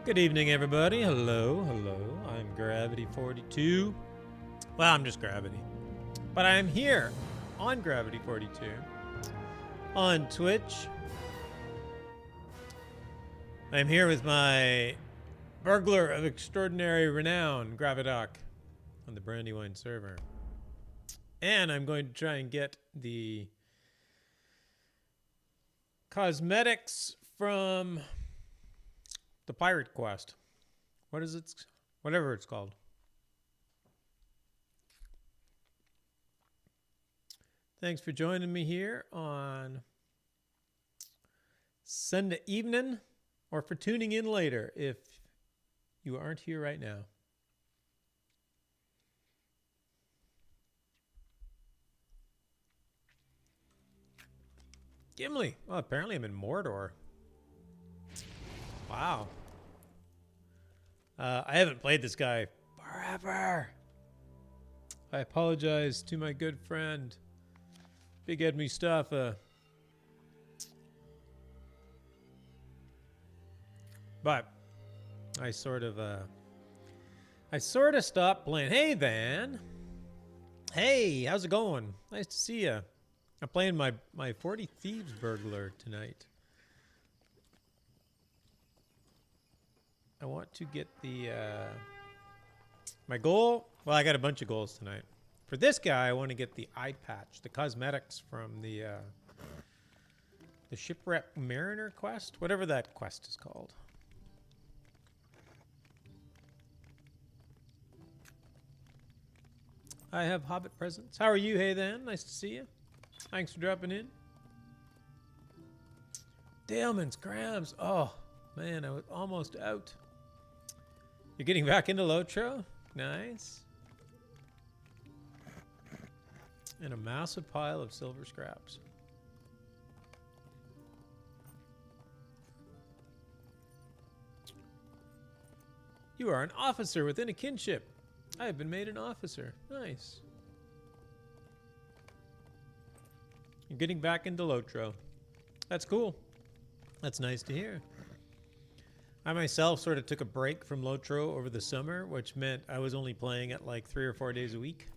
Good evening, everybody. Hello, hello. I'm Gravity42. Well, I'm just Gravity. But I'm here on Gravity42 on Twitch. I'm here with my burglar of extraordinary renown, Gravidoc, on the Brandywine server. And I'm going to try and get the cosmetics from the pirate quest. What is it? Whatever it's called. Thanks for joining me here on Sunday evening, or for tuning in later if you aren't here right now. Gimli. Oh, apparently I'm in Mordor. Wow. I haven't played this guy forever. I apologize to my good friend, Big Ed Mustafa. But I sort of stopped playing. Hey, Van. Hey, how's it going? Nice to see you. I'm playing my 40 Thieves burglar tonight. I want to get the my goal. Well, I got a bunch of goals tonight. For this guy, I want to get the eye patch, the cosmetics from the Shipwreck Mariner quest, whatever that quest is called. I have Hobbit presents. How are you? Hey, then. Nice to see you. Thanks for dropping in. Daleman's Crabs. Oh, man, I was almost out. You're getting back into LotRO? Nice. And a massive pile of silver scraps. You are an officer within a kinship. I have been made an officer. Nice. You're getting back into LotRO. That's cool. That's nice to hear. I myself sort of took a break from LotRO over the summer, which meant I was only playing it like 3 or 4 days a week.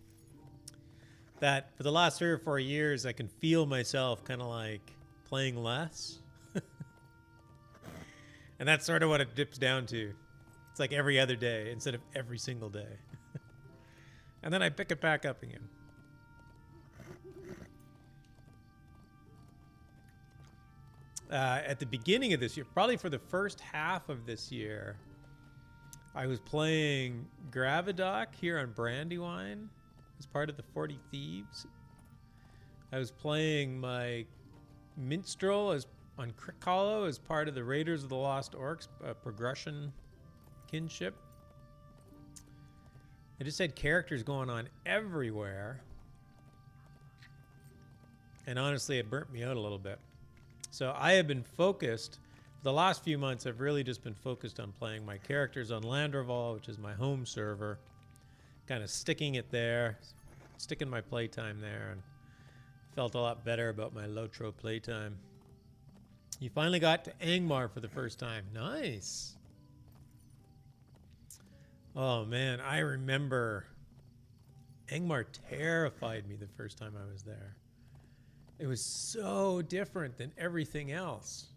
That for the last 3 or 4 years, I can feel myself kind of like playing less. And that's sort of what it dips down to. It's like every other day instead of every single day. And then I pick it back up again. At the beginning of this year, probably for the first half of this year, I was playing Gravidoc here on Brandywine as part of the 40 Thieves. I was playing my Minstrel on Crick Hollow as part of the Raiders of the Lost Orcs progression kinship. I just had characters going on everywhere. And honestly, it burnt me out a little bit. So I have been focused, the last few months I've really just been focused on playing my characters on Landreval, which is my home server. Kind of sticking it there, sticking my playtime there, and felt a lot better about my LotRO playtime. You finally got to Angmar for the first time. Nice. Oh man, I remember Angmar terrified me the first time I was there. It was so different than everything else.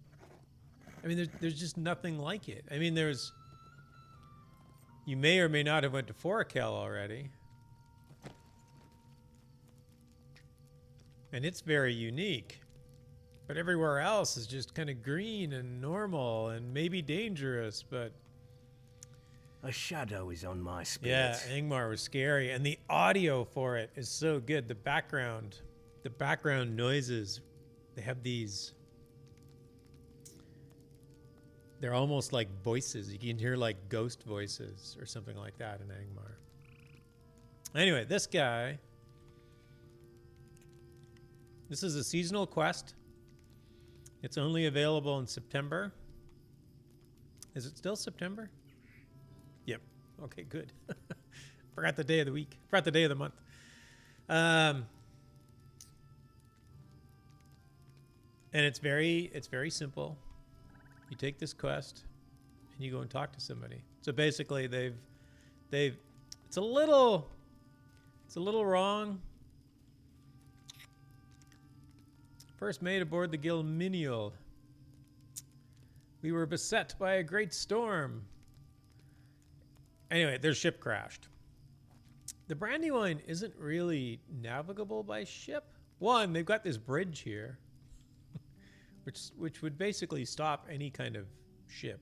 I mean, there's just nothing like it. I mean, you may or may not have went to Forakel already. And it's very unique. But everywhere else is just kind of green and normal and maybe dangerous, but... A shadow is on my spirit. Yeah, Angmar was scary. And the audio for it is so good. The background noises, they have these, they're almost like voices. You can hear like ghost voices or something like that in Angmar. Anyway, this guy, this is a seasonal quest. It's only available in September. Is it still September? Yep. Okay, good. Forgot the day of the week. Forgot the day of the month. And it's very simple. You take this quest, and you go and talk to somebody. So basically, it's a little wrong. First mate aboard the Gilminial. We were beset by a great storm. Anyway, their ship crashed. The Brandywine isn't really navigable by ship. One, they've got this bridge here, which would basically stop any kind of ship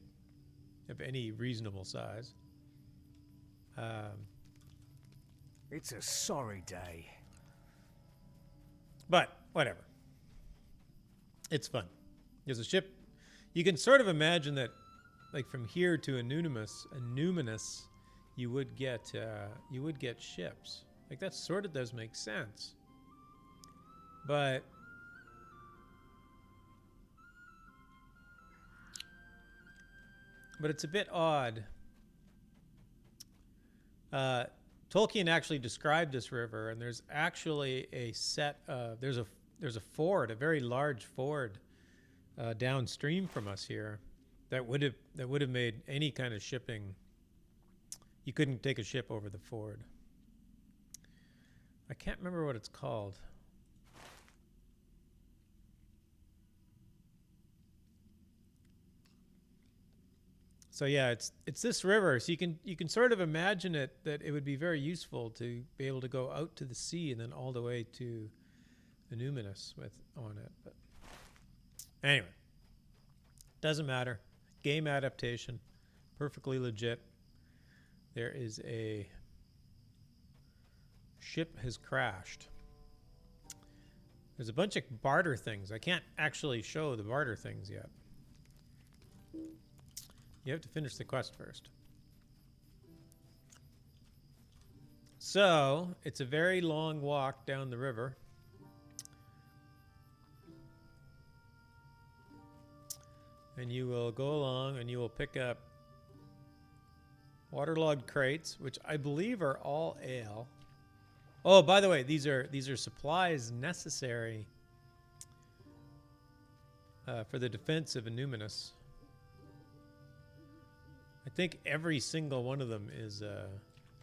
of any reasonable size. It's a sorry day. But whatever. It's fun. There's a ship. You can sort of imagine that, like from here to Numinous, you would get ships. Like that sort of does make sense. But it's a bit odd. Tolkien actually described this river, and there's actually a set of there's a ford, a very large ford, downstream from us here, that would have made any kind of shipping. You couldn't take a ship over the ford. I can't remember what it's called. So yeah, it's this river. So you can sort of imagine it that it would be very useful to be able to go out to the sea and then all the way to Numinous on it. But anyway, doesn't matter. Game adaptation, perfectly legit. There is a ship has crashed. There's a bunch of barter things. I can't actually show the barter things yet. You have to finish the quest first. So, it's a very long walk down the river. And you will go along and you will pick up waterlogged crates, which I believe are all ale. Oh, by the way, these are supplies necessary for the defense of Numinous. I think every single one of them is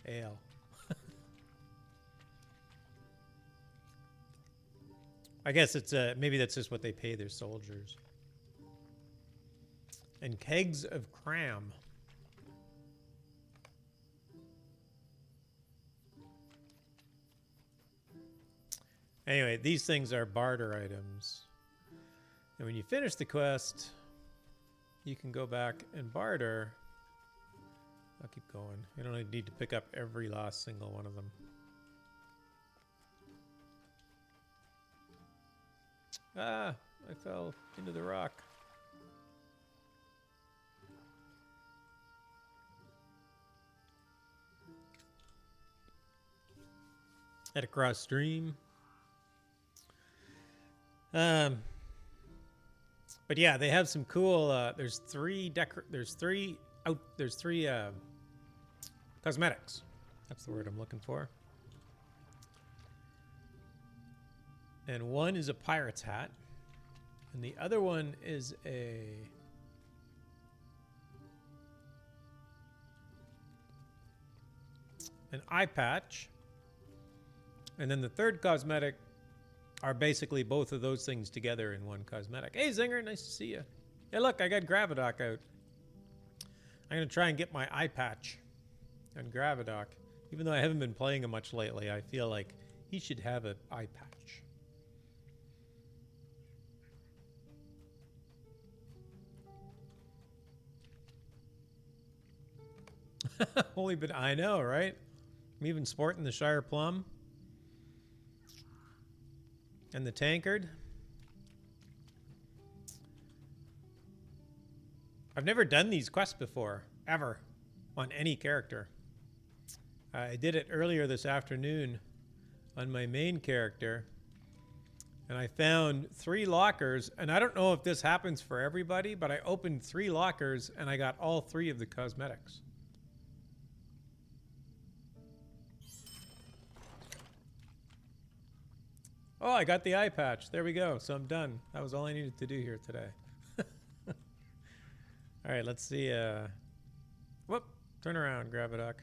ale. I guess it's maybe that's just what they pay their soldiers. And kegs of cram. Anyway, these things are barter items. And when you finish the quest, you can go back and barter. I'll keep going. You don't need to pick up every last single one of them. Ah, I fell into the rock. Had to cross stream. But yeah, they have some cool. There's three cosmetics. That's the word I'm looking for. And one is a pirate's hat, and the other one is an eye patch. And then the third cosmetic are basically both of those things together in one cosmetic. Hey, Zinger, nice to see you. Hey, look, I got Gravidoc out. I'm going to try and get my eye patch on Gravidoc. Even though I haven't been playing him much lately, I feel like he should have an eye patch. Holy, but I know, right? I'm even sporting the shire-plum. And the tankard. I've never done these quests before, ever, on any character. I did it earlier this afternoon on my main character, and I found 3 lockers, and I don't know if this happens for everybody, but I opened 3 lockers, and I got all 3 of the cosmetics. Oh, I got the eye patch. There we go. So I'm done. That was all I needed to do here today. All All right, let's see. Whoop! Turn around, grab a duck.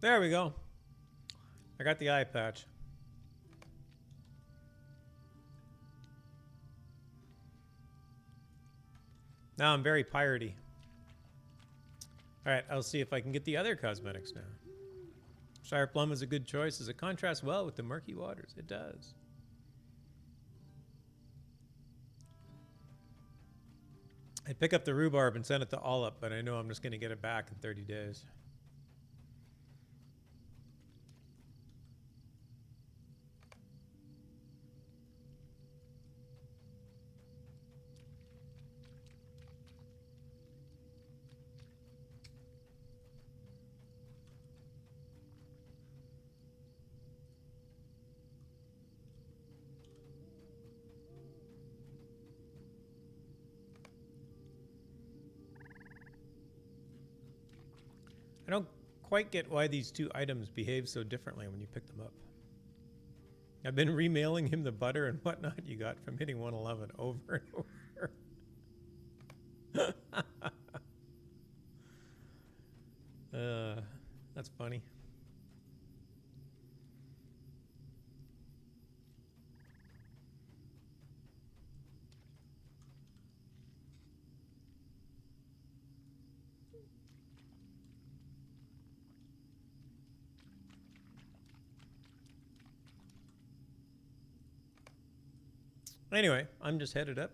There we go. I got the eye patch. Now I'm very piratey. All right, I'll see if I can get the other cosmetics now. Shire-plum is a good choice as it contrasts well with the murky waters. It does. I'd pick up the rhubarb and send it to Olip, but I know I'm just going to get it back in 30 days. I don't quite get why these two items behave so differently when you pick them up. I've been remailing him the butter and whatnot you got from hitting 111 over and over. That's funny. Anyway, I'm just headed up.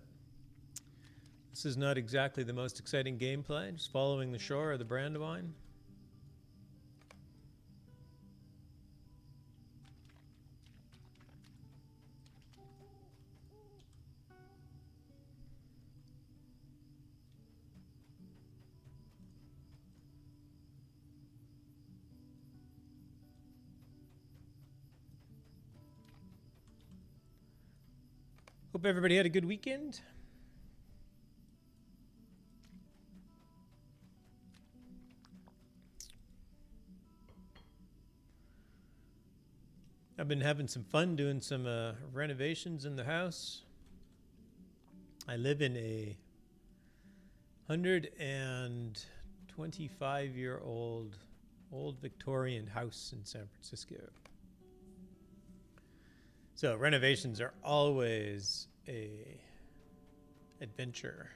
This is not exactly the most exciting gameplay, just following the shore of the Brandywine. Hope everybody had a good weekend. I've been having some fun doing some renovations in the house. I live in a 125-year-old old Victorian house in San Francisco. So renovations are always a adventure.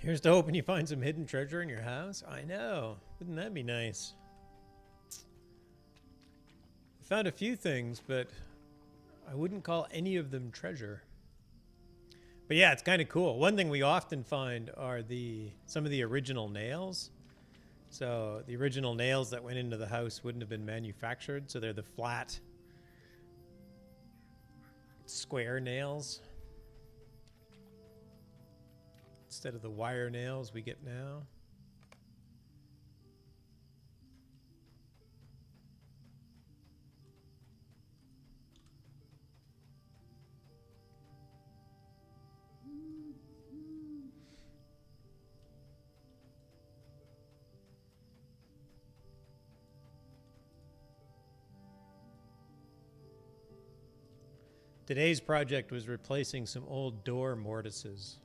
Here's to hoping you find some hidden treasure in your house. I know. Wouldn't that be nice? I found a few things, but I wouldn't call any of them treasure. But yeah, it's kind of cool. One thing we often find are some of the original nails. So the original nails that went into the house wouldn't have been manufactured. So they're the flat, square nails instead of the wire nails we get now. Today's project was replacing some old door mortises.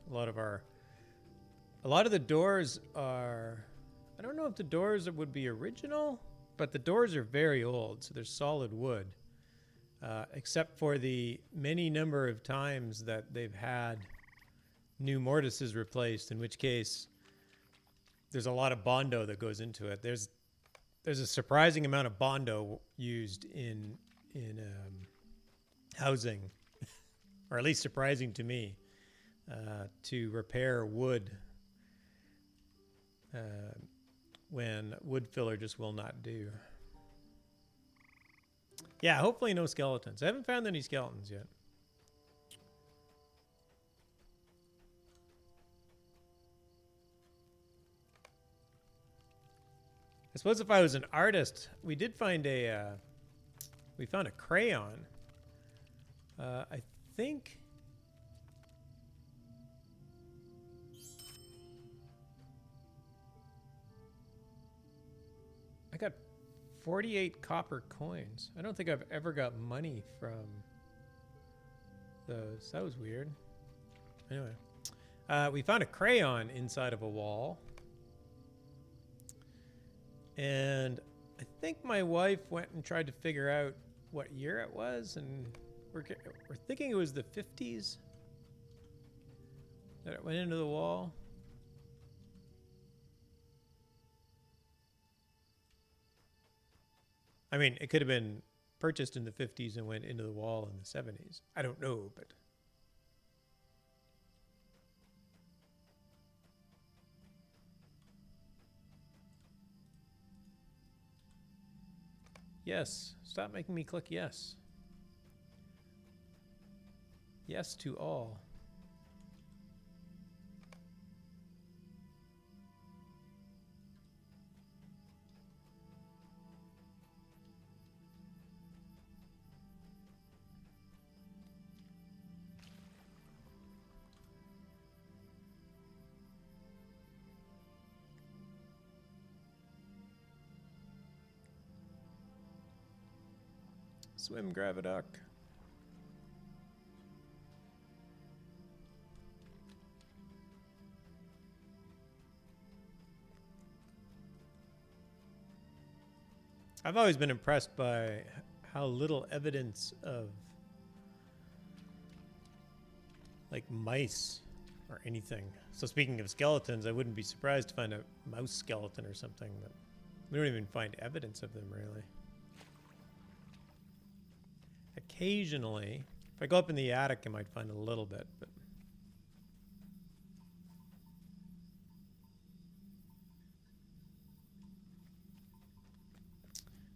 A lot of the doors are, I don't know if the doors would be original, but the doors are very old, so they're solid wood. Except for the many number of times that they've had new mortises replaced, in which case there's a lot of Bondo that goes into it. There's a surprising amount of Bondo used in housing, or at least surprising to me, to repair wood when wood filler just will not do. Yeah, hopefully no skeletons. I haven't found any skeletons yet. I suppose if I was an artist, we did find we found a crayon. I think I got 48 copper coins. I don't think I've ever got money from those. That was weird. Anyway, we found a crayon inside of a wall. And I think my wife went and tried to figure out what year it was, and we're thinking it was the 50s that it went into the wall. I mean, it could have been purchased in the 50s and went into the wall in the 70s. I don't know, but... Yes. Stop making me click yes. Yes to all. Swim, grab a duck. I've always been impressed by how little evidence of like mice or anything. So speaking of skeletons, I wouldn't be surprised to find a mouse skeleton or something, but we don't even find evidence of them really. Occasionally, if I go up in the attic, I might find a little bit, but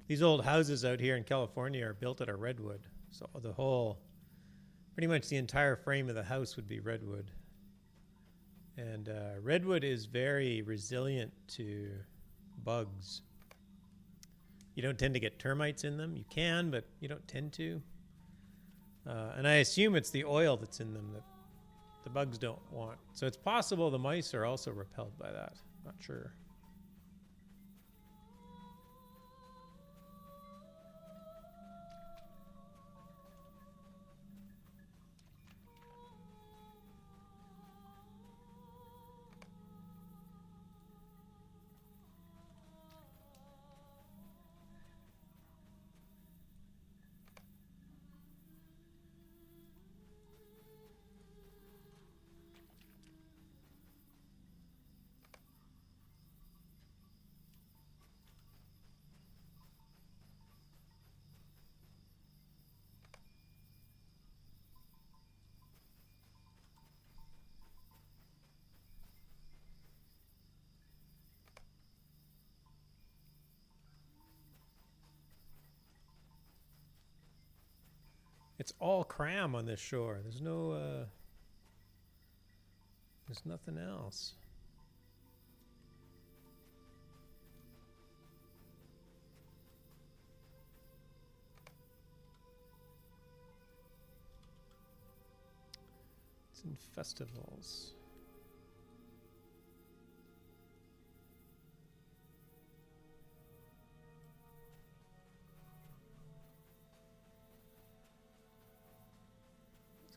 these old houses out here in California are built out of redwood. So the whole, pretty much the entire frame of the house would be redwood. And redwood is very resilient to bugs. You don't tend to get termites in them. You can, but you don't tend to. And I assume it's the oil that's in them that the bugs don't want. So it's possible the mice are also repelled by that. Not sure. It's all cram on this shore. There's no, there's nothing else. It's in festivals.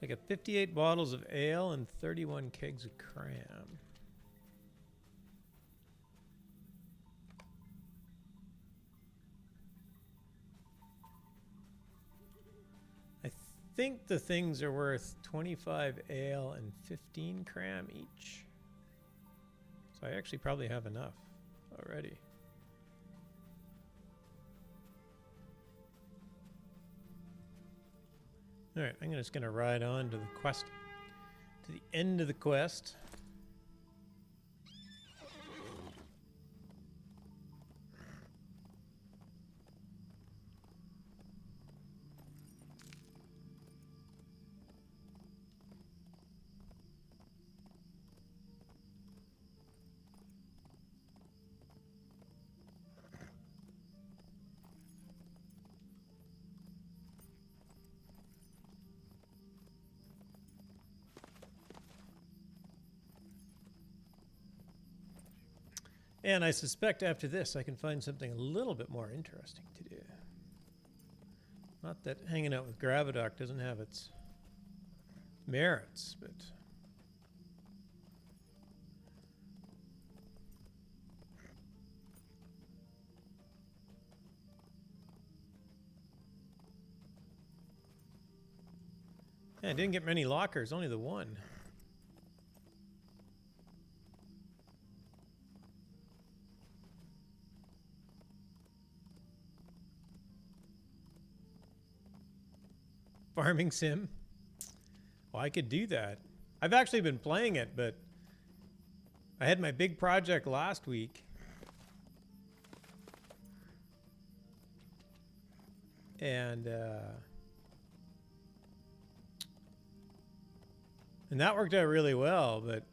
I got 58 bottles of ale and 31 kegs of cram. I think the things are worth 25 ale and 15 cram each. So I actually probably have enough already. All right, I'm just going to ride on to the quest, to the end of the quest. And I suspect after this I can find something a little bit more interesting to do. Not that hanging out with Gravidoc doesn't have its merits, but... Yeah, I didn't get many lockers, only the one. Farming sim? Well, I could do that. I've actually been playing it, but I had my big project last week. And that worked out really well, but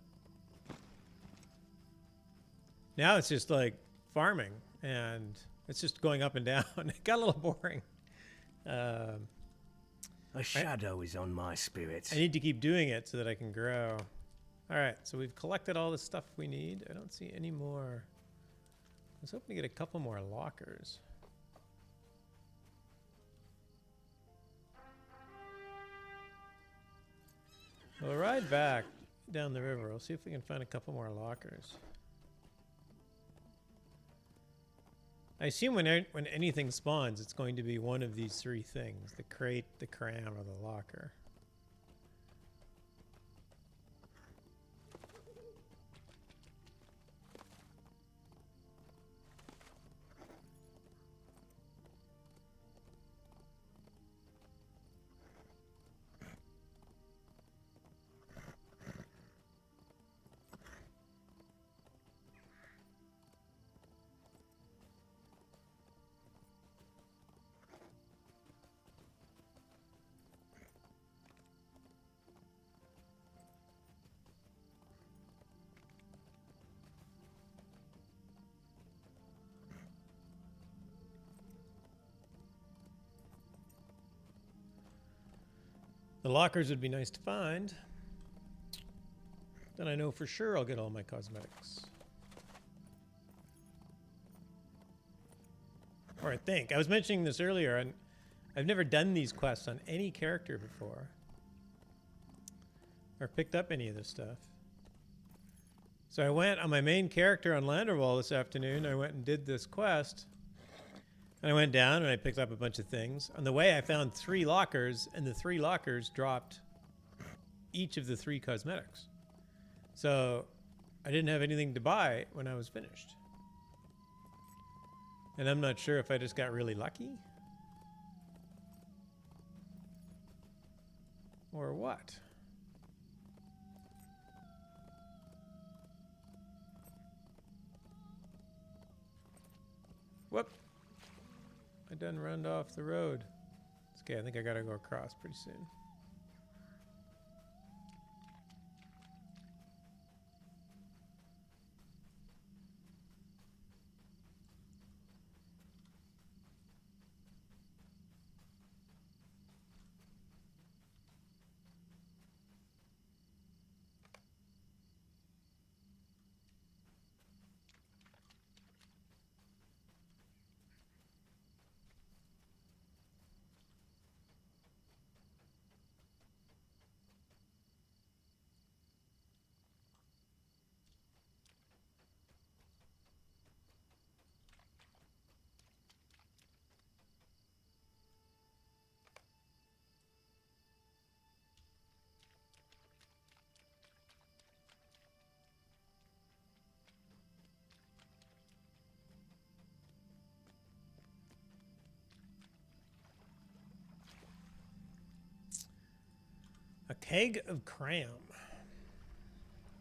now it's just like farming and it's just going up and down. It got a little boring. A shadow is on my spirit. I need to keep doing it so that I can grow. All right, so we've collected all the stuff we need. I don't see any more. I was hoping to get a couple more lockers. We'll ride back down the river. We'll see if we can find a couple more lockers. I assume when anything spawns, it's going to be one of these three things: the crate, the cram, or the locker. The lockers would be nice to find. Then I know for sure I'll get all my cosmetics. Or I think. I was mentioning this earlier, and I've never done these quests on any character before. Or picked up any of this stuff. So I went on my main character on Landerwall this afternoon. I went and did this quest. And I went down and I picked up a bunch of things. On the way, I found 3 lockers, and the 3 lockers dropped each of the 3 cosmetics. So I didn't have anything to buy when I was finished. And I'm not sure if I just got really lucky or what. Whoop. I done run off the road. It's okay, I think I gotta go across pretty soon. A keg of cram. I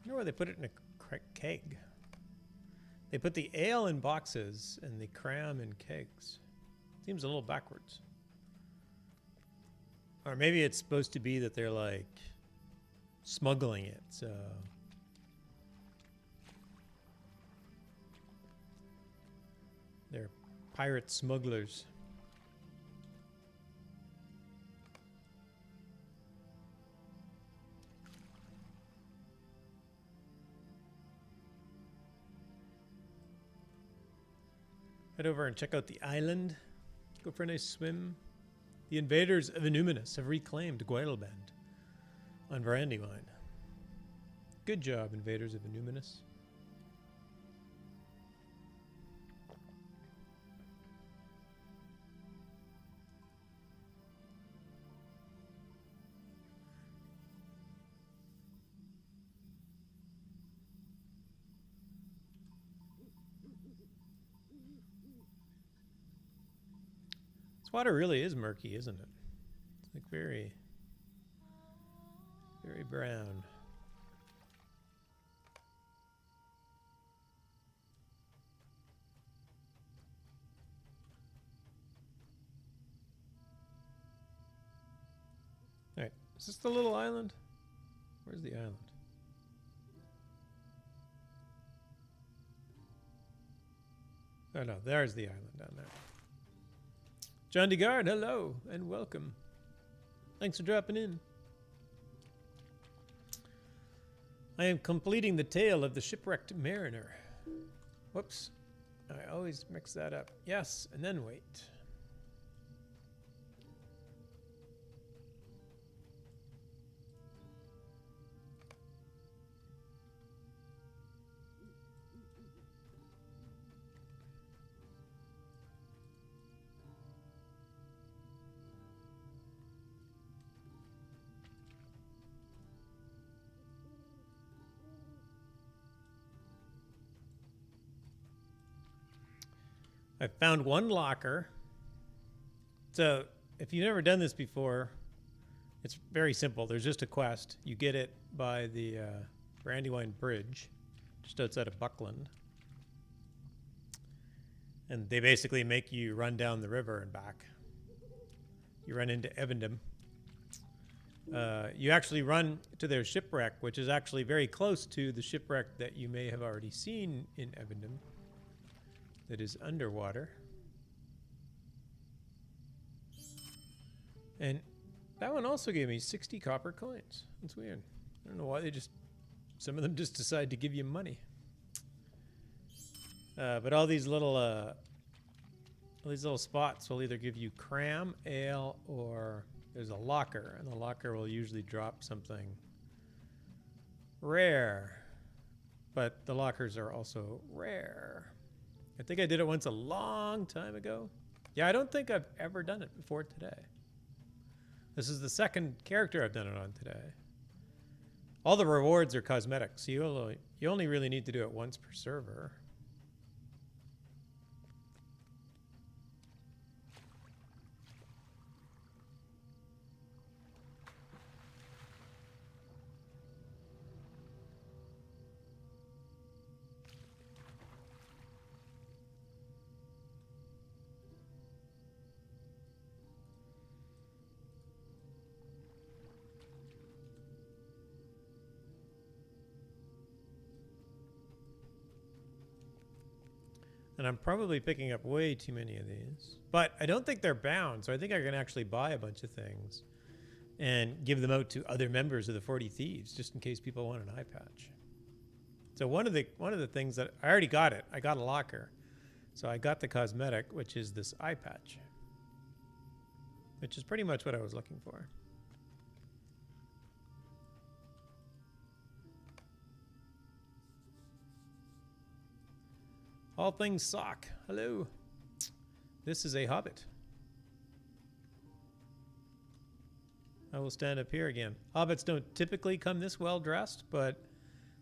wonder why they put it in a keg. They put the ale in boxes and the cram in kegs. Seems a little backwards. Or maybe it's supposed to be that they're like smuggling it, so. They're pirate smugglers. Head over and check out the island. Go for a nice swim. The invaders of Innuminus have reclaimed Guadelbend on Brandywine. Good job, invaders of Innuminus. This water really is murky, isn't it? It's like very, very brown. All right, is this the little island? Where's the island? Oh no, there's the island down there. John DeGard, hello and welcome. Thanks for dropping in. I am completing the tale of the shipwrecked mariner. Whoops. I always mix that up. Yes, and then wait. I found one locker. So if you've never done this before, it's very simple. There's just a quest. You get it by the Brandywine Bridge, just outside of Buckland. And they basically make you run down the river and back. You run into Evendom. You actually run to their shipwreck, which is actually very close to the shipwreck that you may have already seen in Evendom. That is underwater. And that one also gave me 60 copper coins. That's weird. I don't know why some of them just decide to give you money. But all these little spots will either give you cram, ale, or there's a locker, and the locker will usually drop something rare. But the lockers are also rare. I think I did it once a long time ago. Yeah, I don't think I've ever done it before today. This is the second character I've done it on today. All the rewards are cosmetic, so you only really need to do it once per server. And I'm probably picking up way too many of these. But I don't think they're bound, so I think I can actually buy a bunch of things and give them out to other members of the 40 Thieves, just in case people want an eye patch. So one of the things that I already got it, I got a locker. So I got the cosmetic, which is this eye patch, which is pretty much what I was looking for. All things sock. Hello. This is a hobbit. I will stand up here again. Hobbits don't typically come this well dressed, but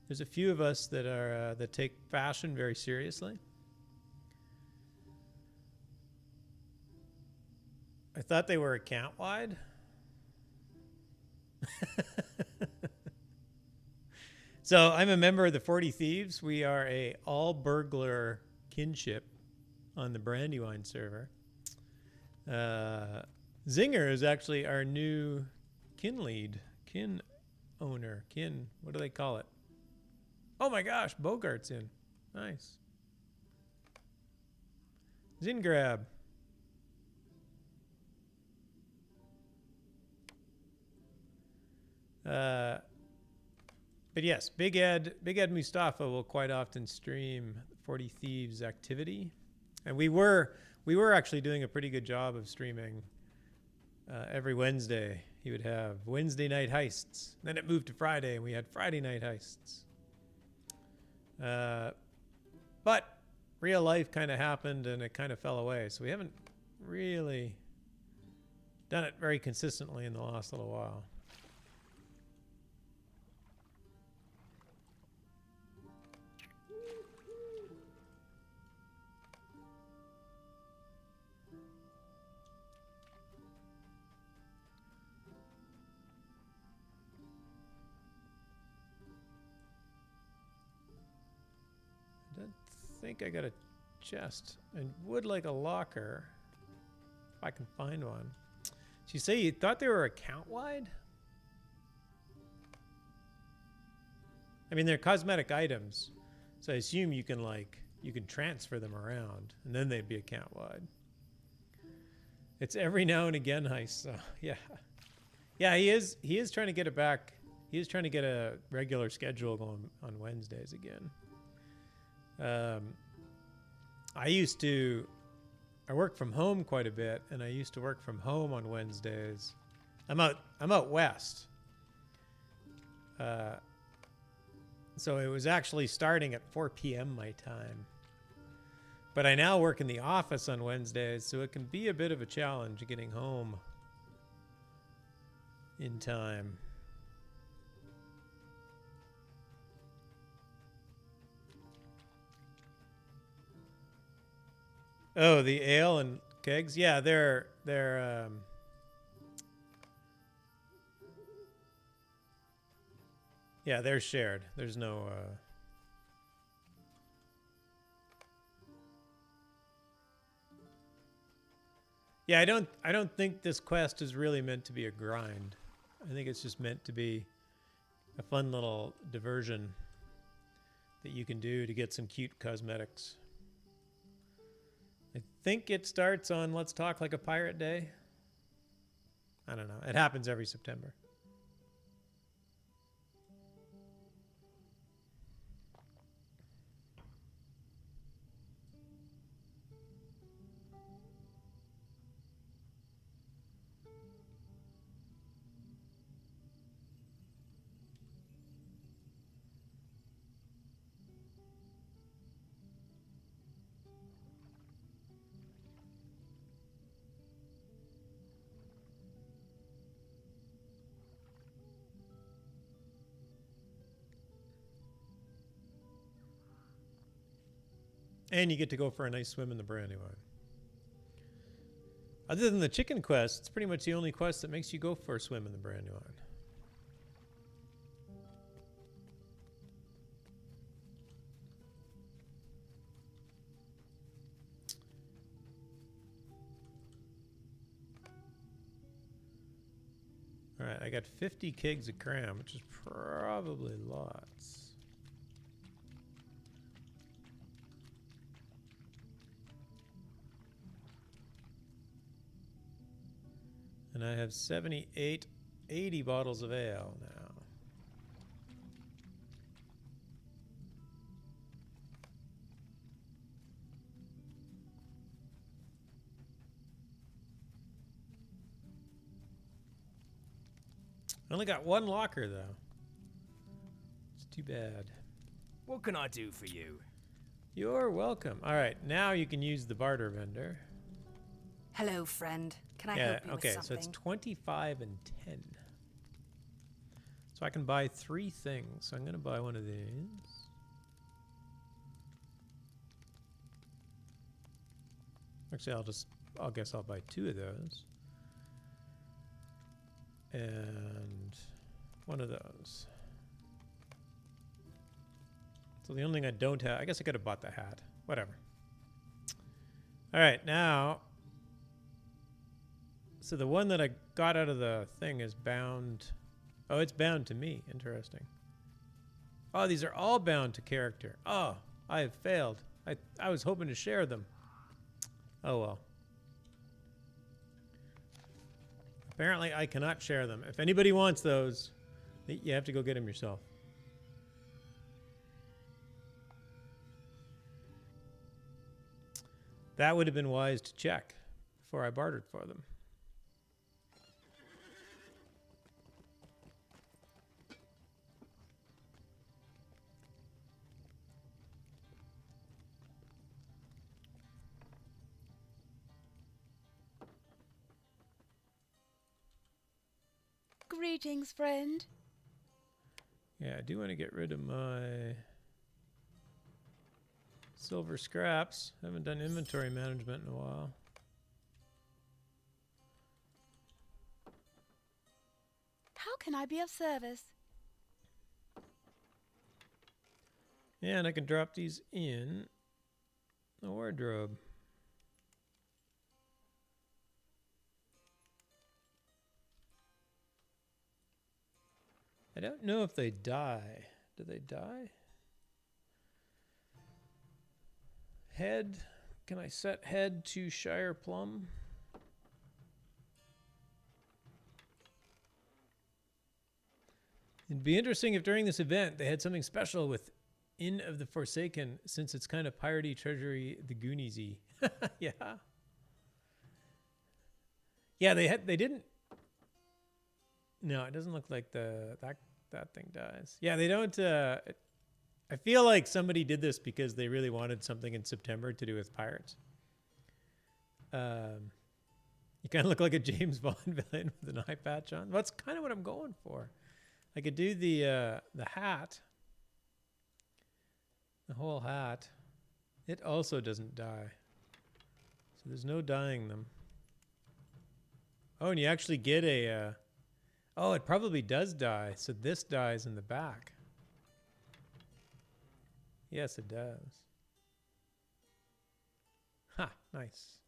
there's a few of us that are that take fashion very seriously. I thought they were account wide. So I'm a member of the 40 Thieves. We are a all burglar kinship on the Brandywine server. Zinger is actually our new kin lead, kin owner, kin. What do they call it? Oh my gosh, Bogart's in. Nice. Zingrab. But yes, Big Ed Mustafa will quite often stream 40 Thieves activity. And we were actually doing a pretty good job of streaming every Wednesday. He would have Wednesday night heists. Then it moved to Friday, and we had Friday night heists. But real life kind of happened, and it kind of fell away. So we haven't really done it very consistently in the last little while. I think I got a chest and would like a locker if I can find one. Did you say you thought they were account wide? I mean, they're cosmetic items, so I assume you can transfer them around and then they'd be account wide. It's every now and again heist, so yeah, he is trying to get it back. He is trying to get a regular schedule going on Wednesdays again. I work from home quite a bit, and I used to work from home on Wednesdays. I'm out west. So it was actually starting at 4 p.m. my time. But I now work in the office on Wednesdays, so it can be a bit of a challenge getting home in time. Oh, the ale and kegs? Yeah, they're shared. There's no Yeah, I don't think this quest is really meant to be a grind. I think it's just meant to be a fun little diversion that you can do to get some cute cosmetics. I think it starts on Let's Talk Like a Pirate Day. I don't know. It happens every September. And you get to go for a nice swim in the Brandywine. Other than the chicken quest, it's pretty much the only quest that makes you go for a swim in the Brandywine. All right, I got 50 kegs of cram, which is probably lots. And I have 80 bottles of ale now. I only got one locker, though. It's too bad. What can I do for you? You're welcome. All right, now you can use the barter vendor. Hello, friend. Can I help you with something? So it's 25 and 10. So I can buy 3 things. So I'm going to buy one of these. Actually, I guess I'll buy 2 of those. And one of those. So the only thing I don't have, I guess I could have bought the hat. Whatever. All right, now. So the one that I got out of the thing is bound. Oh, it's bound to me. Interesting. Oh, these are all bound to character. Oh, I have failed. I was hoping to share them. Oh, well. Apparently, I cannot share them. If anybody wants those, you have to go get them yourself. That would have been wise to check before I bartered for them. Greetings, friend. Yeah, I do want to get rid of my silver scraps. Haven't done inventory management in a while. How can I be of service? Yeah, and I can drop these in the wardrobe. I don't know if they die. Do they die? Head. Can I set head to shire-plum? It'd be interesting if during this event they had something special with Inn of the Forsaken, since it's kind of piratey, treasury, the Goonies-y. Yeah. Yeah, they didn't. No, it doesn't look like that thing dies. Yeah, they don't. I feel like somebody did this because they really wanted something in September to do with pirates. You kind of look like a James Bond villain with an eye patch on. That's kind of what I'm going for. I could do the hat, the whole hat. It also doesn't die, so there's no dyeing them. Oh, and you actually get a. Oh, it probably does die. So this dies in the back. Yes, it does. Ha, nice.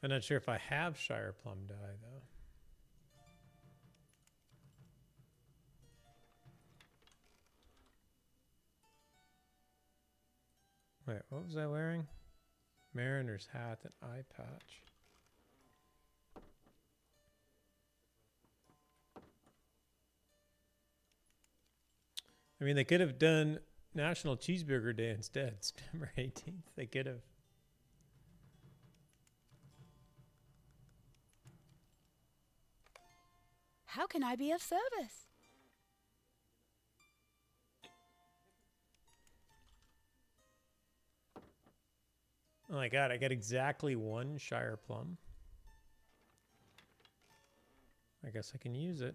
I'm not sure if I have shire-plum dye, though. Wait, what was I wearing? Mariner's hat and eye patch. I mean, they could have done National Cheeseburger Day instead, September 18th. They could have. How can I be of service? Oh my god, I got exactly one shire-plum. I guess I can use it.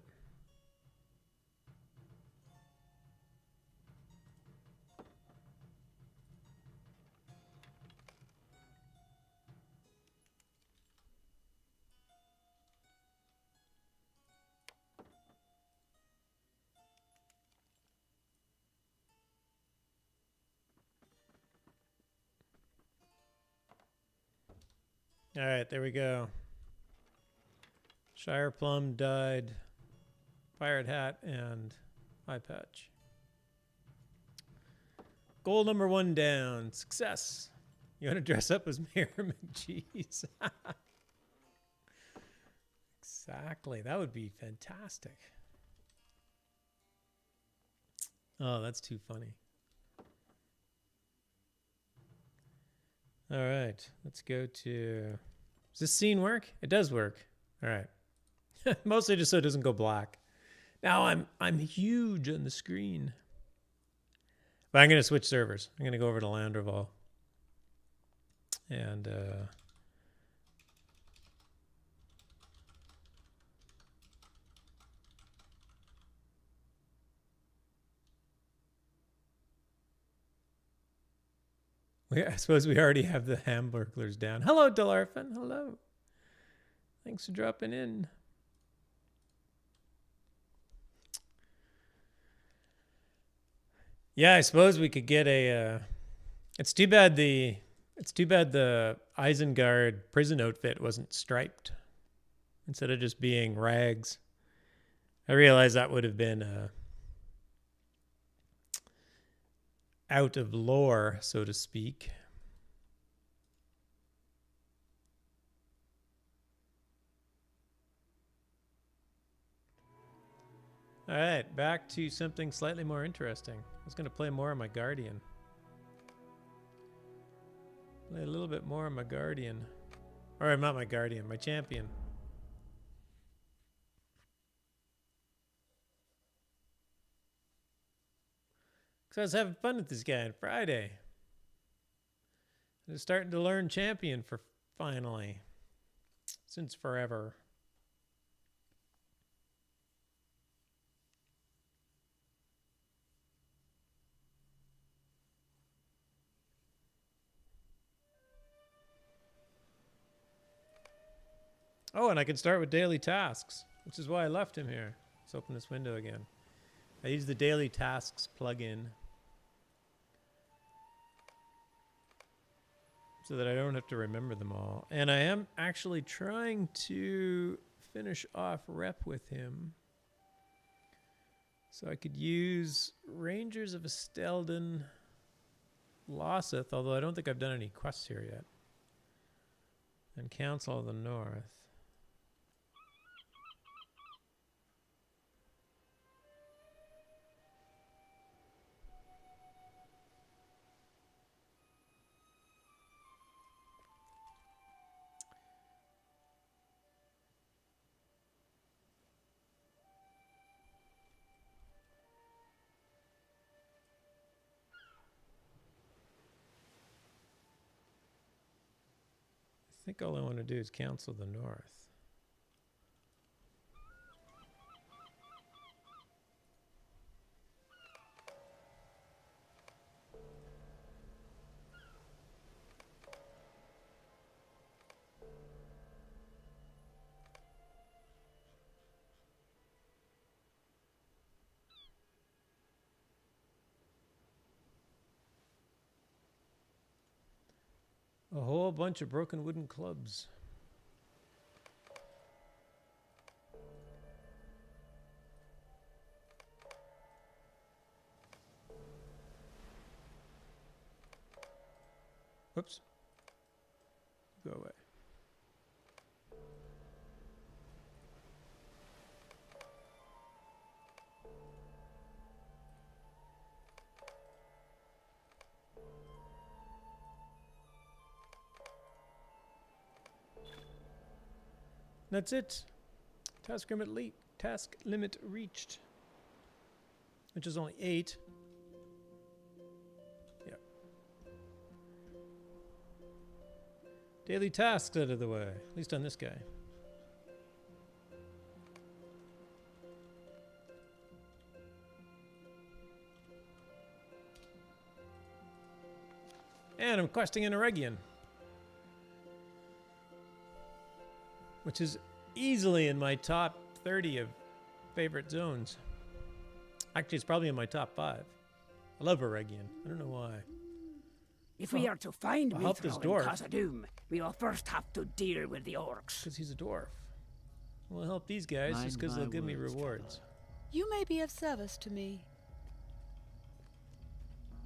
All right, there we go. Shire-plum dyed, pirate hat, and eye patch. Goal number 1 down. Success. You want to dress up as Mayor McGee's? Exactly. That would be fantastic. Oh, that's too funny. All right, let's go to. Does this scene work? It does work. All right. Mostly just so it doesn't go black. Now I'm huge on the screen. But I'm going to switch servers. I'm going to go over to LotRO. And I suppose we already have the Hamburglers down. Hello, Delarfin. Hello. Thanks for dropping in. Yeah, I suppose we could get a. It's too bad the Isengard prison outfit wasn't striped instead of just being rags. I realize that would have been out of lore, so to speak. All right, back to something slightly more interesting. I was going to play more of my Guardian. Play a little bit more of my Guardian. Or not my Guardian, my Champion. Because I was having fun with this guy on Friday. I was starting to learn Champion for finally. Since forever. Oh, and I can start with daily tasks, which is why I left him here. Let's open this window again. I use the daily tasks plugin so that I don't have to remember them all. And I am actually trying to finish off rep with him. So I could use Rangers of Estelden, Losseth, although I don't think I've done any quests here yet. And Council of the North. I think all I want to do is Council the North. A whole bunch of broken wooden clubs. Whoops. Go away. That's it. Task limit reached. Which is only 8. Yeah. Daily tasks out of the way. At least on this guy. And I'm questing in Eregion, which is easily in my top 30 of favorite zones. Actually, it's probably in my top 5. I love Eregion. I don't know why. If we are to find I'll help this Mithril in dwarf. Khazad-dûm, we will first have to deal with the orcs. Because he's a dwarf. We'll help these guys Mind just because my they'll give me words, rewards. You may be of service to me.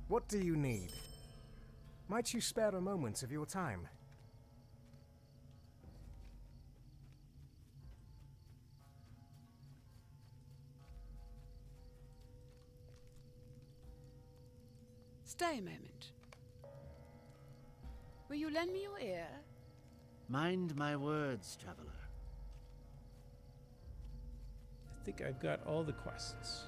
What do you need? Might you spare a moment of your time? Stay a moment. Will you lend me your ear? Mind my words, traveler. I think I've got all the quests.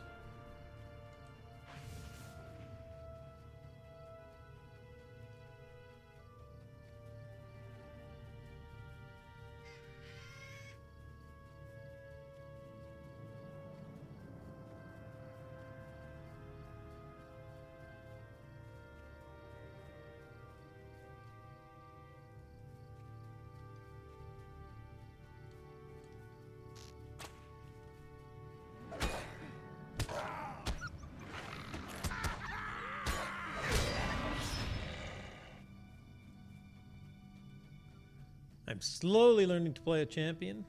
I'm slowly learning to play a champion,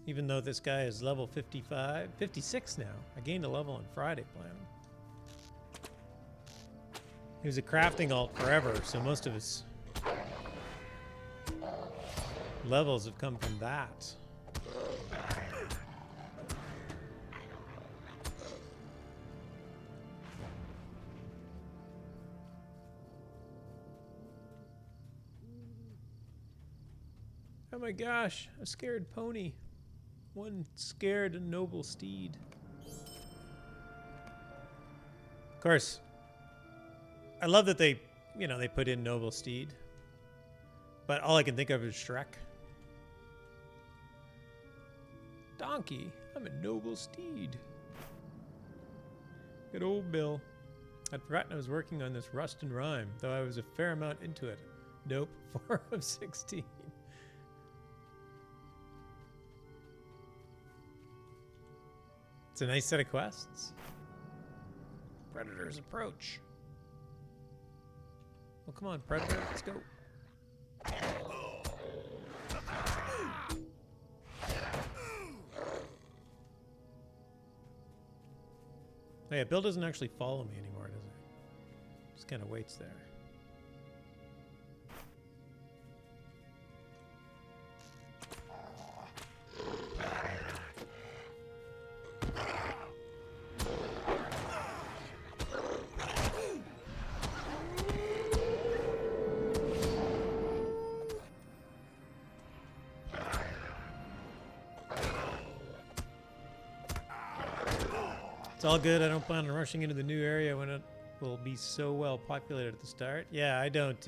even though this guy is level 56 now. I gained a level on Friday playing him. He was a crafting alt forever, so most of his levels have come from that. Oh my gosh, a scared pony. One scared and noble steed. Of course, I love that they, you know, they put in noble steed. But all I can think of is Shrek. Donkey, I'm a noble steed. Good old Bill. I'd forgotten I was working on this Rust and Rhyme, though I was a fair amount into it. Nope, 4 of 16. It's a nice set of quests. Predators approach. Well, come on, Predator, let's go. Oh yeah, Bill doesn't actually follow me anymore, does he? Just kind of waits there. It's all good. I don't plan on rushing into the new area when it will be so well populated at the start. Yeah, I don't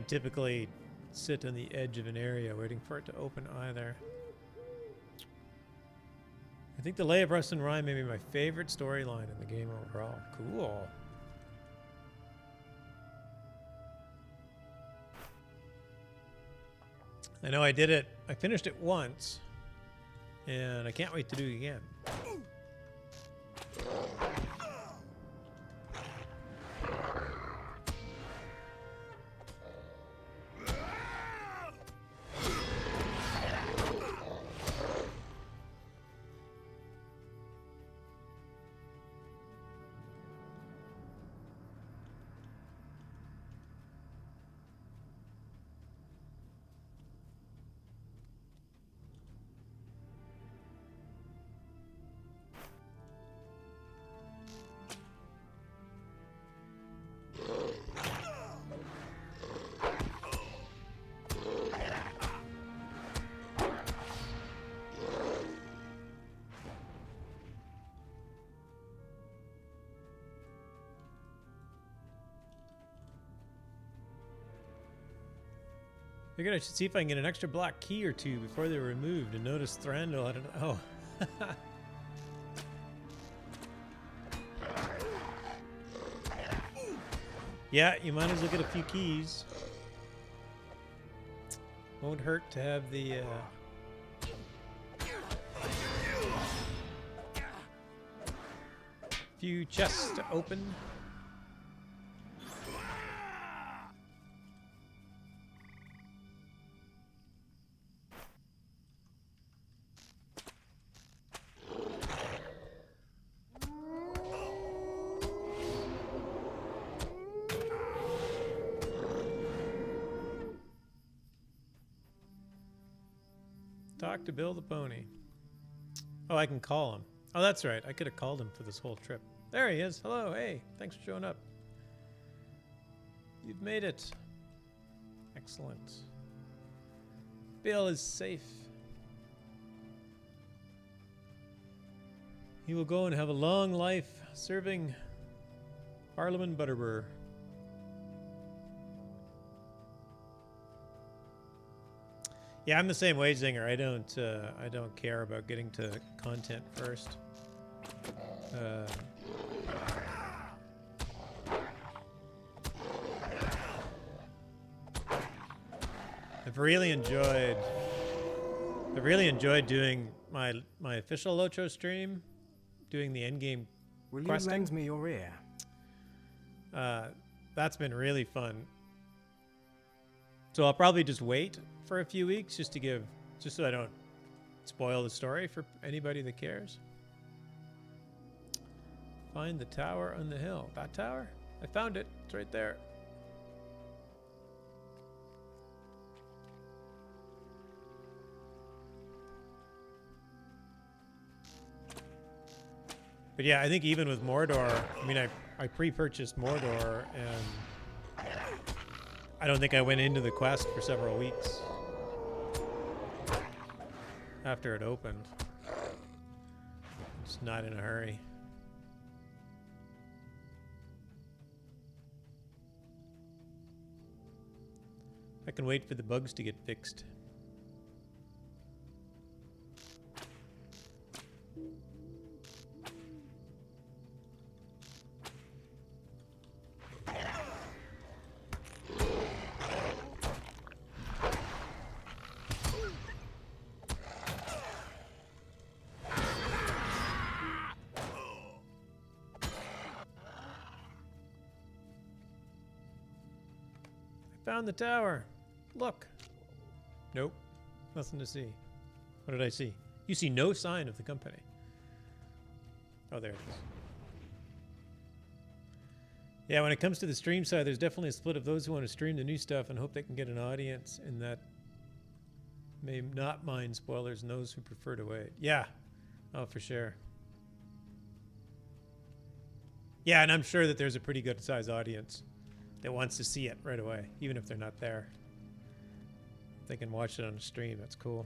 typically sit on the edge of an area waiting for it to open either. I think the Lay of Rust and Rhyme may be my favorite storyline in the game overall. Cool. I know I did it. I finished it once, and I can't wait to do it again. Figured I should see if I can get an extra black key or two before they're removed and notice Thranduil. I don't know. Oh. Yeah, you might as well get a few keys. Won't hurt to have the few chests to open. Talk to Bill the Pony. Oh, I can call him. Oh, that's right. I could have called him for this whole trip. There he is. Hello. Hey, thanks for showing up. You've made it. Excellent. Bill is safe. He will go and have a long life serving Parliament Butterbur. Yeah, I'm the same way, Zinger. I don't care about getting to content first. I've really enjoyed doing my official LotRO stream, doing the endgame Will questing. you lend me your ear? That's been really fun. So I'll probably just wait for a few weeks just so I don't spoil the story for anybody that cares. Find the tower on the hill. That tower? I found it. It's right there. But yeah, I think even with Mordor, I mean, I pre-purchased Mordor, and I don't think I went into the quest for several weeks. after it opened. Just not in a hurry. I can wait for the bugs to get fixed. Found the tower. Look. Nope. Nothing to see. What did I see? You see no sign of the company. Oh, there it is. Yeah, when it comes to the stream side, there's definitely a split of those who want to stream the new stuff and hope they can get an audience, and that may not mind spoilers, and those who prefer to wait. Yeah. Oh, for sure. Yeah, and I'm sure that there's a pretty good size audience that wants to see it right away, even if they're not there. They can watch it on a stream. That's cool.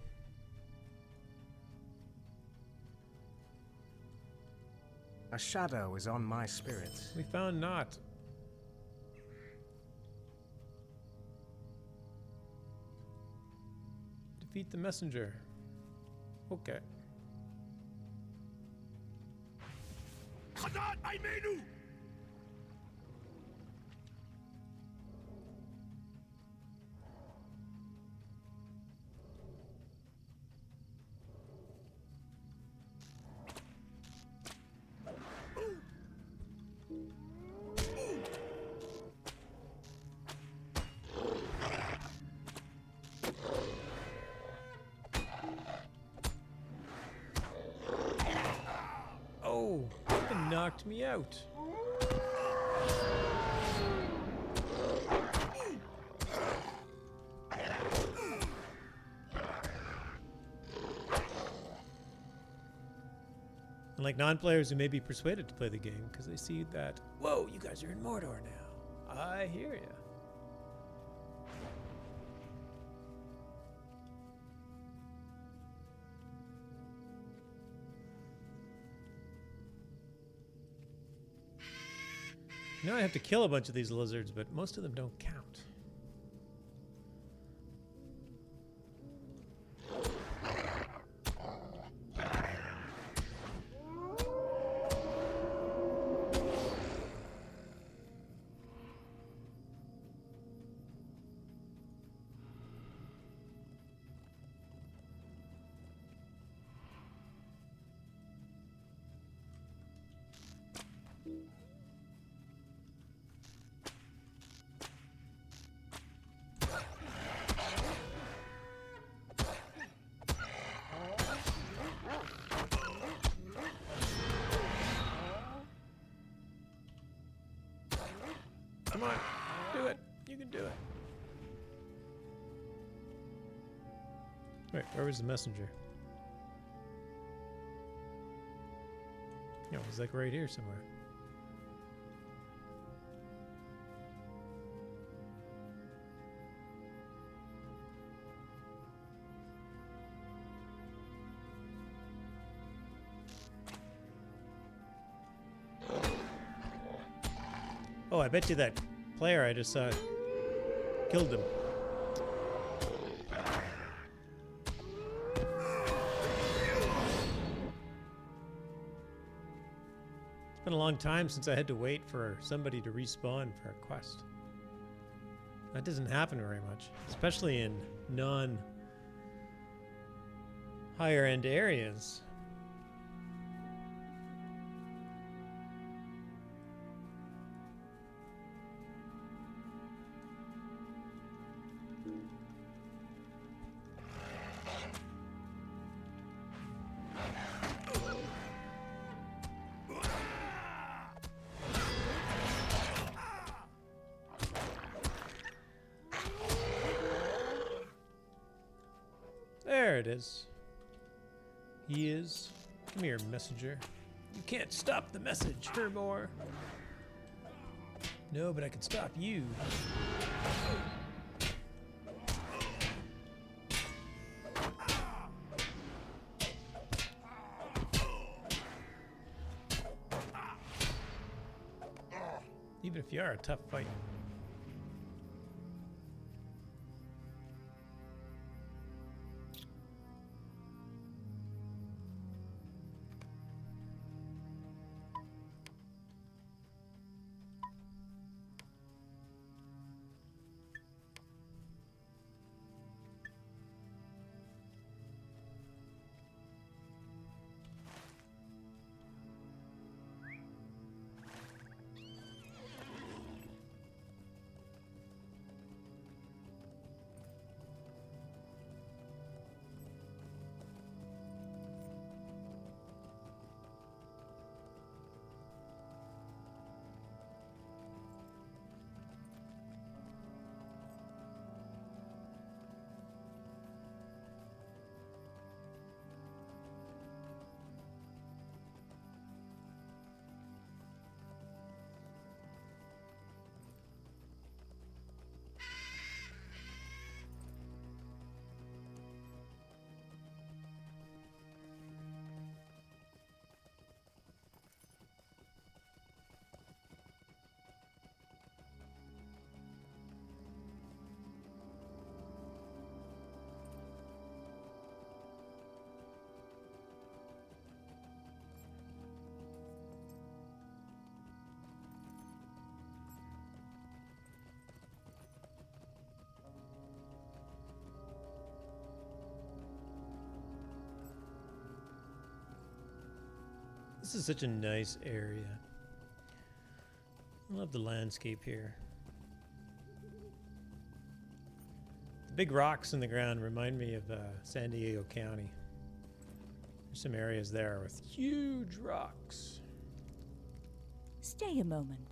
A shadow is on my spirit. We found not. Defeat the messenger. Okay. Oh, it knocked me out. Unlike non-players who may be persuaded to play the game because they see that, whoa, you guys are in Mordor now. I hear ya. You know, I have to kill a bunch of these lizards, but most of them don't count. Come on, do it. You can do it. Wait, where was the messenger? No, he's like right here somewhere. Oh, I bet you that player I just saw killed him. It's been a long time since I had to wait for somebody to respawn for a quest. That doesn't happen very much, especially in non-higher end areas. There it is. He is. Come here, messenger. You can't stop the message, Hermore. No, but I can stop you. You are a tough fight. This is such a nice area. I love the landscape here. The big rocks in the ground remind me of San Diego County. There's some areas there with huge rocks. Stay a moment.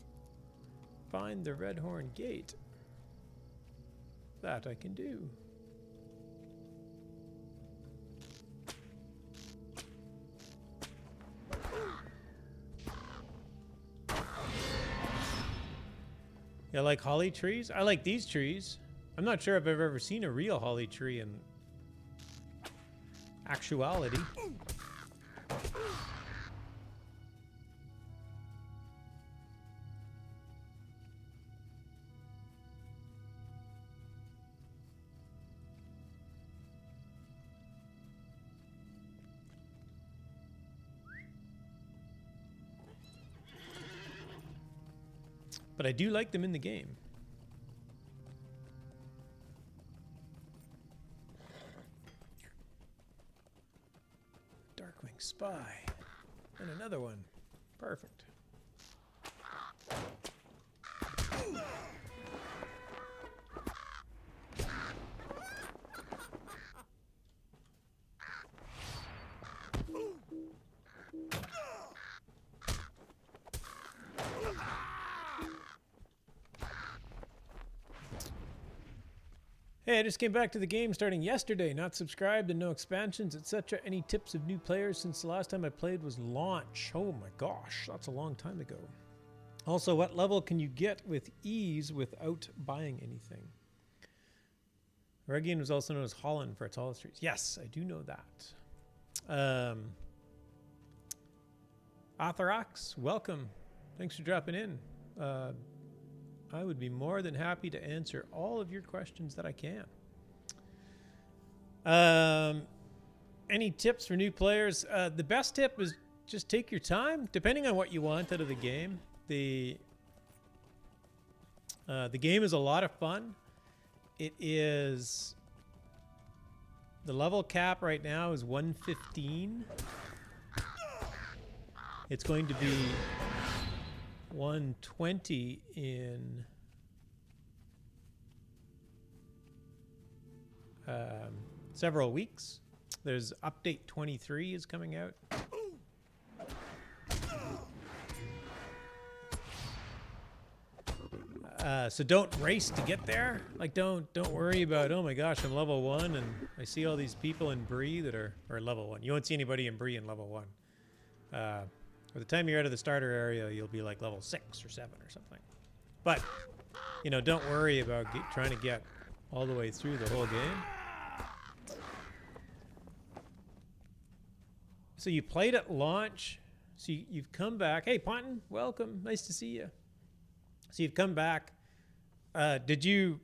Find the Red Horn Gate. That I can do. Yeah, I like holly trees. I like these trees. I'm not sure if I've ever seen a real holly tree in actuality. But I do like them in the game. Darkwing Spy. And another one. Perfect. Hey, I just came back to the game starting yesterday. Not subscribed and no expansions, etc. Any tips of new players since the last time I played was launch? Oh my gosh, that's a long time ago. Also, what level can you get with ease without buying anything? Regian was also known as Holland for its olive trees. Yes, I do know that. Atharax, welcome. Thanks for dropping in. I would be more than happy to answer all of your questions that I can. Any tips for new players? The best tip is just take your time, depending on what you want out of the game. The game is a lot of fun. It is... The level cap right now is 115. It's going to be 120 in several weeks. There's update 23 is coming out. So don't race to get there. Like don't worry about, oh my gosh, I'm level 1 and I see all these people in Bree that are level 1. You won't see anybody in Bree in level 1. By the time you're out of the starter area, you'll be like level 6 or 7 or something. But, you know, don't worry about trying to get all the way through the whole game. So you played at launch. So you've come back. Hey, Ponton, welcome. Nice to see you. So you've come back. Did you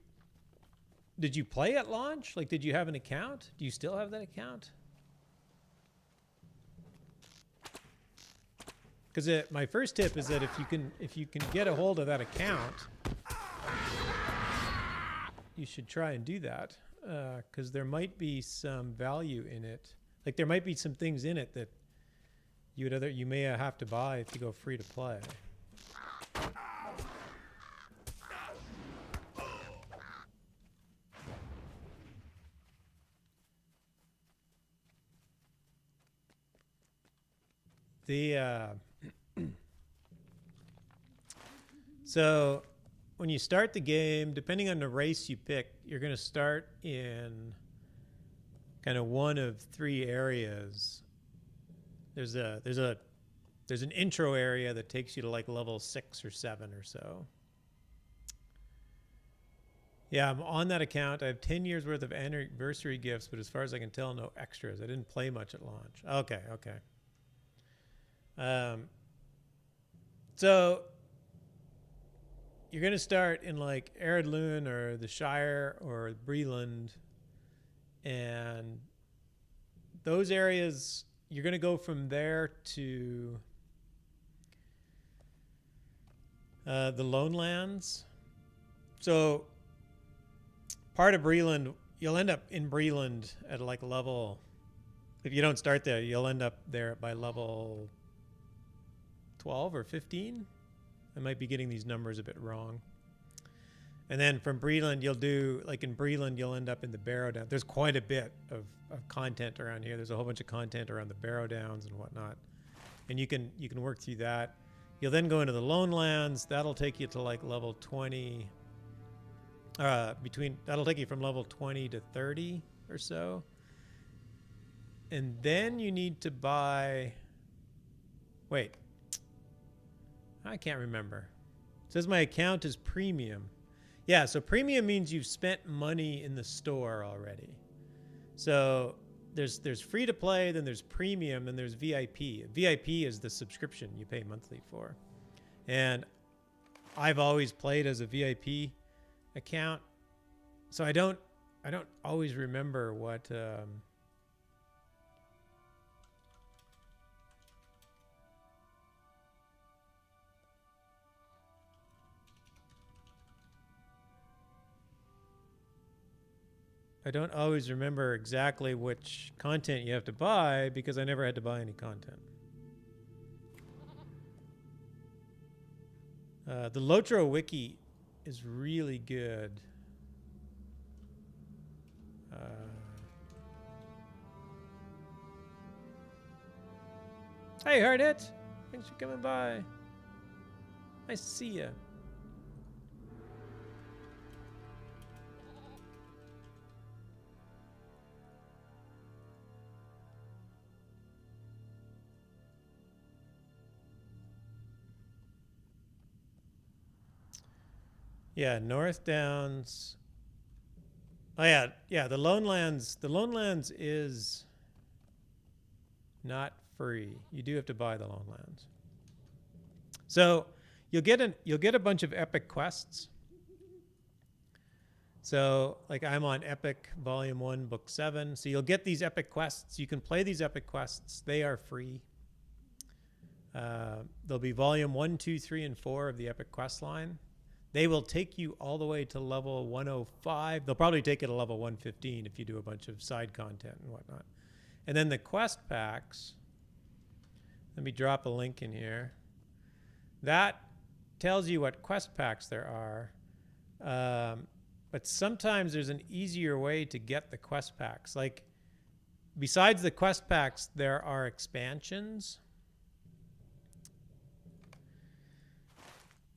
play at launch? Like, did you have an account? Do you still have that account? Because my first tip is that if you can get a hold of that account, you should try and do that, because there might be some value in it. Like, there might be some things in it that you may have to buy if you go free to play. So when you start the game, depending on the race you pick, you're going to start in kind of one of three areas. There's an intro area that takes you to like level 6 or 7 or so. Yeah, I'm on that account. I have 10 years worth of anniversary gifts, but as far as I can tell, no extras. I didn't play much at launch. Okay. So you're going to start in like Eredlun or the Shire or Breland, and those areas, you're going to go from there to the Lone Lands. So part of Breland, you'll end up in Breland at like level, if you don't start there, you'll end up there by level 12 or 15. I might be getting these numbers a bit wrong. And then from Breland, you'll do, like in Breland, you'll end up in the Barrow Downs. There's quite a bit of content around here. There's a whole bunch of content around the Barrow Downs and whatnot. And you can work through that. You'll then go into the Lone Lands. That'll take you to like level 20. That'll take you from level 20 to 30 or so. And then you need to buy, wait, I can't remember. It says my account is premium. Yeah, so premium means you've spent money in the store already. So there's free to play, then there's premium, then there's VIP. VIP is the subscription you pay monthly for. And I've always played as a VIP account. So I don't always remember what I don't always remember exactly which content you have to buy because I never had to buy any content. The LotRO wiki is really good. Hey, Hardit! Thanks for coming by. Nice to see you. Yeah, North Downs. Oh yeah, the Lone Lands. The Lone Lands is not free. You do have to buy the Lone Lands. So you'll get a bunch of epic quests. So like I'm on Epic Volume 1, Book 7. So you'll get these epic quests. You can play these epic quests. They are free. There'll be Volume 1, 2, 3, and 4 of the epic quest line. They will take you all the way to level 105. They'll probably take you to level 115 if you do a bunch of side content and whatnot. And then the quest packs, let me drop a link in here. That tells you what quest packs there are. But sometimes there's an easier way to get the quest packs. Like, besides the quest packs, there are expansions.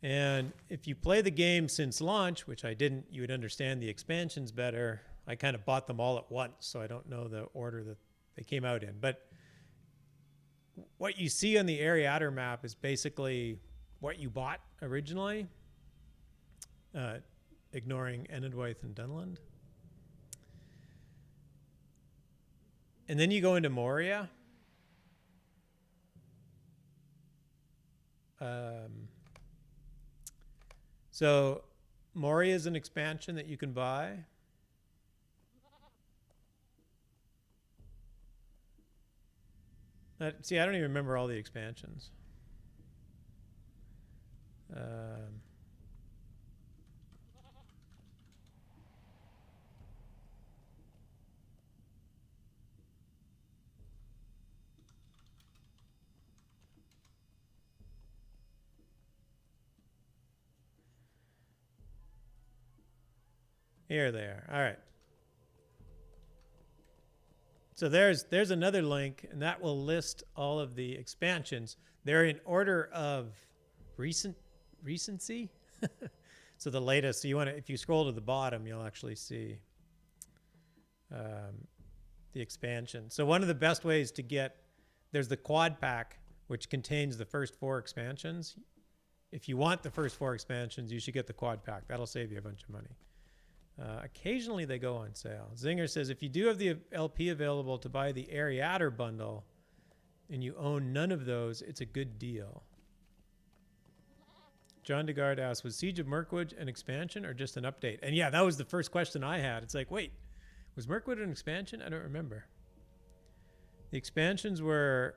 And if you play the game since launch, which I didn't, you would understand the expansions better. I kind of bought them all at once, so I don't know the order that they came out in. But what you see on the Ariader map is basically what you bought originally, ignoring Enedwaith and Dunland. And then you go into Moria. So Moria is an expansion that you can buy. See, I don't even remember all the expansions. Here they are. All right. So there's another link, and that will list all of the expansions. They're in order of recency. So the latest. So you want to, if you scroll to the bottom, you'll actually see the expansion. So one of the best ways to get, there's the quad pack, which contains the first 4 expansions. If you want the first 4 expansions, you should get the quad pack. That'll save you a bunch of money. Occasionally they go on sale. Zinger says, if you do have the LP available to buy the Ariader bundle and you own none of those, it's a good deal. John DeGard asks, was Siege of Mirkwood an expansion or just an update? And yeah, that was the first question I had. It's like, wait, was Mirkwood an expansion? I don't remember. The expansions were,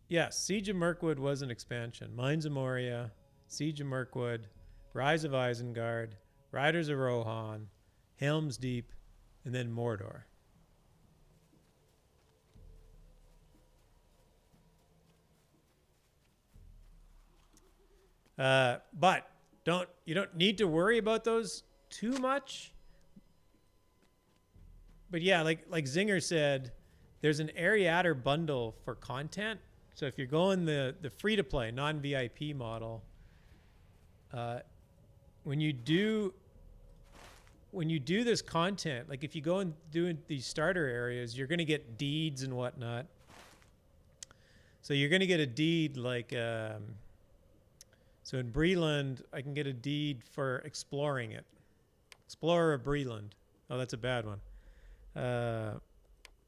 yes, Siege of Mirkwood was an expansion. Mines of Moria, Siege of Mirkwood, Rise of Isengard, Riders of Rohan, Helm's Deep, and then Mordor. But you don't need to worry about those too much. But yeah, like Zinger said, there's an Ariader bundle for content. So if you're going the free-to-play, non-VIP model, when you do this content, like if you go and do these starter areas, you're going to get deeds and whatnot. So you're going to get a deed like, so in Breland, I can get a deed for exploring it. Explorer of Breland. Oh, that's a bad one.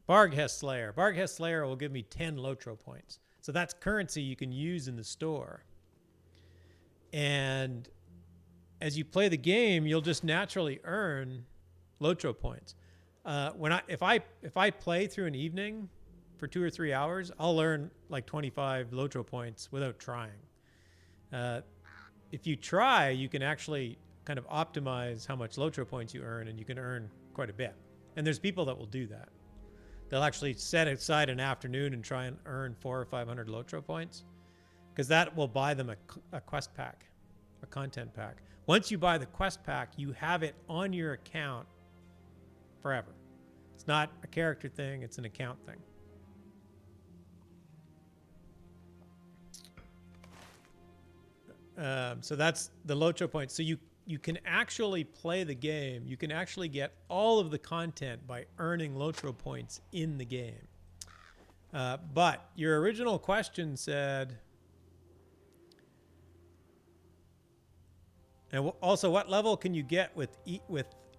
Barghest Slayer. Barghest Slayer will give me 10 LotRO points. So that's currency you can use in the store. And as you play the game, you'll just naturally earn LotRO points. If I play through an evening for 2 or 3 hours, I'll earn like 25 LotRO points without trying. If you try, you can actually kind of optimize how much LotRO points you earn, and you can earn quite a bit. And there's people that will do that. They'll actually set aside an afternoon and try and earn 400 or 500 LotRO points, because that will buy them a quest pack, a content pack. Once you buy the quest pack, you have it on your account forever. It's not a character thing, it's an account thing. So that's the LotRO points. So you can actually play the game. You can actually get all of the content by earning LotRO points in the game. But your original question said, and also, what level can you get with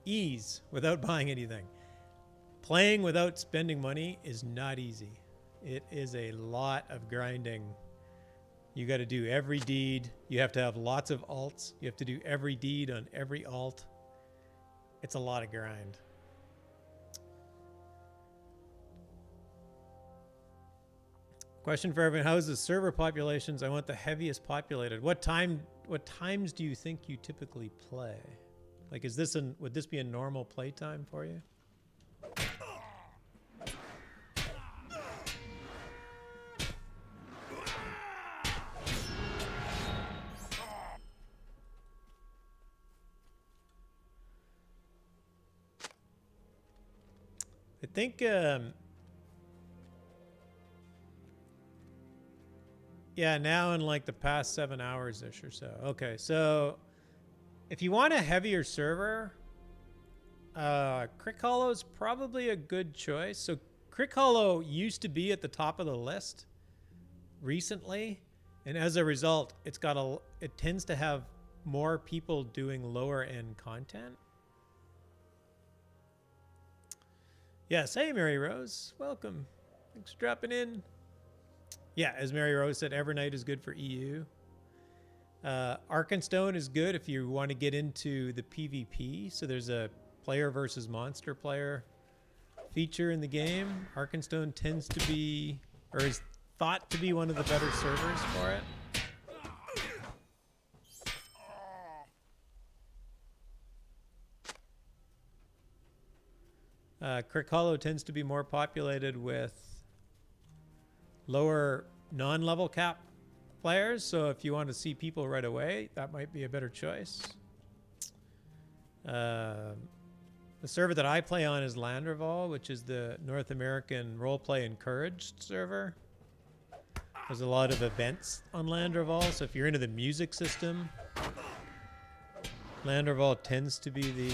ease without buying anything? Playing without spending money is not easy. It is a lot of grinding. You got to do every deed. You have to have lots of alts. You have to do every deed on every alt. It's a lot of grind. Question for everyone: how's the server populations? I want the heaviest populated. What times do you think you typically play? Like, would this be a normal play time for you? I think, yeah, now in like the past 7 hours-ish or so. Okay, so if you want a heavier server, Crick Hollow is probably a good choice. So Crick Hollow used to be at the top of the list recently, and as a result, it tends to have more people doing lower end content. Yes, hey Mary Rose, welcome. Thanks for dropping in. Yeah, as Mary Rose said, Evernight is good for EU. Arkenstone is good if you want to get into the PvP. So there's a player versus monster player feature in the game. Arkenstone tends to be, or is thought to be, one of the better servers for it. Crick Hollow tends to be more populated with lower non-level cap players, so if you want to see people right away, that might be a better choice. The server that I play on is Landerval, which is the North American roleplay encouraged server. There's a lot of events on Landerval, so if you're into the music system, Landerval tends to be the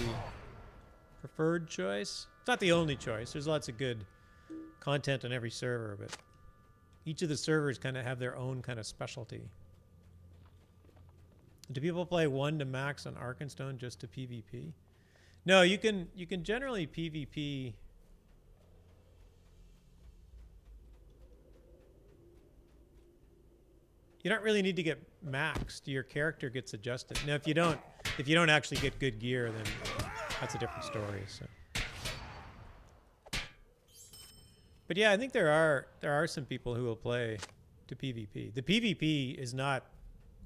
preferred choice. It's not the only choice. There's lots of good content on every server, but each of the servers kind of have their own kind of specialty. Do people play 1 to max on Arkenstone just to PvP? No, you can generally PvP. You don't really need to get maxed. Your character gets adjusted. Now, if you don't actually get good gear, then that's a different story. So. But yeah, I think there are some people who will play to PvP. The PvP is not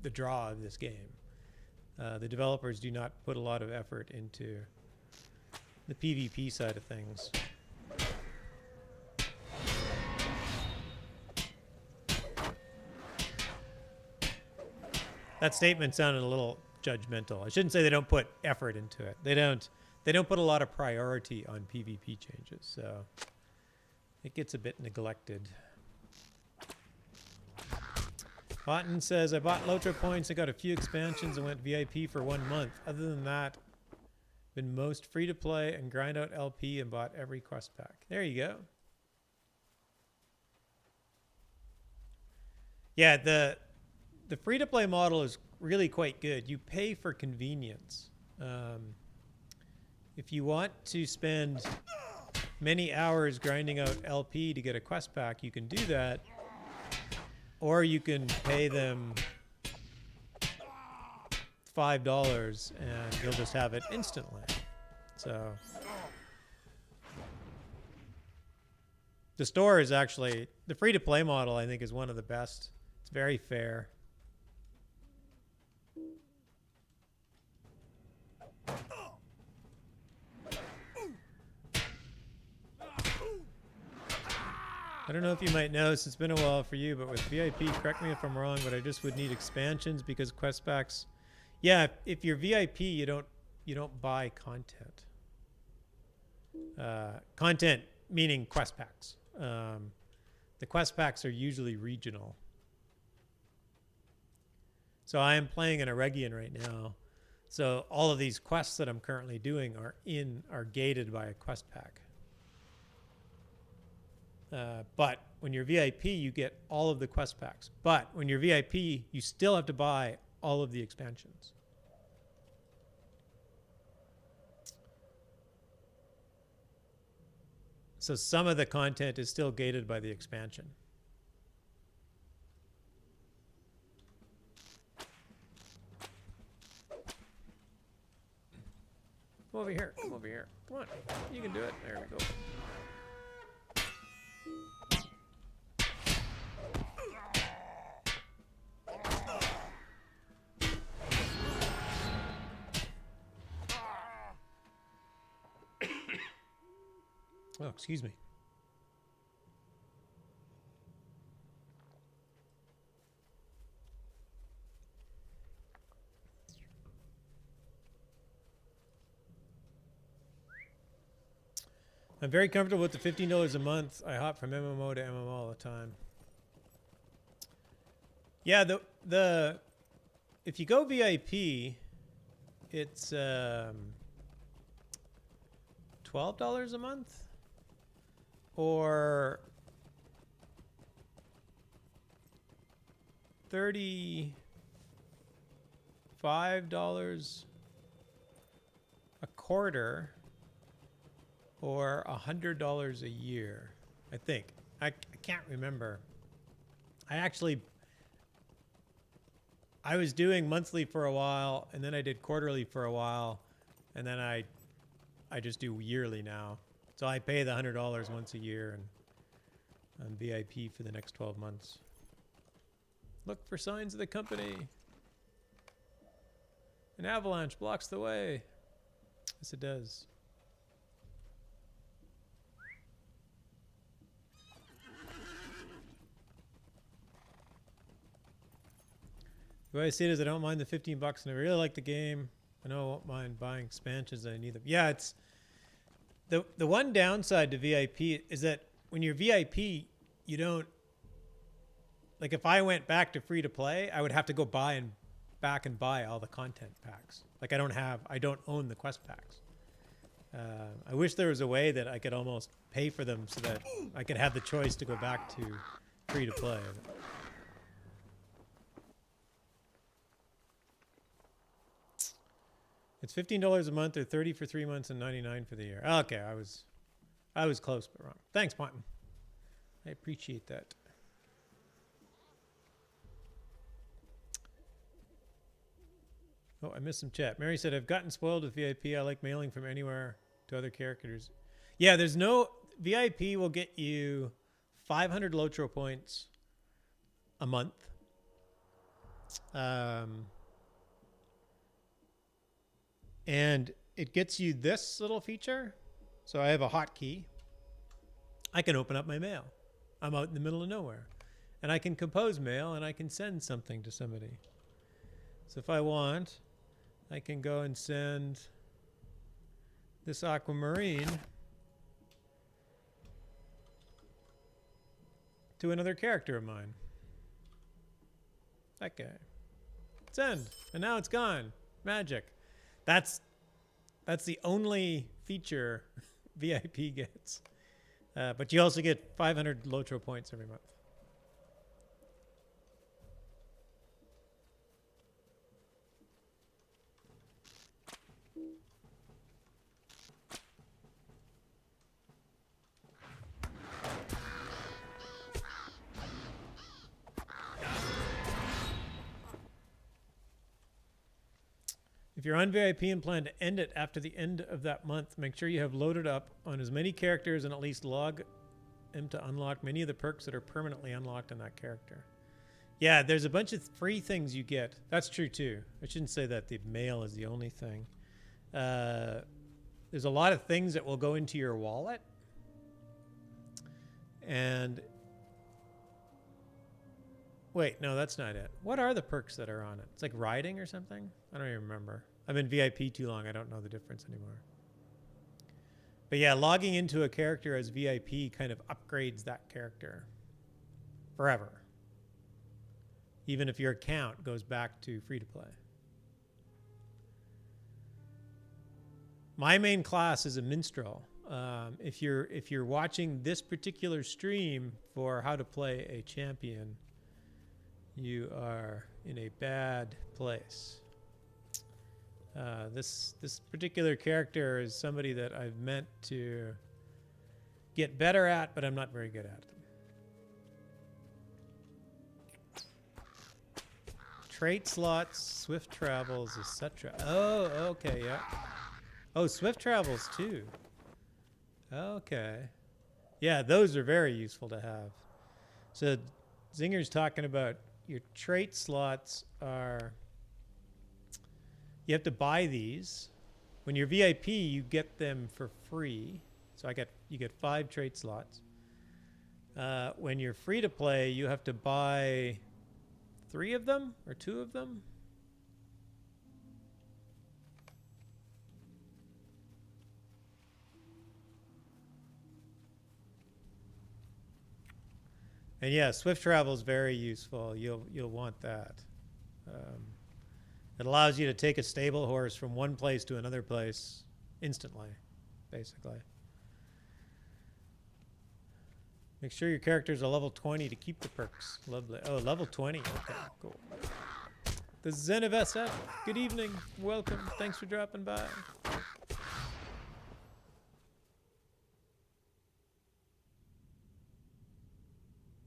the draw of this game. The developers do not put a lot of effort into the PvP side of things. That statement sounded a little judgmental. I shouldn't say they don't put effort into it. They don't put a lot of priority on PvP changes, so it gets a bit neglected. Cotton says, I bought LotRO points, I got a few expansions and went VIP for 1 month. Other than that, been most free to play and grind out LP and bought every quest pack. There you go. Yeah, the free to play model is really quite good. You pay for convenience. If you want to spend many hours grinding out LP to get a quest pack, you can do that. Or you can pay them $5 and you'll just have it instantly. So the store is actually, the free-to-play model, I think, is one of the best. It's very fair. I don't know if you might know, it's been a while for you, but with VIP, correct me if I'm wrong, but I just would need expansions because quest packs. Yeah, if you're VIP, you don't buy content. Content meaning quest packs. The quest packs are usually regional. So I am playing an Eregion right now. So all of these quests that I'm currently doing are gated by a quest pack. But when you're VIP, you get all of the quest packs. But when you're VIP, you still have to buy all of the expansions. So some of the content is still gated by the expansion. Come over here. Come over here. Come on. You can do it. There we go. Oh, excuse me. I'm very comfortable with the $15 a month. I hop from MMO to MMO all the time. Yeah, the if you go VIP, it's $12 a month. Or $35 a quarter, or $100 a year, I think. I can't remember. I I was doing monthly for a while, and then I did quarterly for a while, and then I just do yearly now. So I pay the $100 once a year, and I'm VIP for the next 12 months. Look for signs of the company. An avalanche blocks the way. Yes, it does. The way I see it is I don't mind the $15 and I really like the game. I know I won't mind buying expansions and I need them. Yeah, it's the one downside to VIP is that when you're VIP, you don't, like if I went back to free to play, I would have to go buy all the content packs. Like I don't own the quest packs. I wish there was a way that I could almost pay for them so that I could have the choice to go back to free to play. It's $15 a month or $30 for 3 months and $99 for the year. Okay, I was close but wrong. Thanks, Martin. I appreciate that. Oh, I missed some chat. Mary said, I've gotten spoiled with VIP. I like mailing from anywhere to other characters. Yeah, there's no... VIP will get you 500 LotRO points a month. And it gets you this little feature. So I have a hotkey. I can open up my mail. I'm out in the middle of nowhere. And I can compose mail and I can send something to somebody. So if I want, I can go and send this aquamarine to another character of mine. That guy. Send. And now it's gone. Magic. That's the only feature VIP gets. But you also get 500 LotRO points every month. If you're on VIP and plan to end it after the end of that month, make sure you have loaded up on as many characters and at least log them to unlock many of the perks that are permanently unlocked on that character. Yeah, there's a bunch of free things you get. That's true too. I shouldn't say that the mail is the only thing. There's a lot of things that will go into your wallet. And wait, no, that's not it. What are the perks that are on it? It's like riding or something? I don't even remember. I've been VIP too long. I don't know the difference anymore. But yeah, logging into a character as VIP kind of upgrades that character forever. Even if your account goes back to free to play. My main class is a minstrel. If you're watching this particular stream for how to play a champion, you are in a bad place. This particular character is somebody that I've meant to get better at, but I'm not very good at. Trait slots, swift travels, etc. Oh, okay, yeah. Oh, swift travels too. Okay. Yeah, those are very useful to have. So Zinger's talking about your trait slots are... You have to buy these. When you're VIP, you get them for free. So you get 5 trait slots. When you're free to play, you have to buy 3 of them or 2 of them. And yeah, swift travel is very useful. You'll want that. It allows you to take a stable horse from one place to another place instantly, basically. Make sure your characters are level 20 to keep the perks. Lovely. Oh, level 20. Okay, cool. The Zen of SF. Good evening. Welcome. Thanks for dropping by.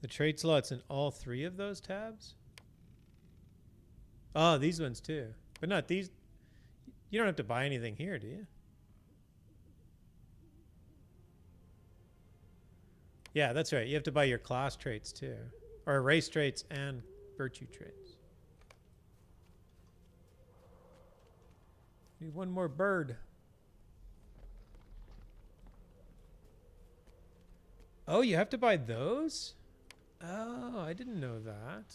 The trade slots in all 3 of those tabs? Oh, these ones too. But not these. You don't have to buy anything here, do you? Yeah, that's right. You have to buy your class traits too. Or race traits and virtue traits. Need one more bird. Oh, you have to buy those? Oh, I didn't know that.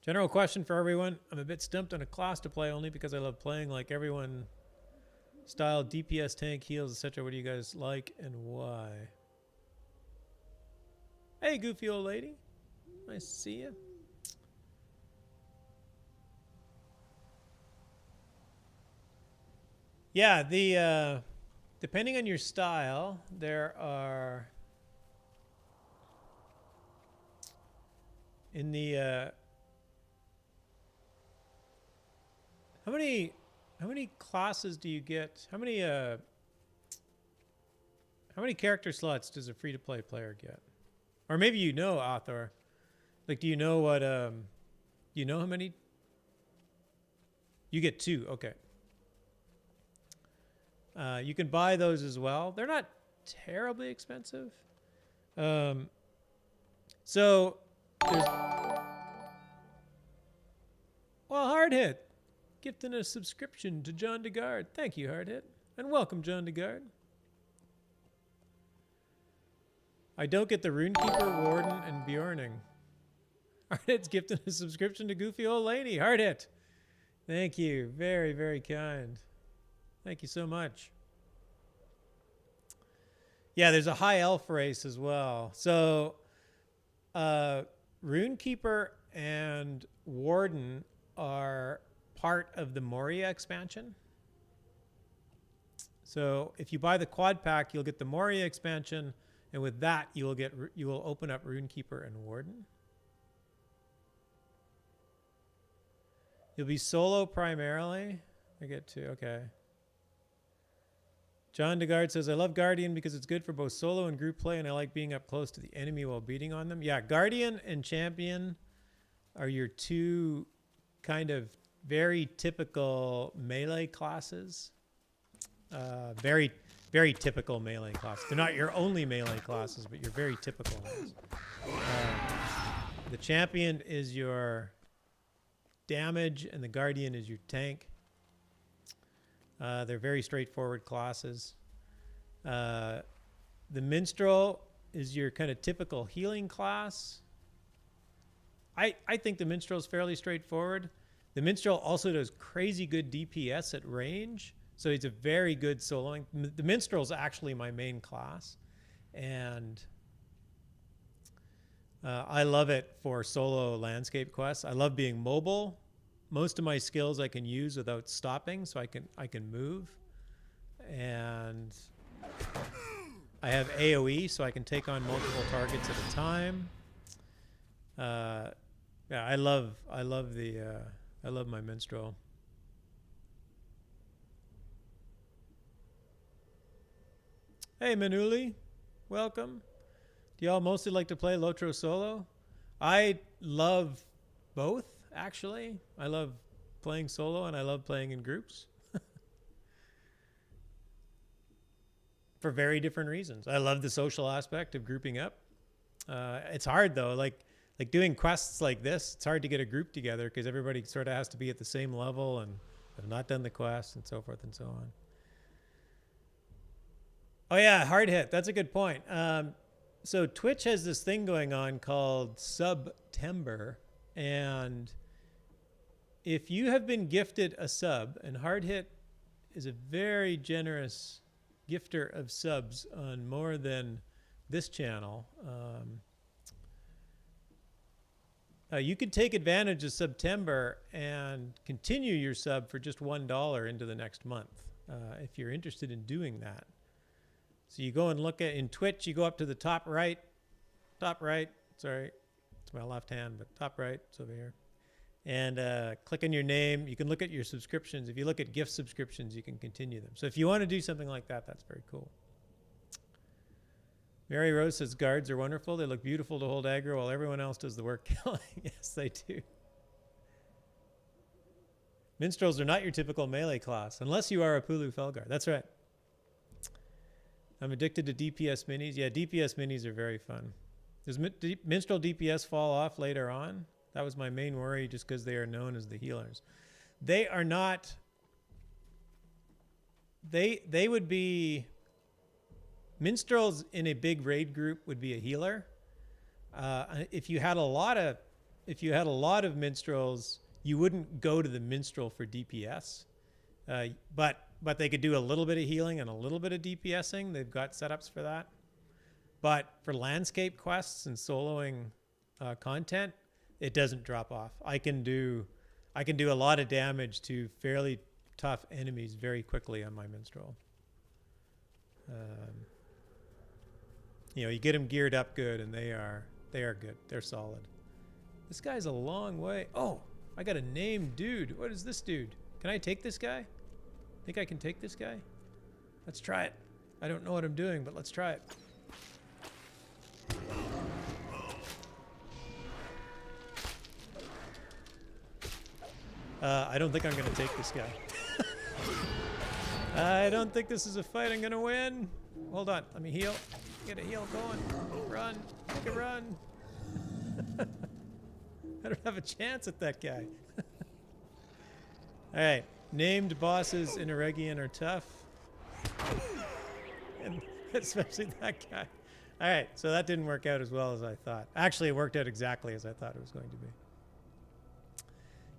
General question for everyone. I'm a bit stumped on a class to play only because I love playing like everyone style DPS tank heals, etc. What do you guys like and why? Hey, goofy old lady. Nice to see you. Yeah, the depending on your style, there are in the how many classes do you get? How many character slots does a free-to-play player get? Or maybe you know, Author. Like, do you know what you know how many? You get 2, okay. You can buy those as well. They're not terribly expensive. So there's Hard Hit. Gifting a subscription to John DeGard. Thank you, Hard Hit. And welcome, John DeGard. I don't get the Runekeeper, Warden, and Bjorning. Hard Hit's gifting a subscription to Goofy Old Lady. Hard Hit. Thank you. Very, very kind. Thank you so much. Yeah, there's a high elf race as well. So, Runekeeper and Warden are part of the Moria expansion. So if you buy the quad pack, you'll get the Moria expansion, and with that, you will open up Runekeeper and Warden. You'll be solo primarily. I get to okay. John DeGard says, I love Guardian because it's good for both solo and group play, and I like being up close to the enemy while beating on them. Yeah, Guardian and Champion are your 2 kind of very typical melee classes. Very, very typical melee classes. They're not your only melee classes, but you're very typical ones. The Champion is your damage, and the Guardian is your tank. They're very straightforward classes. The Minstrel is your kind of typical healing class. I think the Minstrel is fairly straightforward. The Minstrel also does crazy good DPS at range, so he's a very good soloing. The Minstrel is actually my main class, and I love it for solo landscape quests. I love being mobile. Most of my skills I can use without stopping, so I can move, and I have AOE, so I can take on multiple targets at a time. Yeah, I love my Minstrel. Hey, Manuli, welcome. Do y'all mostly like to play LotRO solo? I love both, actually. I love playing solo and I love playing in groups. For very different reasons. I love the social aspect of grouping up. It's hard though, like doing quests like this, it's hard to get a group together because everybody sort of has to be at the same level and have not done the quest and so forth and so on. Oh yeah, Hard Hit. That's a good point. So Twitch has this thing going on called September, and if you have been gifted a sub, and Hard Hit is a very generous gifter of subs on more than this channel, you could take advantage of September and continue your sub for just $1 into the next month if you're interested in doing that. So you go and look at, in Twitch, you go up to the top right, sorry, it's my left hand, but top right, it's over here. And click on your name. You can look at your subscriptions. If you look at gift subscriptions, you can continue them. So if you want to do something like that, that's very cool. Mary Rose says guards are wonderful. They look beautiful to hold aggro while everyone else does the work killing. Yes, they do. Minstrels are not your typical melee class, unless you are a Pulu Felgar. That's right. I'm addicted to DPS minis. Yeah, DPS minis are very fun. Does Minstrel DPS fall off later on? That was my main worry, just because they are known as the healers. They are not... They would be... Minstrels in a big raid group would be a healer. If you had a lot of minstrels, you wouldn't go to the minstrel for DPS. But they could do a little bit of healing and a little bit of DPSing. They've got setups for that. But for landscape quests and soloing content, it doesn't drop off. I can do a lot of damage to fairly tough enemies very quickly on my minstrel. You get them geared up good, and they are good. They're solid. This guy's a long way. Oh, I got a named dude. What is this dude? Can I take this guy? Think I can take this guy? Let's try it. I don't know what I'm doing, but let's try it. I don't think I'm going to take this guy. I don't think this is a fight I'm going to win. Hold on. Let me heal. Get a heal going. Run. Take a run. I don't have a chance at that guy. All right. Named bosses in Eregion are tough. And especially that guy. All right. So that didn't work out as well as I thought. Actually, it worked out exactly as I thought it was going to be.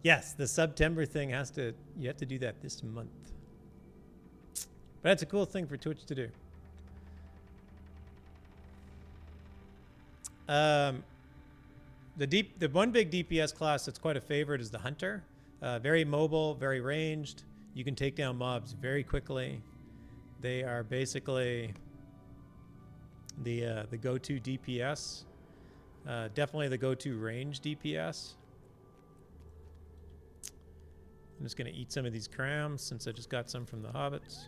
Yes, the September thing you have to do that this month. But that's a cool thing for Twitch to do. The one big DPS class that's quite a favorite is the Hunter. Very mobile, very ranged. You can take down mobs very quickly. They are basically the go-to DPS. Definitely the go-to range DPS. I'm just going to eat some of these crams since I just got some from the hobbits.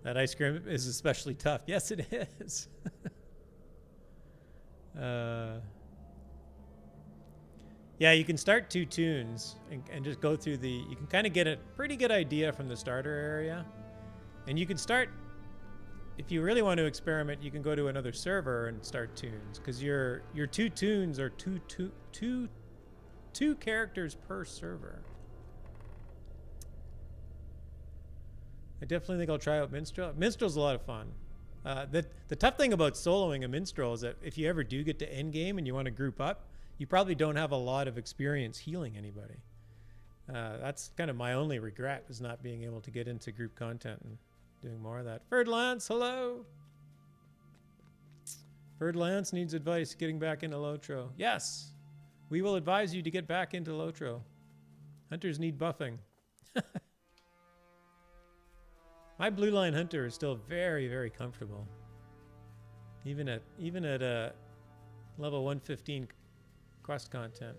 That ice cream is especially tough. Yes, it is. Yeah, you can start 2 tunes and just go through you can kind of get a pretty good idea from the starter area. And you can start, if you really want to experiment, you can go to another server and start tunes. Because your 2 tunes are two characters per server. I definitely think I'll try out Minstrel. Minstrel's a lot of fun. The tough thing about soloing a Minstrel is that if you ever do get to endgame and you want to group up, you probably don't have a lot of experience healing anybody. That's kind of my only regret, is not being able to get into group content and doing more of that. Ferd Lance, hello! Ferd Lance needs advice getting back into LotRO. Yes! We will advise you to get back into LotRO. Hunters need buffing. My blue line hunter is still very, very comfortable. Even at level 115 quest content.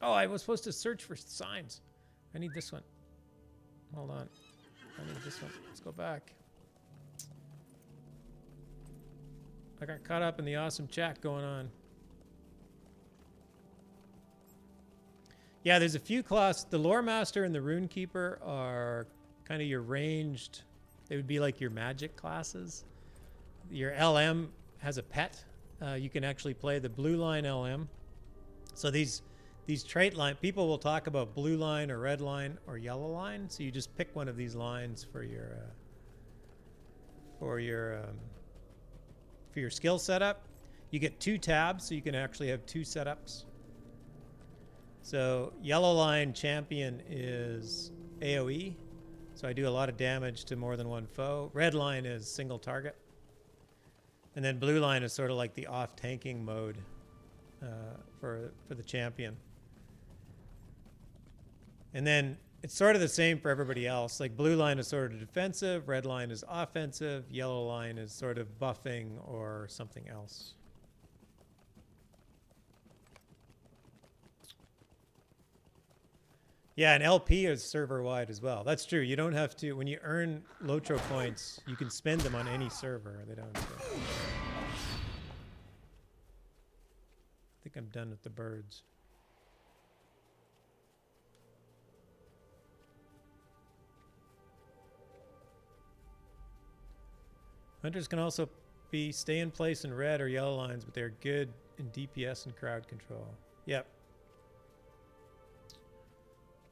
Oh, I was supposed to search for signs. I need this one. Hold on. I need this one. Let's go back. I got caught up in the awesome chat going on. Yeah, there's a few classes. The Lore Master and the Rune Keeper are kind of your ranged. They would be like your magic classes. Your LM has a pet. You can actually play the blue line LM. So these trait line, people will talk about blue line or red line or yellow line. So you just pick one of these lines for your skill setup. You get 2 tabs, so you can actually have 2 setups. So yellow line champion is AoE, so I do a lot of damage to more than one foe. Red line is single target. And then blue line is sort of like the off tanking mode for the champion. And then it's sort of the same for everybody else. Like blue line is sort of defensive, red line is offensive, yellow line is sort of buffing or something else. Yeah, and LP is server-wide as well. That's true. You don't have to, when you earn LotRO points, you can spend them on any server. They don't. I think I'm done with the birds. Hunters can also be stay in place in red or yellow lines, but they're good in DPS and crowd control. Yep.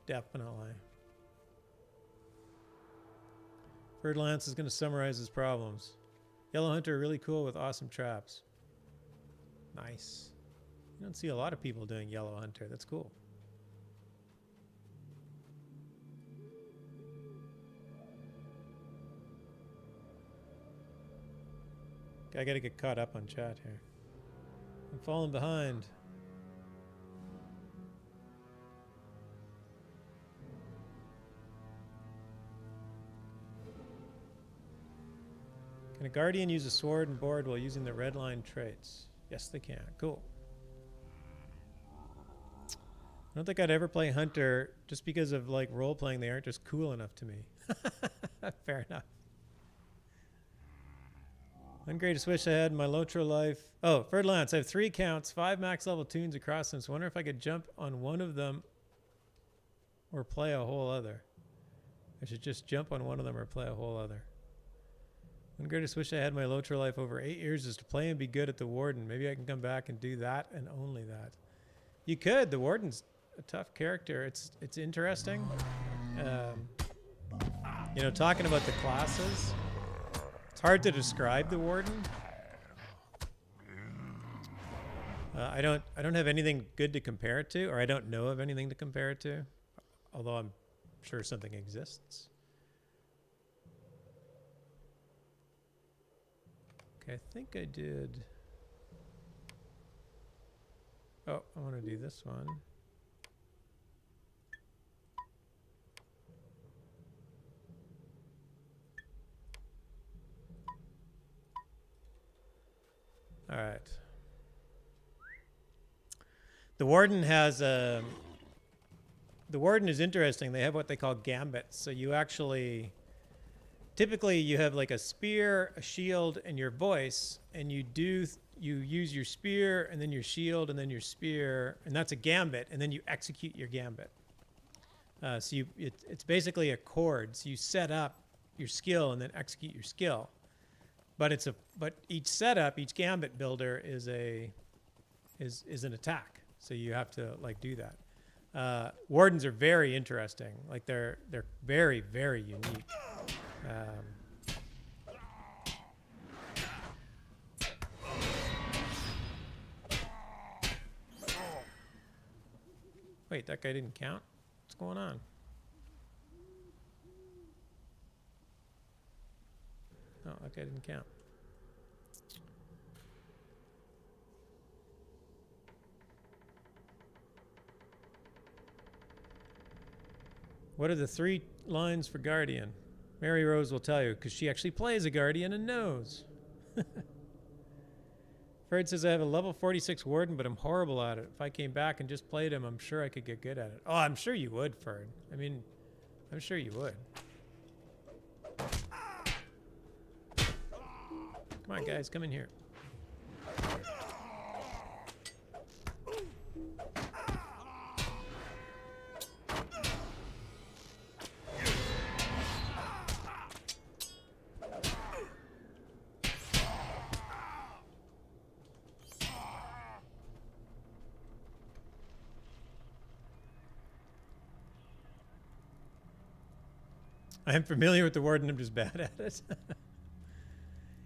Definitely. Bird Lance is going to summarize his problems. Yellow Hunter really cool with awesome traps. Nice. You don't see a lot of people doing Yellow Hunter. That's cool. I gotta get caught up on chat here. I'm falling behind. Can a Guardian use a sword and board while using the red line traits? Yes, they can. Cool. I don't think I'd ever play Hunter just because of like role playing. They aren't just cool enough to me. Fair enough. One greatest wish I had in my LotRO life. Oh, Bird Lance. I have 3 accounts, 5 max level tunes across them. So I wonder if I could jump on one of them or play a whole other. I should just jump on one of them or play a whole other. One greatest wish I had in my LotRO life over 8 years is to play and be good at the Warden. Maybe I can come back and do that and only that. You could. The Warden's a tough character. It's interesting. You know, talking about the classes, it's hard to describe the Warden. I don't have anything good to compare it to, or I don't know of anything to compare it to, although I'm sure something exists. Okay, I think I did. Oh, I want to do this one. All right. The Warden has a... The Warden is interesting. They have what they call gambits. So you actually... Typically, you have like a spear, a shield, and your voice, and you use your spear, and then your shield, and then your spear, and that's a gambit, and then you execute your gambit. So it's basically a chord. So you set up your skill and then execute your skill. But each setup, each gambit builder is an attack. So you have to like do that. Wardens are very interesting. Like they're very, very unique. Wait, that guy didn't count? What's going on? No, that guy didn't count. What are the 3 lines for Guardian? Mary Rose will tell you, because she actually plays a Guardian and knows. Ferd says, I have a level 46 Warden, but I'm horrible at it. If I came back and just played him, I'm sure I could get good at it. Oh, I'm sure you would, Ferd. I mean, I'm sure you would. Come on, guys, come in here. I'm familiar with the Warden, I'm just bad at it.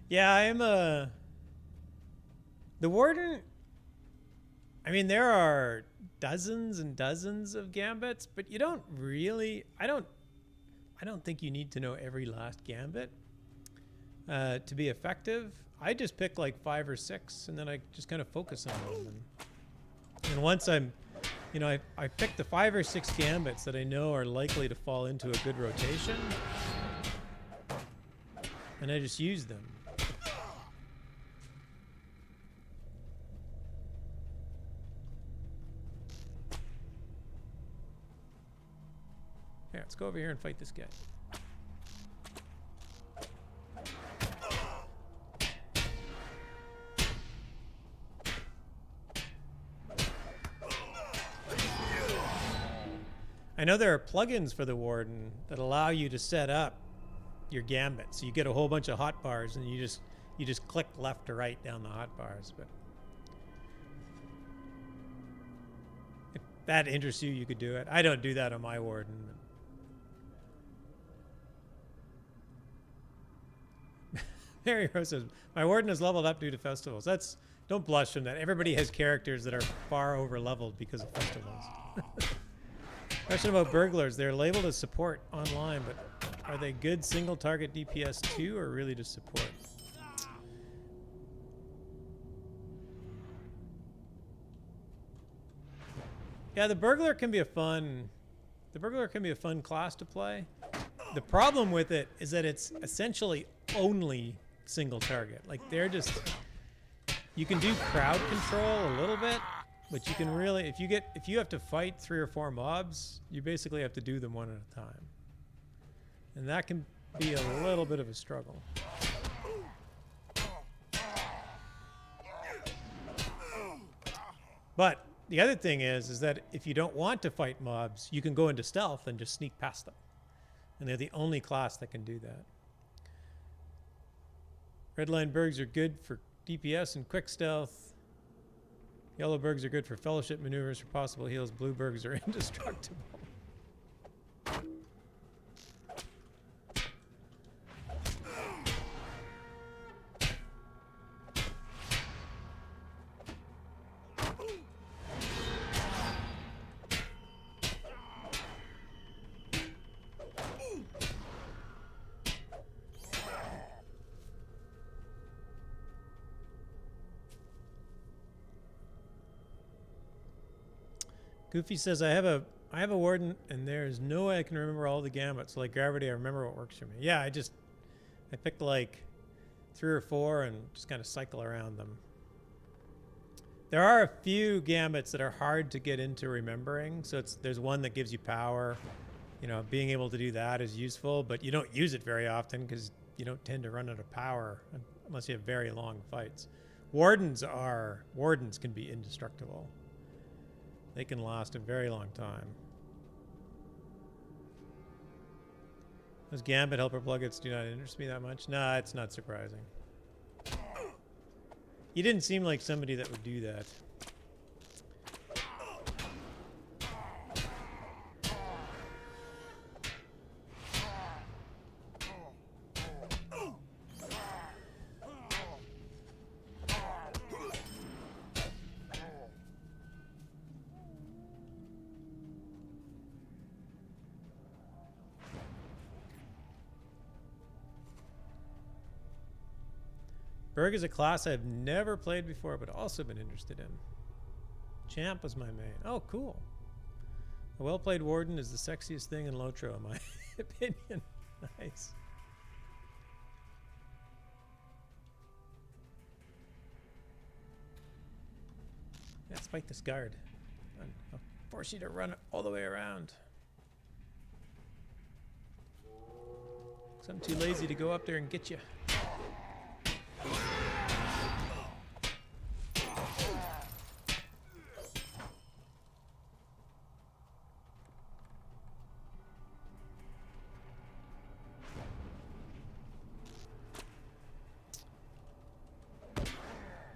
Yeah, I am the Warden, I mean, there are dozens and dozens of gambits, but you don't really, I don't think you need to know every last gambit to be effective. I just pick like 5 or 6 and then I just kind of focus on them. And once I'm You know, I picked the 5 or 6 gambits that I know are likely to fall into a good rotation, and I just use them. Here, let's go over here and fight this guy. I know there are plugins for the Warden that allow you to set up your gambit, so you get a whole bunch of hotbars, and you just click left to right down the hotbars. But if that interests you, you could do it. I don't do that on my Warden. Mary Rose says, my Warden is leveled up due to festivals. Don't blush from that. Everybody has characters that are far over leveled because of festivals. Question about burglars. They're labeled as support online, but are they good single target DPS too, or really just support? Yeah, the burglar can be a fun class to play. The problem with it is that it's essentially only single target. Like you can do crowd control a little bit, but you can really, if you have to fight 3 or 4 mobs, you basically have to do them one at a time. And that can be a little bit of a struggle. But the other thing is that if you don't want to fight mobs, you can go into stealth and just sneak past them. And they're the only class that can do that. Redline Bergs are good for DPS and quick stealth. Yellow Bergs are good for fellowship maneuvers for possible heals. Blue Bergs are indestructible. Goofy says, I have a Warden, and there is no way I can remember all the gambits. So like Gravity, I remember what works for me. Yeah, I picked like 3 or 4 and just kind of cycle around them. There are a few gambits that are hard to get into remembering. So there's one that gives you power. You know, being able to do that is useful, but you don't use it very often because you don't tend to run out of power unless you have very long fights. Wardens can be indestructible. They can last a very long time. Those Gambit helper plugins do not interest me that much. Nah, it's not surprising. You didn't seem like somebody that would do that. Berg is a class I've never played before, but also been interested in. Champ was my main. Oh, cool. A well-played Warden is the sexiest thing in LotRO, in my opinion. Nice. Let's fight this guard. I'll force you to run all the way around. 'Cause I'm too lazy to go up there and get you.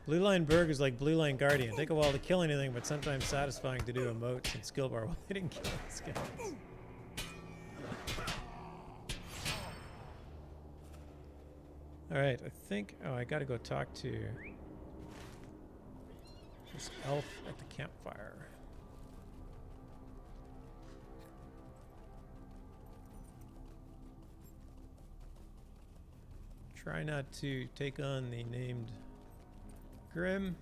Blue Line Berg is like Blue Line Guardian. Take a while to kill anything, but sometimes satisfying to do emotes and skill bar while hitting kill these guys. Alright, I think... Oh, I gotta go talk to this elf at the campfire. Try not to take on the named Grim.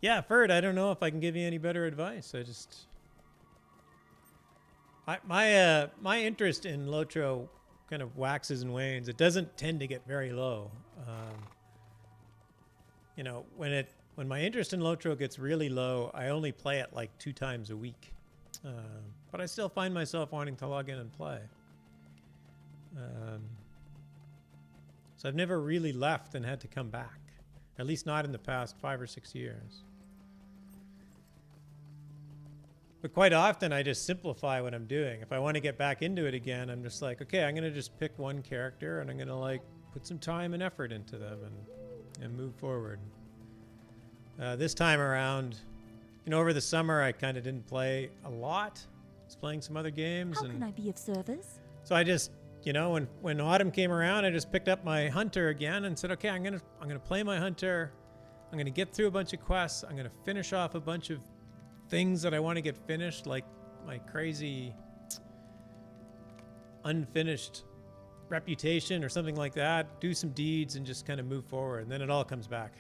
Yeah, Ferd, I don't know if I can give you any better advice. My interest in LotRO kind of waxes and wanes. It doesn't tend to get very low. You know, when my interest in LotRO gets really low, I only play it like 2 times a week. But I still find myself wanting to log in and play. So I've never really left and had to come back. At least not in the past 5 or 6 years. But quite often I just simplify what I'm doing. If I want to get back into it again, I'm just like, okay, I'm going to just pick one character and I'm going to like put some time and effort into them and move forward. This time around, you know, over the summer I kind of didn't play a lot. I was playing some other games. How can I be of service? So I just, you know, when autumn came around, I just picked up my hunter again and said, okay, I'm gonna play my hunter. I'm gonna get through a bunch of quests. I'm gonna finish off a bunch of things that I want to get finished, like my crazy unfinished reputation or something like that. Do some deeds and just kind of move forward, and then it all comes back.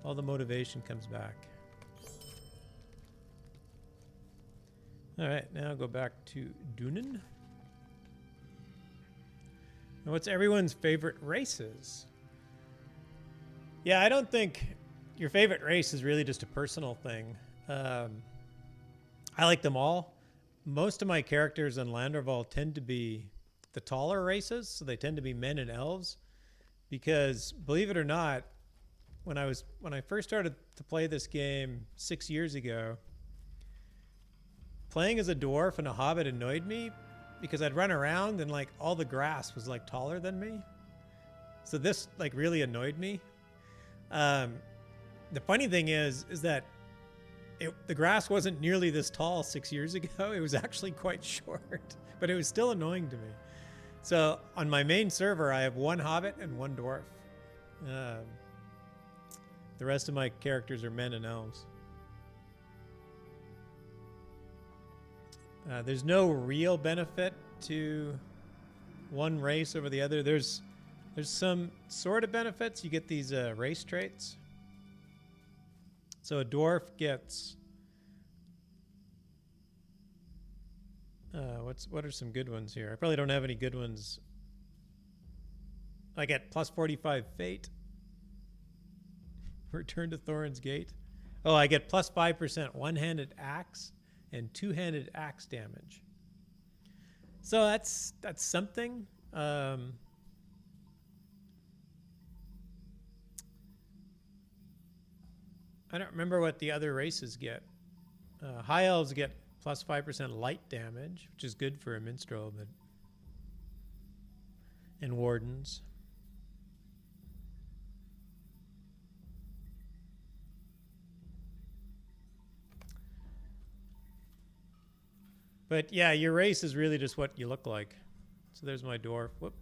All the motivation comes back. All right, now go back to Dunan. Now, what's everyone's favorite races? Yeah, I don't think your favorite race is really just a personal thing. I like them all. Most of my characters in Landorval tend to be the taller races, so they tend to be men and elves. Because, believe it or not, when I first started to play this game 6 years ago, playing as a dwarf and a hobbit annoyed me because I'd run around and like all the grass was like taller than me. So this like really annoyed me. The funny thing is that the grass wasn't nearly this tall 6 years ago. It was actually quite short, but it was still annoying to me. So on my main server, I have 1 hobbit and 1 dwarf. The rest of my characters are men and elves. There's no real benefit to one race over the other. There's some sort of benefits. You get these race traits. So a dwarf gets what are some good ones here? I probably don't have any good ones. I get plus 45 fate. Return to Thorin's Gate. Oh, I get plus 5% one-handed axe and 2-handed axe damage. So that's something. I don't remember what the other races get. High elves get plus 5% light damage, which is good for a minstrel, but and wardens. But yeah, your race is really just what you look like. So there's my dwarf. Whoop.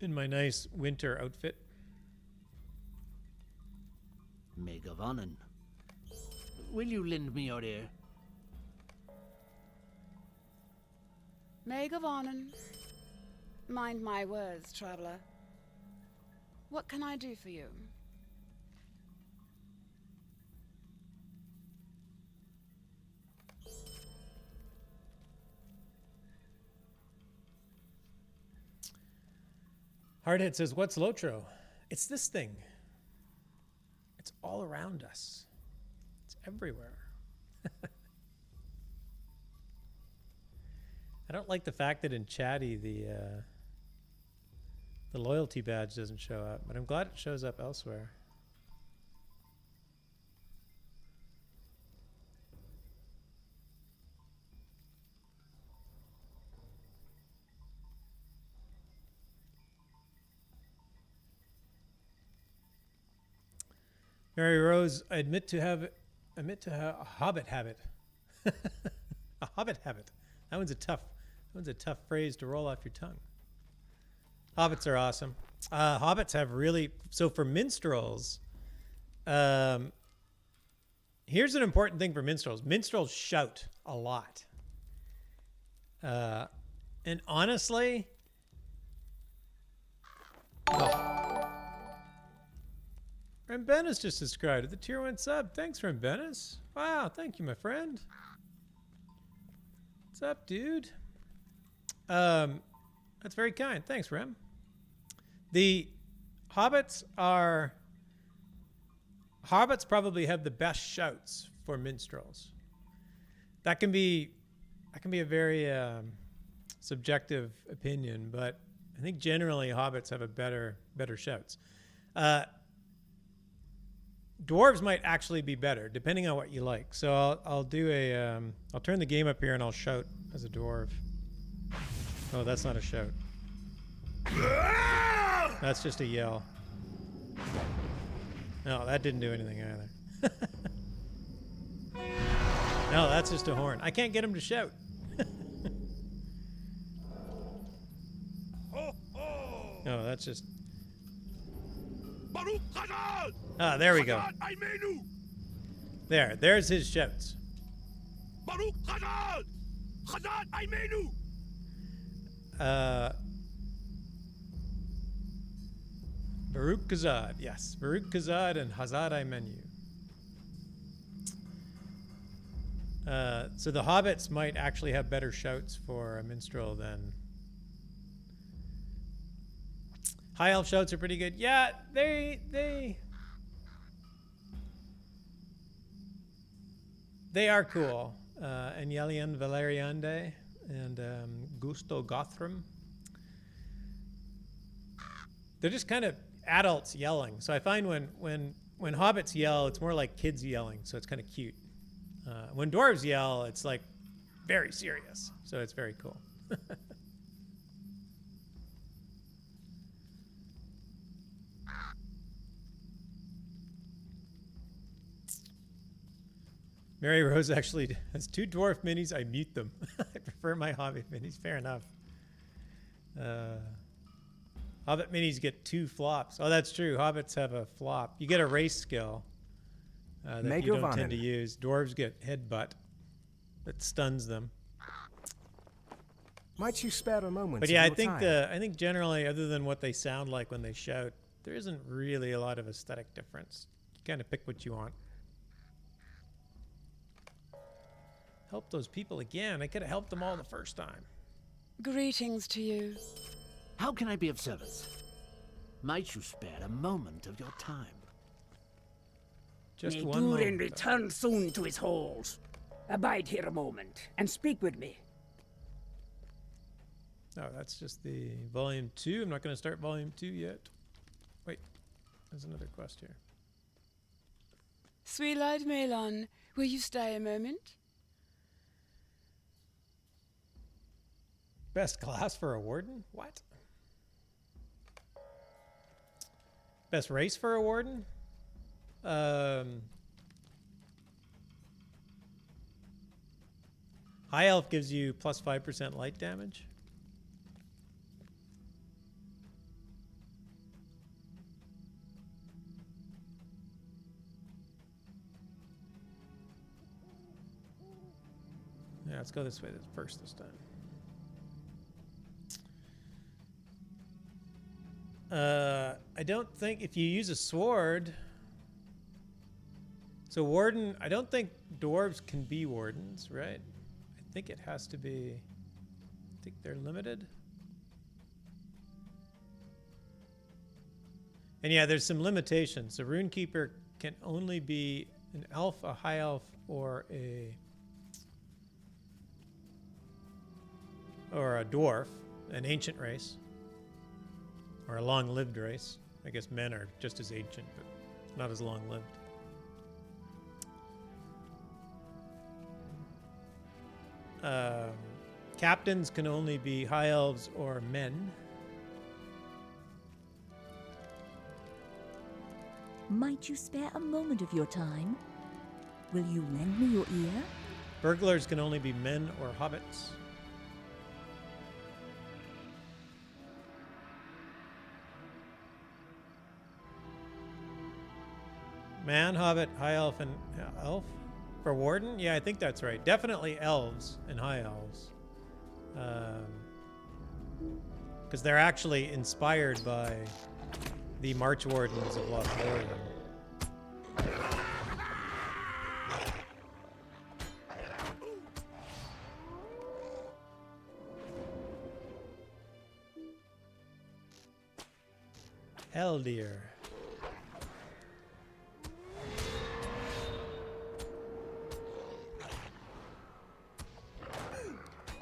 In my nice winter outfit. Meg of Onan. Will you lend me your ear? Meg of Onan. Mind my words, traveler. What can I do for you? Hardhead says, what's LotRO? It's this thing. It's all around us. It's everywhere. I don't like the fact that in Chatty the loyalty badge doesn't show up, but I'm glad it shows up elsewhere. Mary Rose, I admit to have a hobbit habit. A hobbit habit. That one's a tough phrase to roll off your tongue. Hobbits are awesome. Hobbits have really, so for minstrels, here's an important thing for minstrels. Minstrels shout a lot. And honestly, Rembenis just subscribed to the tier 1 sub. Thanks, Rembenis. Wow, thank you, my friend. What's up, dude? That's very kind. Thanks, Rem. The hobbits probably have the best shouts for minstrels. That can be a very subjective opinion, but I think generally hobbits have a better shouts. Dwarves might actually be better, depending on what you like. So I'll do a I'll turn the game up here and I'll shout as a dwarf. Oh, that's not a shout. That's just a yell. No, that didn't do anything either. No, that's just a horn. I can't get him to shout. No, that's just... Ah, there we go. There's his shouts. Baruch Kazad, yes. Baruch Kazad and Hazad Imenu. So the hobbits might actually have better shouts for a minstrel than... High elf shouts are pretty good. Yeah, they are cool. And Yelian Valeriande and Gusto Gothram. They're just kind of adults yelling. So I find when hobbits yell, it's more like kids yelling. So it's kind of cute. When dwarves yell, it's like very serious. So it's very cool. Mary Rose actually has 2 dwarf minis. I mute them. I prefer my hobbit minis. Fair enough. Hobbit minis get 2 flops. Oh, that's true. Hobbits have a flop. You get a race skill that you don't tend to use. Dwarves get headbutt that stuns them. Might you spare a moment? But yeah, I think generally, other than what they sound like when they shout, there isn't really a lot of aesthetic difference. You kind of pick what you want. Help those people again. I could have helped them all the first time. Greetings to you. How can I be of service? Might you spare a moment of your time? Just May one Durin moment. return soon to his halls. Abide here a moment and speak with me. No, that's just the volume 2. I'm not going to start volume 2 yet. Wait, there's another quest here. Sweet-eyed Melon, will you stay a moment? Best class for a warden? What? Best race for a warden? High elf gives you plus 5% light damage. Yeah, let's go this way first this time. I don't think if you use a sword. So warden, I don't think dwarves can be wardens, right? I think it has to be, I think they're limited. And yeah, there's some limitations. So Runekeeper can only be an elf, a high elf, or a dwarf, an ancient race. Or a long-lived race. I guess men are just as ancient, but not as long-lived. Captains can only be high elves or men. Might you spare a moment of your time? Will you lend me your ear? Burglars can only be men or hobbits. Man, hobbit, high elf, and elf? For warden? Yeah, I think that's right. Definitely elves and high elves. Because they're actually inspired by the March Wardens of LotRO. Eldir.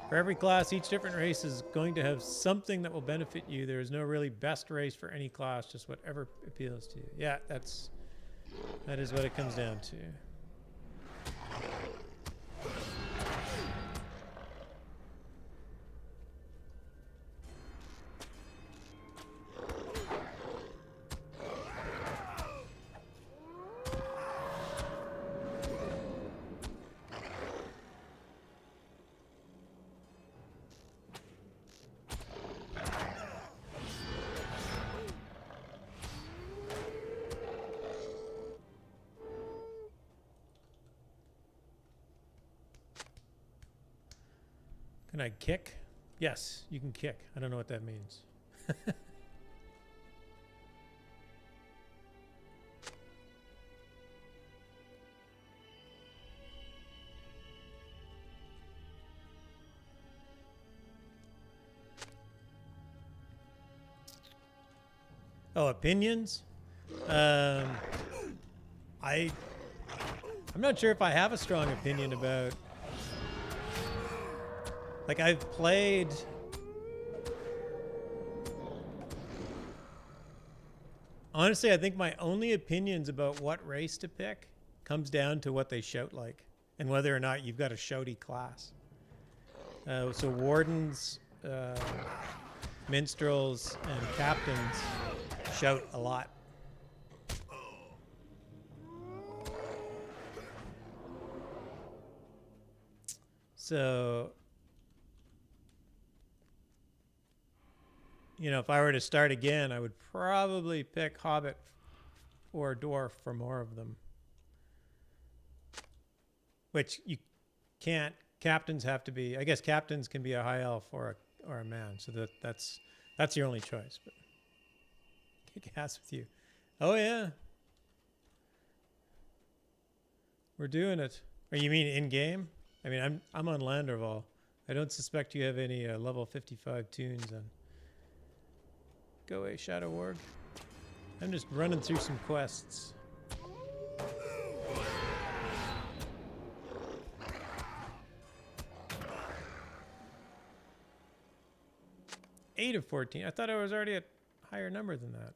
For every class, each different race is going to have something that will benefit you. There is no really best race for any class, just whatever appeals to you. Yeah, that is what it comes down to. Can I kick? Yes, you can kick. I don't know what that means. Oh, opinions? I'm not sure if I have a strong opinion about. Like, I've played. Honestly, I think my only opinions about what race to pick comes down to what they shout like and whether or not you've got a shouty class. So wardens, minstrels, and captains shout a lot. So, you know, if I were to start again, I would probably pick Hobbit or Dwarf for more of them. Which you can't. Captains have to be. I guess captains can be a high elf or a man. So that's your only choice. But kick ass with you. Oh yeah, we're doing it. Or you mean in game? I mean, I'm on Landerval. I don't suspect you have any level 55 tunes on. Go away, Shadow Warg. I'm just running through some quests. Eight of 14. I thought I was already at a higher number than that.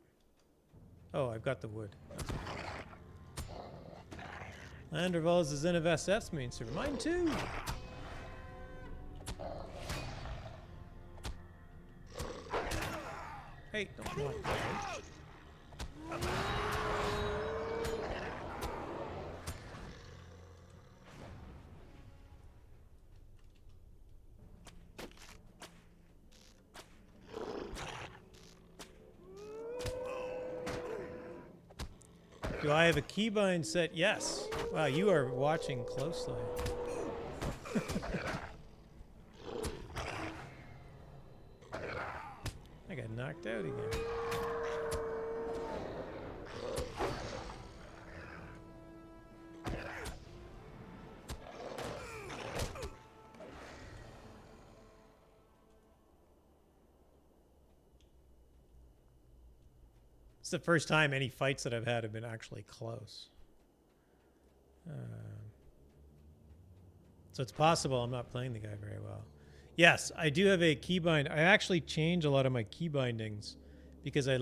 Oh, I've got the wood. Landerval is the Zen of SS main server. Mine too. Hey, don't block that. Do I have a keybind set? Yes. Wow, you are watching closely. I got knocked out again. It's the first time any fights that I've had have been actually close. So it's possible I'm not playing the guy very well. Yes, I do have a keybind. I actually change a lot of my key bindings because I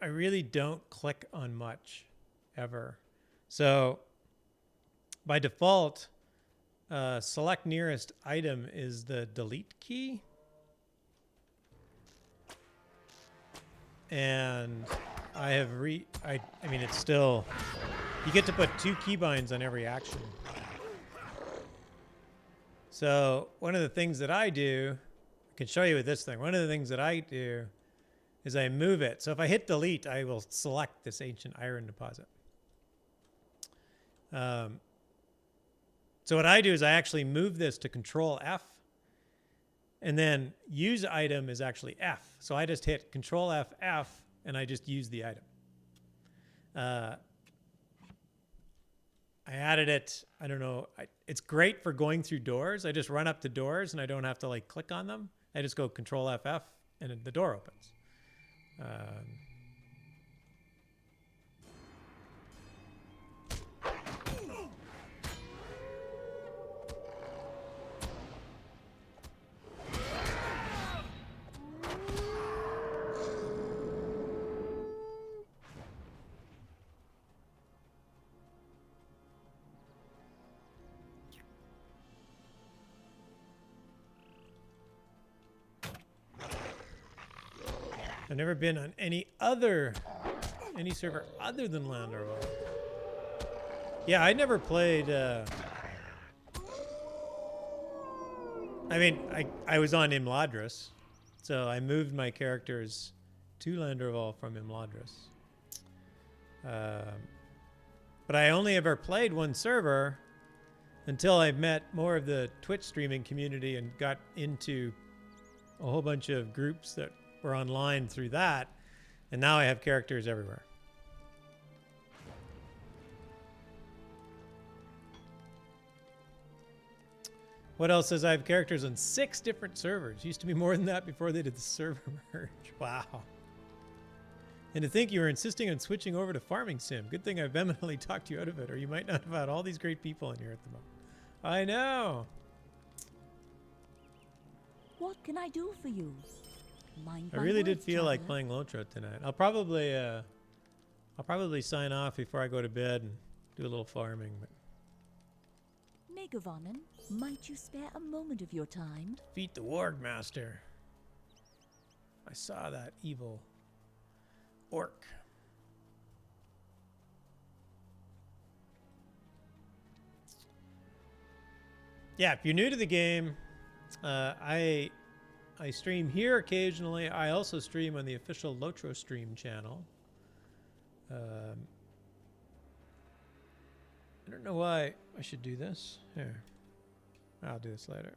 really don't click on much ever. So by default, select nearest item is the delete key. And I have I mean, it's still, you get to put 2 keybinds on every action. So one of the things that I do, I can show you with this thing. One of the things that I do is I move it. So if I hit delete, I will select this ancient iron deposit. So what I do is I actually move this to Control F, and then use item is actually F. So I just hit Control F, F, and I just use the item. I added it, I don't know, it's great for going through doors. I just run up to doors and I don't have to like click on them. I just go Control F, F, and the door opens. I've never been on any server other than LotRO. Yeah, I never played. I mean, I was on Imladris, so I moved my characters to LotRO from Imladris. But I only ever played one server until I met more of the Twitch streaming community and got into a whole bunch of groups that were online through that, and now I have characters everywhere. What else says I have characters on 6 different servers? Used to be more than that before they did the server merge. Wow. And to think you were insisting on switching over to Farming Sim. Good thing I've vehemently talked you out of it, or you might not have had all these great people in here at the moment. I know. What can I do for you? Mind I my really did words, feel like traveler. playing LotRO tonight. I'll probably sign off before I go to bed and do a little farming. But Megavonen, might you spare a moment of your time? defeat the Warg Master. I saw that evil orc. Yeah, if you're new to the game, I stream here occasionally. I also stream on the official LotRO stream channel. I don't know why I should do this. Here. I'll do this later.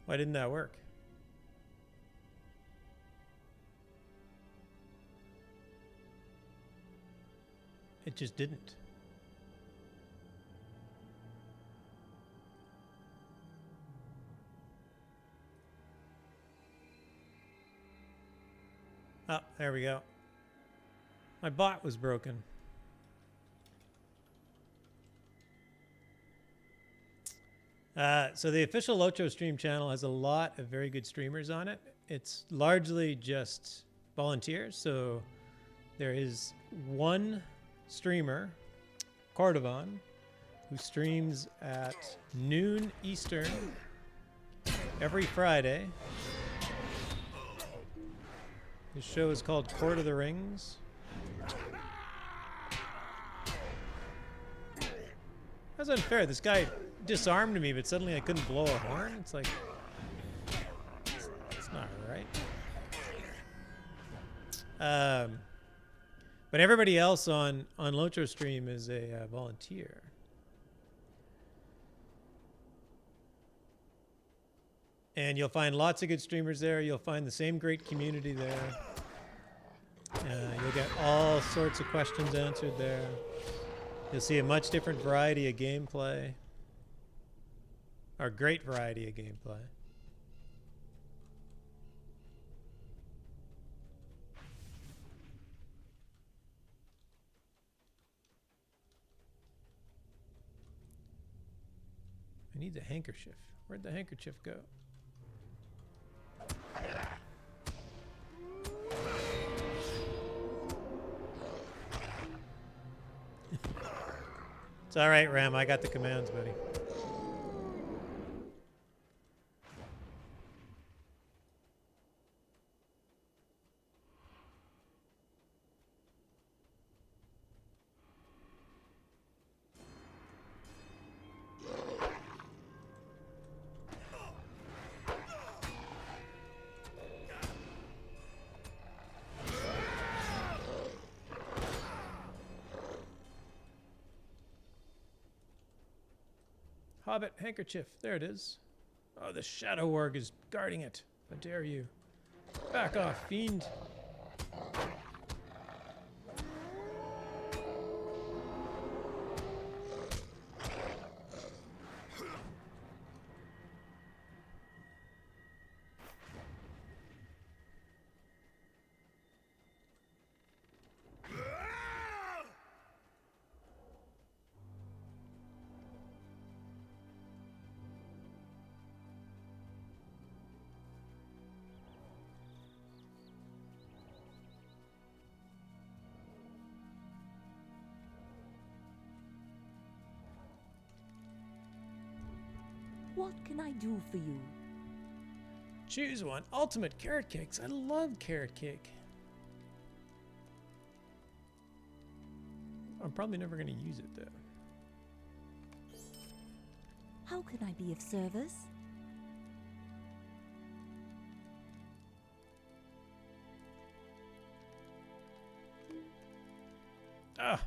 Why didn't that work? It just didn't. Oh, there we go. My bot was broken. So the official LotRO stream channel has a lot of very good streamers on it. It's largely just volunteers. So there is one streamer, Cordovan, who streams at noon Eastern every Friday. His show is called Court of the Rings. That's unfair. This guy disarmed me, but suddenly I couldn't blow a horn. It's like, it's not right. But everybody else on LotRO stream is a volunteer. And you'll find lots of good streamers there. You'll find the same great community there. You'll get all sorts of questions answered there. You'll see a much different variety of gameplay. Or great variety of gameplay. I need the handkerchief. Where'd the handkerchief go? It's all right, Ram. I got the commands, buddy. Hobbit handkerchief. There it is. Oh, the Shadow Warg is guarding it. How dare you? Back off, fiend. What can I do for you? Choose one. Ultimate carrot cakes. I love carrot cake. I'm probably never going to use it, though. How can I be of service? Ah!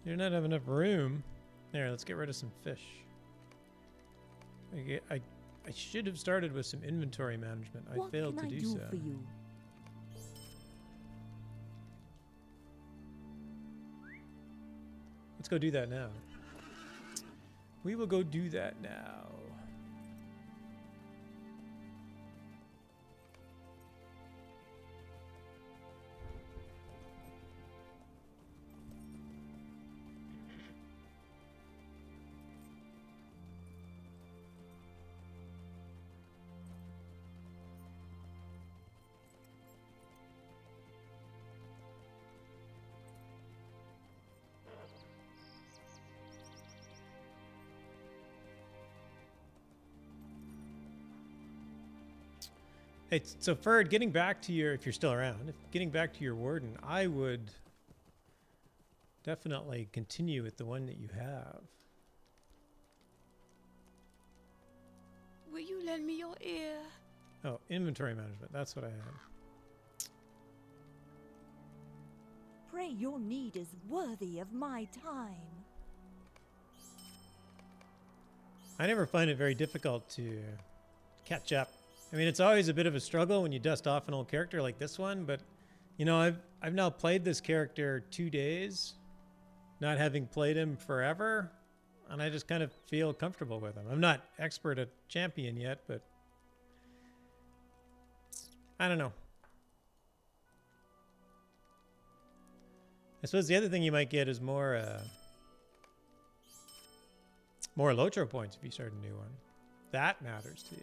You don't have enough room. There, let's get rid of some fish. I should have started with some inventory management. I failed to do so. What can I do for you? Let's go do that now. We will go do that now. Hey, so Ferd, getting back to your, if you're still around, getting back to your warden, I would definitely continue with the one that you have. Will you lend me your ear? Oh, inventory management. That's what I had. Pray your need is worthy of my time. I never find it very difficult to catch up. I mean, it's always a bit of a struggle when you dust off an old character like this one, but you know, I've now played this character 2 days, not having played him forever, and I just kind of feel comfortable with him. I'm not expert at champion yet, but I don't know. I suppose the other thing you might get is more LotRO points if you start a new one. That matters to you.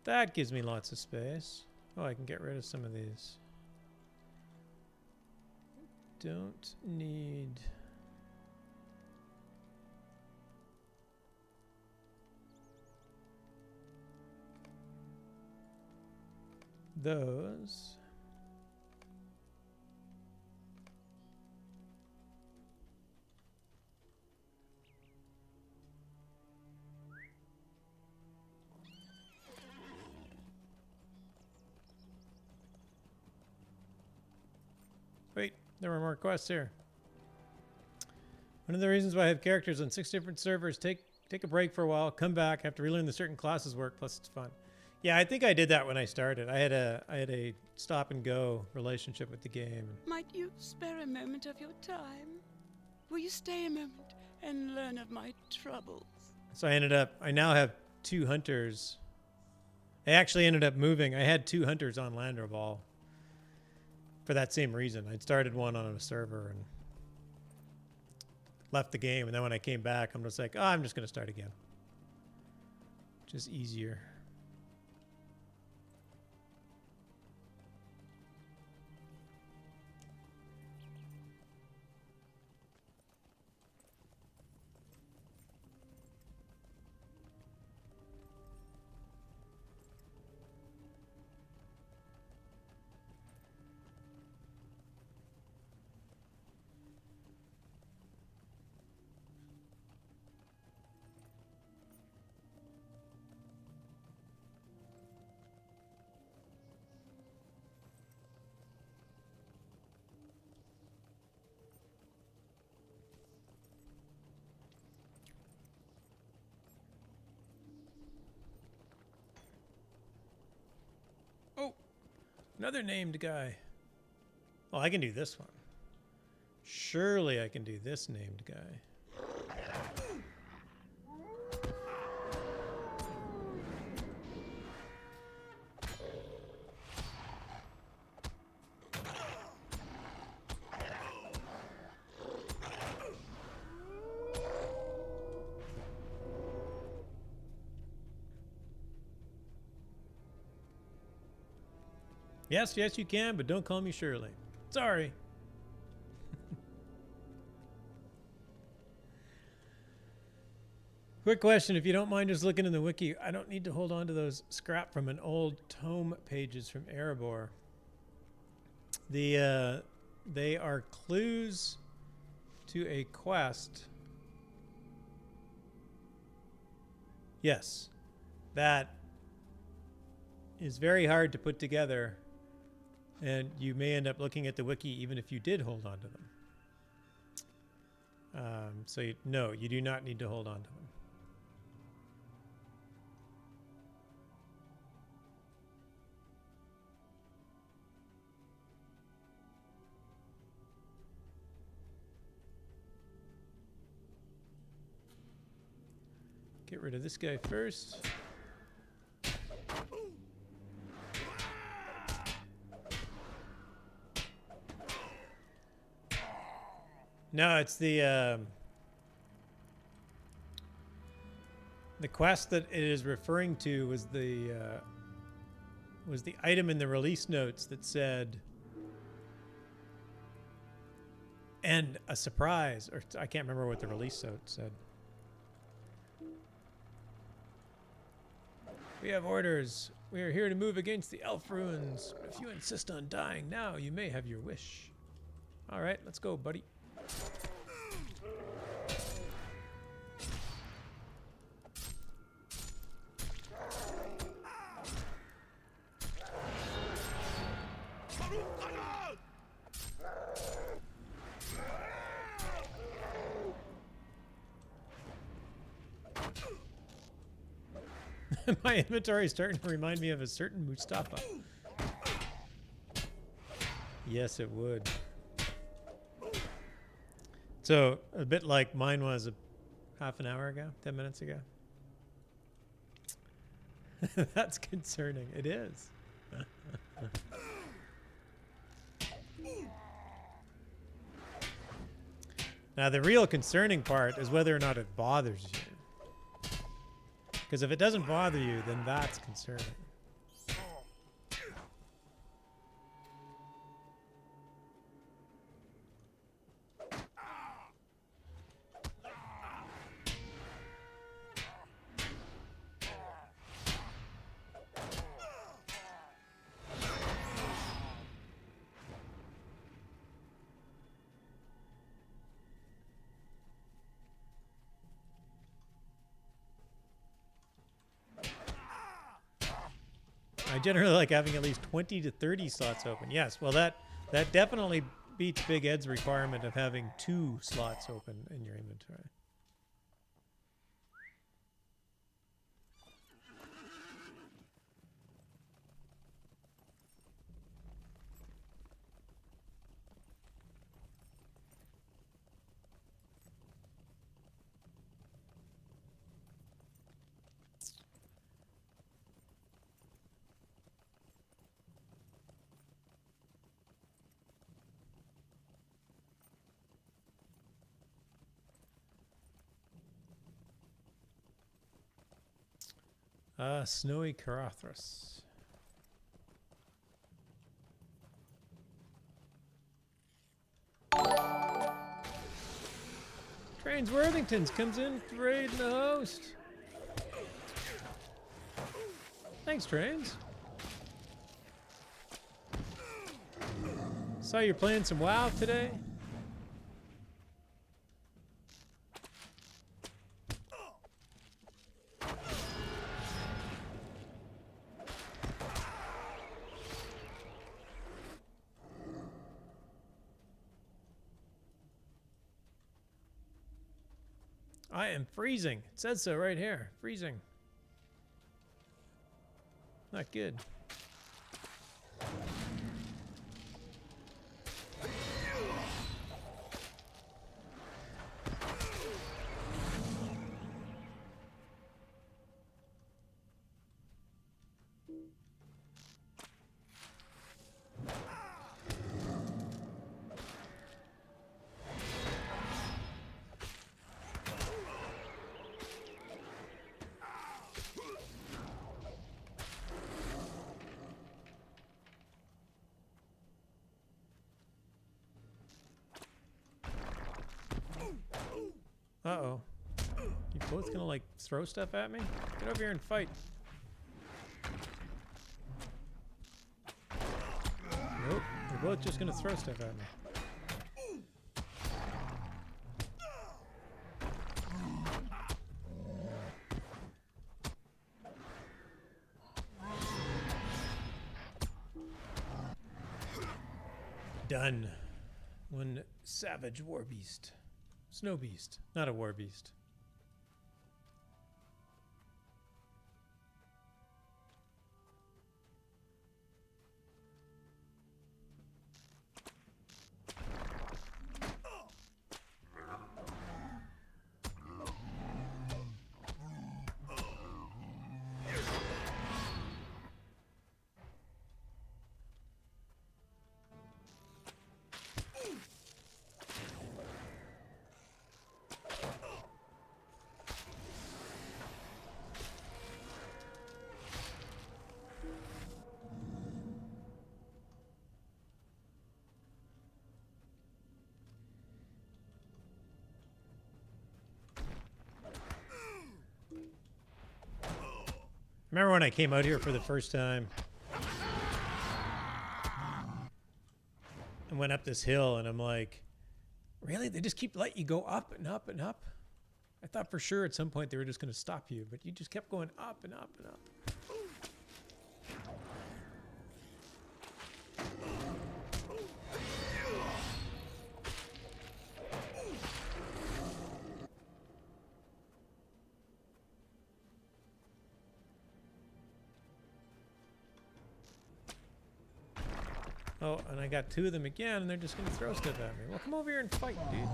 That gives me lots of space. Oh, I can get rid of some of these. Don't need... those. Wait, there were more quests here. One of the reasons why I have characters on 6 different servers, take a break for a while, come back, have to relearn the certain classes work, plus it's fun. Yeah, I think I did that when I started. I had a stop and go relationship with the game. Might you spare a moment of your time? Will you stay a moment and learn of my troubles? So I now have 2 hunters. I actually ended up moving. I had 2 hunters on Landroval for that same reason. I'd started one on a server and left the game, and then when I came back, I'm just like, oh, I'm just going to start again. Just easier. Another named guy. Well, I can do this one. Surely I can do this named guy. Yes, yes, you can, but don't call me Shirley. Sorry. Quick question, if you don't mind just looking in the wiki, I don't need to hold on to those scrap from an old tome pages from Erebor. They are clues to a quest. Yes, that is very hard to put together, and you may end up looking at the wiki even if you did hold on to them. No, you do not need to hold on to them. Get rid of this guy first. No, it's the quest that it is referring to was the item in the release notes that said, and a surprise, or I can't remember what the release note said. We have orders. We are here to move against the elf ruins. But if you insist on dying now, you may have your wish. All right, let's go, buddy. My inventory is starting to remind me of a certain Mustafa. Yes, it would. So, a bit like mine was a half an hour ago, 10 minutes ago. That's concerning. It is. Now, the real concerning part is whether or not it bothers you. Because if it doesn't bother you, then that's concerning. I generally like having at least 20 to 30 slots open. Yes, well that definitely beats Big Ed's requirement of having 2 slots open in your inventory. Snowy Carathras. Trains Worthington's comes in to raid the host. Thanks, Trains. Saw you're playing some WoW today. I am freezing. It says so right here. Freezing. Not good. You both gonna like throw stuff at me? Get over here and fight. Nope, you're both just gonna throw stuff at me. Done. One savage war beast. Snow beast, not a war beast. Remember when I came out here for the first time and went up this hill and I'm like, really? They just keep letting you go up and up and up? I thought for sure at some point they were just going to stop you, but you just kept going up and up and up. Oh, and I got two of them again, and they're just going to throw stuff at me. Well, come over here and fight, dude.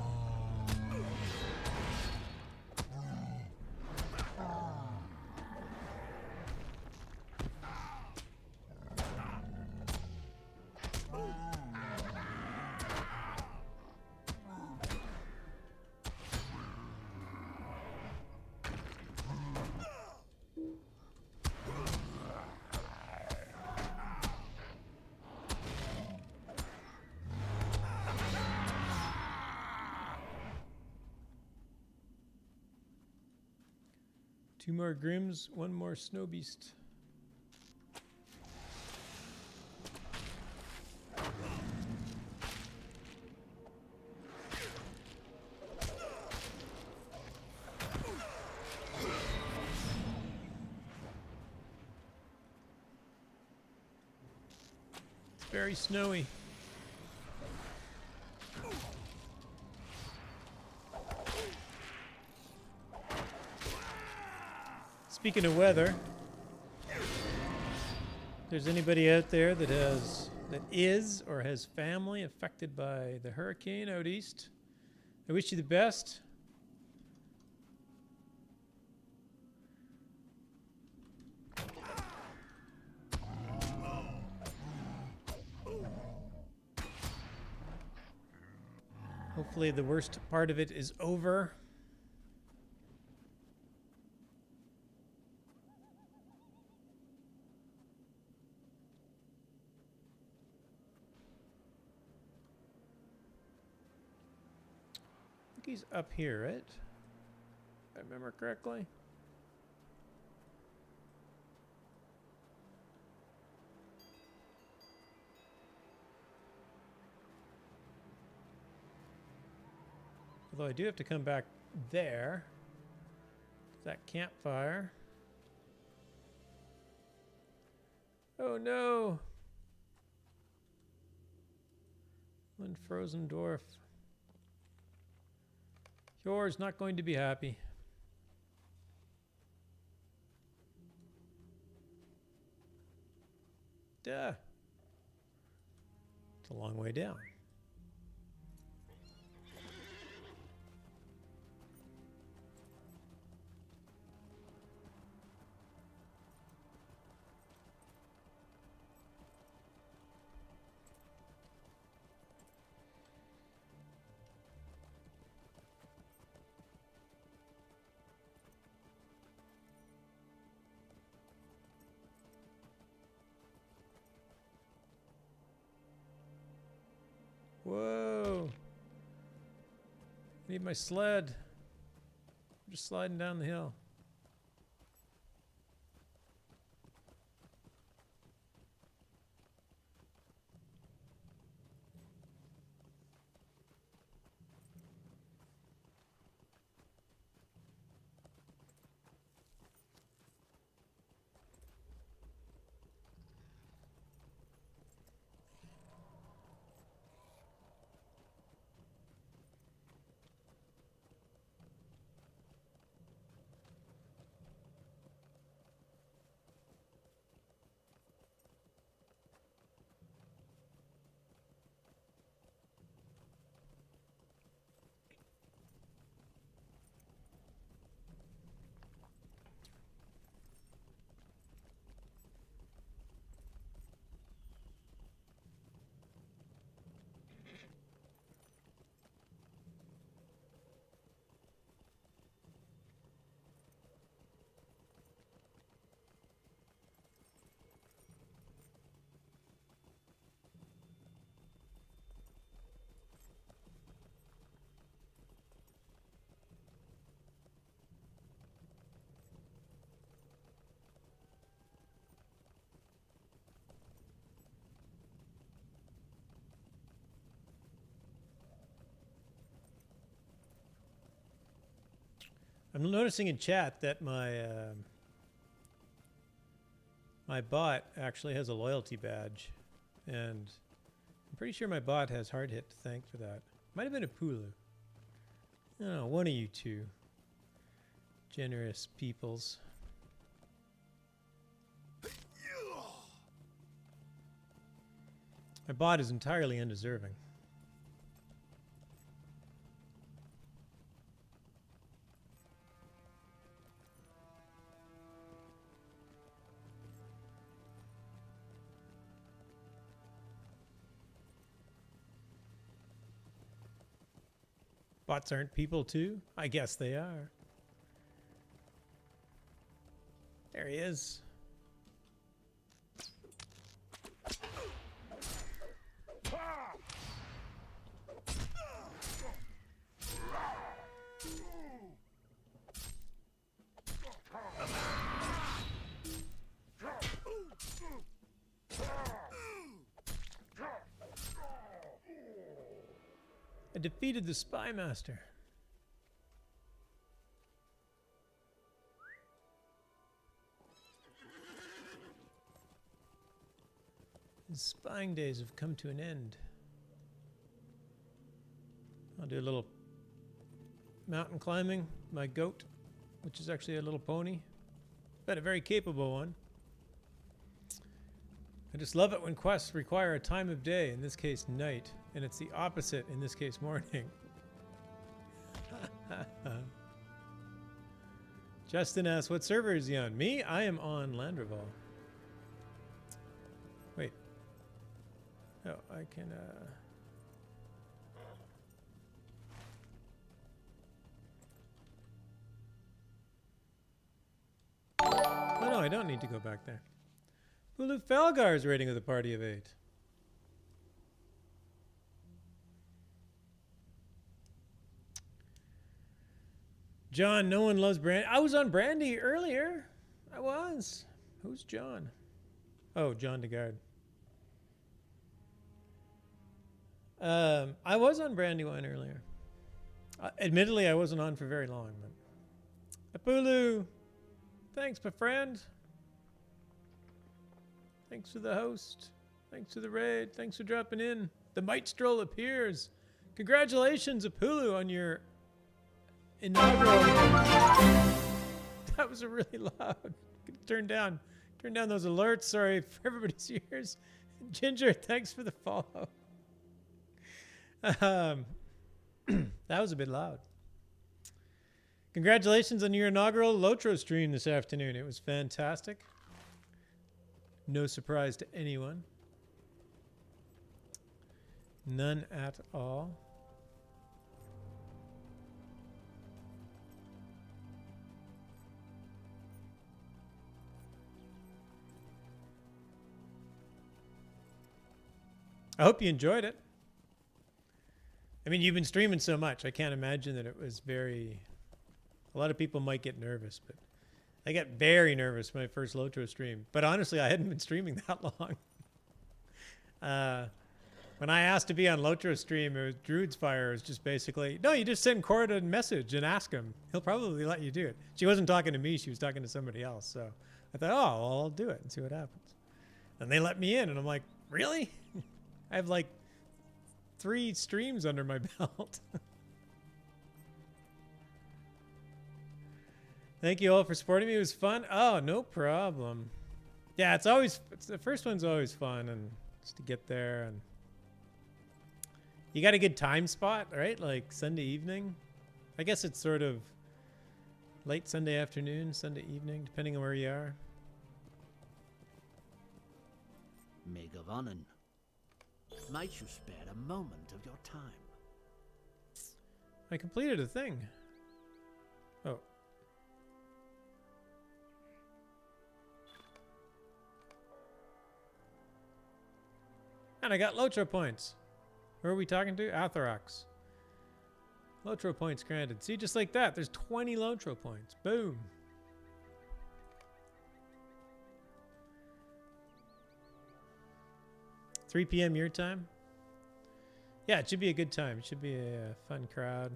Two more Grims, one more Snow Beast. It's very snowy. Speaking of weather, if there's anybody out there that is or has family affected by the hurricane out east, I wish you the best. Hopefully the worst part of it is over. He's up here, right? If I remember correctly. Although I do have to come back there. That campfire. Oh no! One frozen dwarf. Yours not going to be happy. Duh. It's a long way down. Whoa. Need my sled. Just sliding down the hill. I'm noticing in chat that my bot actually has a loyalty badge, and I'm pretty sure my bot has hard hit to thank for that. Might have been a Pulu. I don't know, one of you two generous peoples. My bot is entirely undeserving. Bots aren't people too? I guess they are. There he is. I defeated the spy master. His spying days have come to an end. I'll do a little mountain climbing. My goat, which is actually a little pony, but a very capable one. I just love it when quests require a time of day, in this case night, and it's the opposite, in this case morning. Justin asks, what server is he on? Me? I am on Landreval. Wait. Oh, I can, Oh no, I don't need to go back there. Hulu Felgar is rating with a party of 8. John, no one loves Brandy. I was on Brandy earlier. I was. Who's John? Oh, John DeGard. I was on Brandywine earlier. Admittedly, I wasn't on for very long. But Apulu, thanks, my friend. Thanks for the host. Thanks for the raid. Thanks for dropping in. The Might Stroll appears. Congratulations, Apulu, on your inaugural. That was a really loud. Turn down those alerts. Sorry for everybody's ears. Ginger, thanks for the follow. That was a bit loud. Congratulations on your inaugural LotRO stream this afternoon. It was fantastic. No surprise to anyone. None at all. I hope you enjoyed it. I mean, you've been streaming so much. I can't imagine that it was very A lot of people might get nervous, but I got very nervous when I first LotRO stream. But honestly, I hadn't been streaming that long. When I asked to be on LotRO stream, it was Druid's Fire. It was just basically, no, you just send Cord a message and ask him. He'll probably let you do it. She wasn't talking to me. She was talking to somebody else. So I thought, oh, well, I'll do it and see what happens. And they let me in. And I'm like, really? I have like 3 streams under my belt. Thank you all for supporting me. It was fun. Oh, no problem. Yeah, the first one's always fun, and just to get there, and you got a good time spot, right? Like Sunday evening. I guess it's sort of late Sunday afternoon, Sunday evening, depending on where you are. Megavonen, might you spare a moment of your time? I completed a thing. Oh. And I got LotRO points. Who are we talking to? Atherax. LotRO points granted. See, just like that, there's 20 LotRO points. Boom. $3 p.m. your time? Yeah, it should be a good time. It should be a fun crowd.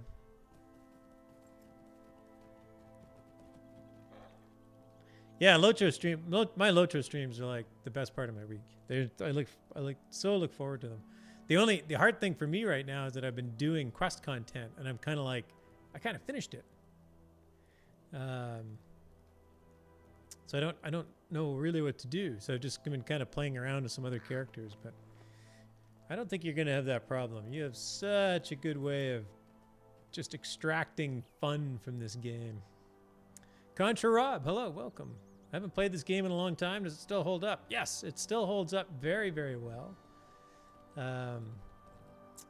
Yeah, LotRO stream. My LotRO streams are like the best part of my week. I look forward to them. The hard thing for me right now is that I've been doing quest content, and I'm kind of like, I kind of finished it. So I don't know really what to do. So I've just been kind of playing around with some other characters, but I don't think you're gonna have that problem. You have such a good way of just extracting fun from this game. Contra Rob, hello, welcome. I haven't played this game in a long time. Does it still hold up? Yes, it still holds up very, very well.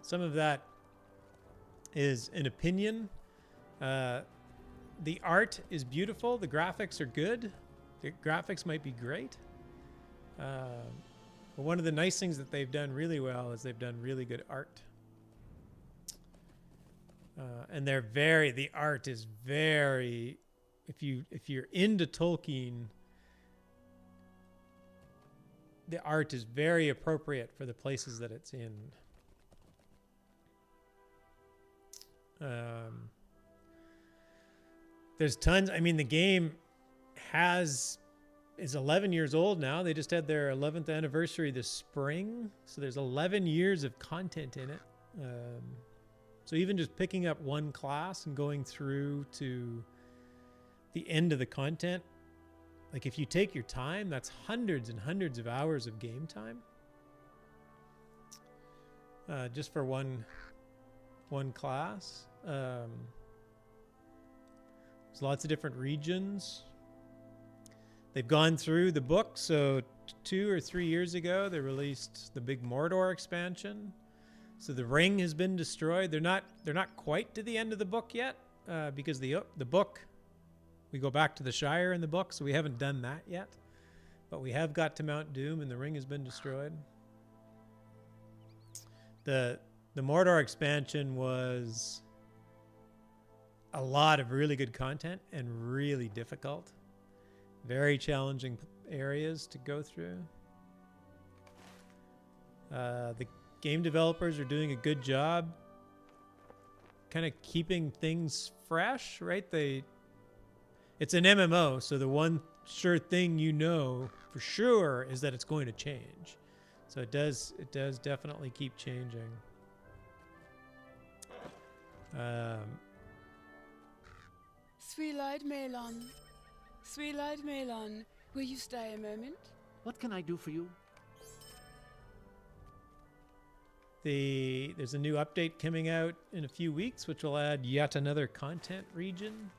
Some of that is an opinion. The art is beautiful. The graphics are good. The graphics might be great. But one of the nice things that they've done really well is they've done really good art. And the art is very, if you're into Tolkien, the art is very appropriate for the places that it's in. There's tons. I mean, the game is 11 years old now. They just had their 11th anniversary this spring, so there's 11 years of content in it. So even just picking up one class and going through to the end of the content, like if you take your time, that's hundreds and hundreds of hours of game time, just for one class. There's lots of different regions. They've gone through the book. So 2 or 3 years ago, they released the big Mordor expansion. So the ring has been destroyed. They're not quite to the end of the book yet, because the book, we go back to the Shire in the book, so we haven't done that yet. But we have got to Mount Doom, and the ring has been destroyed. The Mordor expansion was a lot of really good content and really difficult. Very challenging areas to go through. The game developers are doing a good job kind of keeping things fresh, right? It's an MMO, so the one sure thing you know for sure is that it's going to change. So it does definitely keep changing. Sweet-eyed Melon. Sweet-eyed Melon, will you stay a moment? What can I do for you? There's a new update coming out in a few weeks, which will add yet another content region.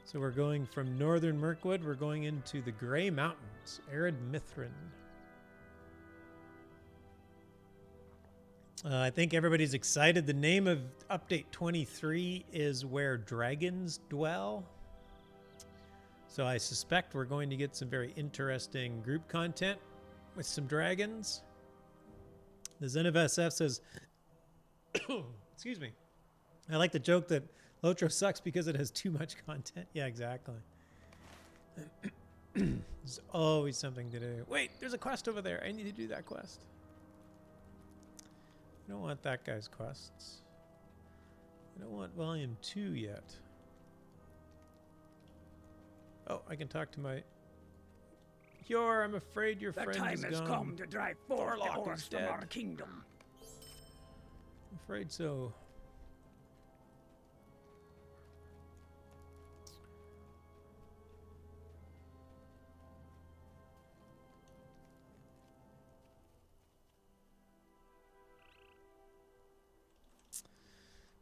So we're going from northern Mirkwood, we're going into the Grey Mountains, Arid Mithrin. I think everybody's excited. The name of update 23 is Where Dragons Dwell. So I suspect we're going to get some very interesting group content with some dragons. The Zen of SF says, excuse me, I like the joke that LotRO sucks because it has too much content. Yeah, exactly. There's always something to do. Wait, there's a quest over there. I need to do that quest. I don't want that guy's quests. I don't want volume 2 yet. Oh, I can talk to my... Yor, I'm afraid your friend is gone. The time has come to drive forth the Warlock horse is from dead. our kingdom. I'm afraid so.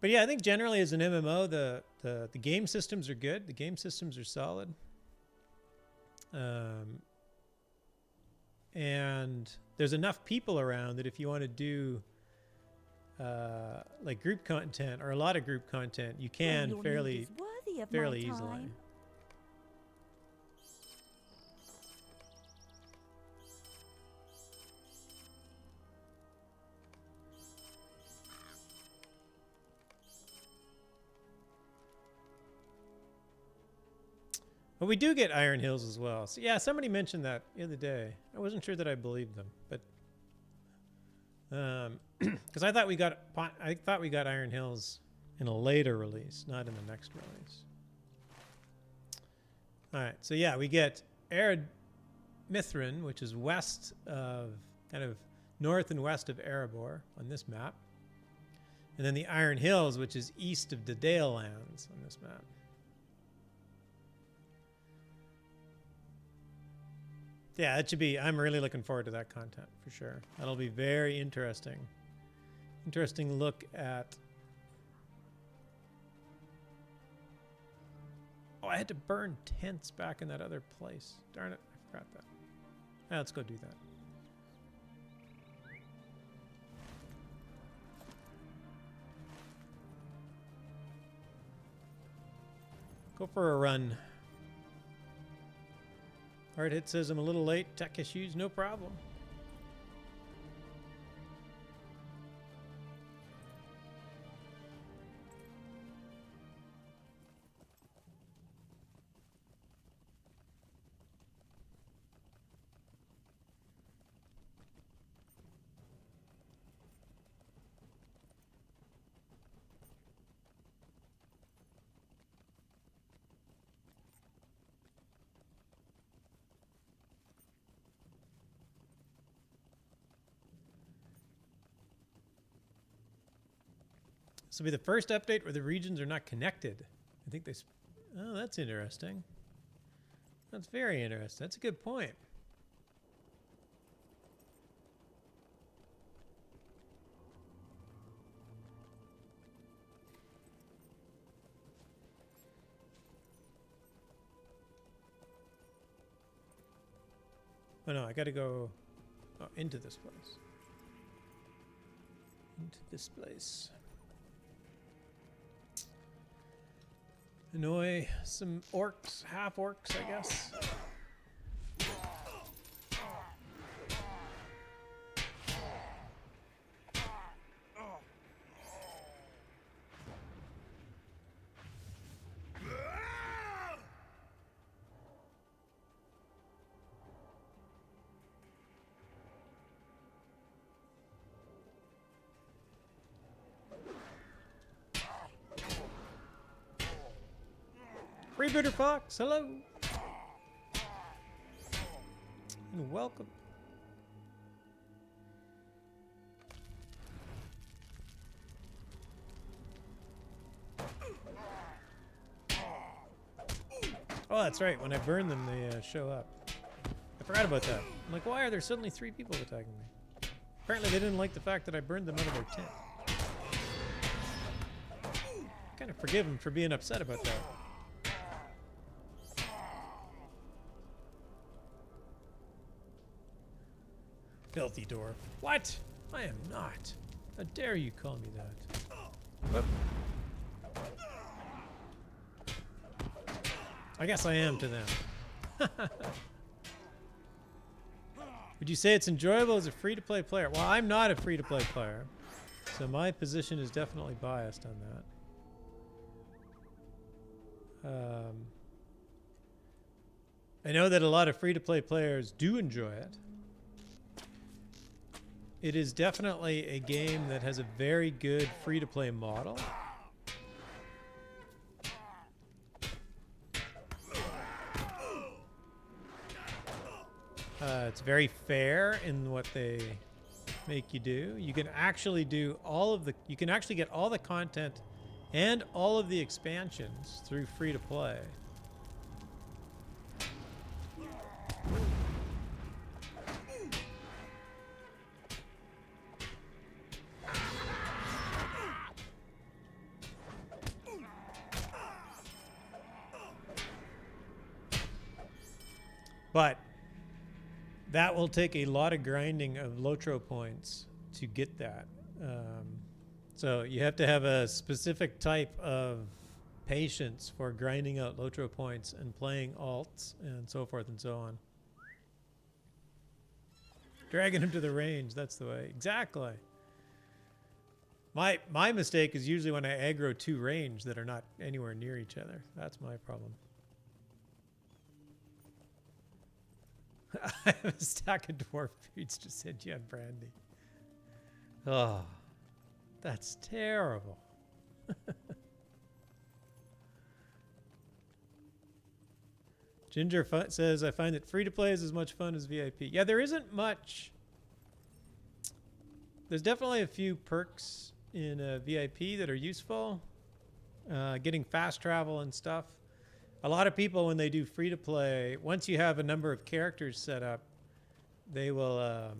But yeah, I think generally as an MMO, the game systems are good. The game systems are solid. And there's enough people around that if you want to do like group content or a lot of group content, you can Your need fairly is worthy of fairly my easily. time. But we do get Iron Hills as well. So yeah, somebody mentioned that the other day. I wasn't sure that I believed them, but because I thought we got Iron Hills in a later release, not in the next release. All right, so yeah, we get Ered Mithrin, which is west of, kind of north and west of Erebor on this map, and then the Iron Hills, which is east of the Dale Lands on this map. Yeah, it should be. I'm really looking forward to that content for sure. That'll be very interesting. Interesting look at. Oh, I had to burn tents back in that other place. Darn it, I forgot that. Yeah, let's go do that. Go for a run. Hard Hit says I'm a little late. Tech issues, no problem. This will be the first update where the regions are not connected. I think they... Oh, that's interesting. That's very interesting. That's a good point. Oh no, I gotta go into this place. Into this place. Annoy some orcs, half orcs, I guess. Freebooter Fox, hello. And welcome. Oh, that's right. When I burn them, they show up. I forgot about that. I'm like, why are there suddenly 3 people attacking me? Apparently they didn't like the fact that I burned them out of their tent. Kind of forgive them for being upset about that. Filthy dwarf. What? I am not. How dare you call me that? Whoop. I guess I am to them. Would you say it's enjoyable as a free-to-play player? Well, I'm not a free-to-play player, so my position is definitely biased on that. I know that a lot of free-to-play players do enjoy it. It is definitely a game that has a very good free-to-play model. It's very fair in what they make you do. You can actually do you can actually get all the content and all of the expansions through free-to-play. But that will take a lot of grinding of LotRO points to get that. So you have to have a specific type of patience for grinding out LotRO points and playing alts and so forth and so on. Dragging him to the range, that's the way. Exactly. My mistake is usually when I aggro two range that are not anywhere near each other. That's my problem. I have a stack of dwarf beads to send you on Brandy. Oh, that's terrible. Ginger says, I find that free-to-play is as much fun as VIP. Yeah, there isn't much. There's definitely a few perks in VIP that are useful. Getting fast travel and stuff. A lot of people, when they do free-to-play, once you have a number of characters set up, they will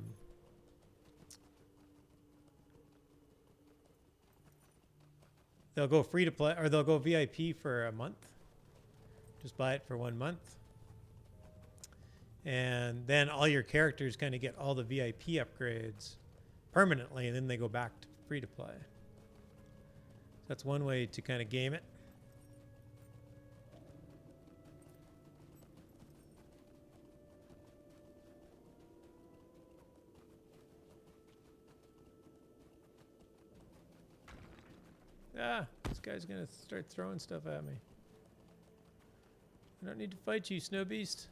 they'll go free-to-play, or they'll go VIP for a month. Just buy it for 1 month. And then all your characters kind of get all the VIP upgrades permanently, and then they go back to free-to-play. That's one way to kind of game it. Ah, this guy's gonna start throwing stuff at me. I don't need to fight you, Snow Beast.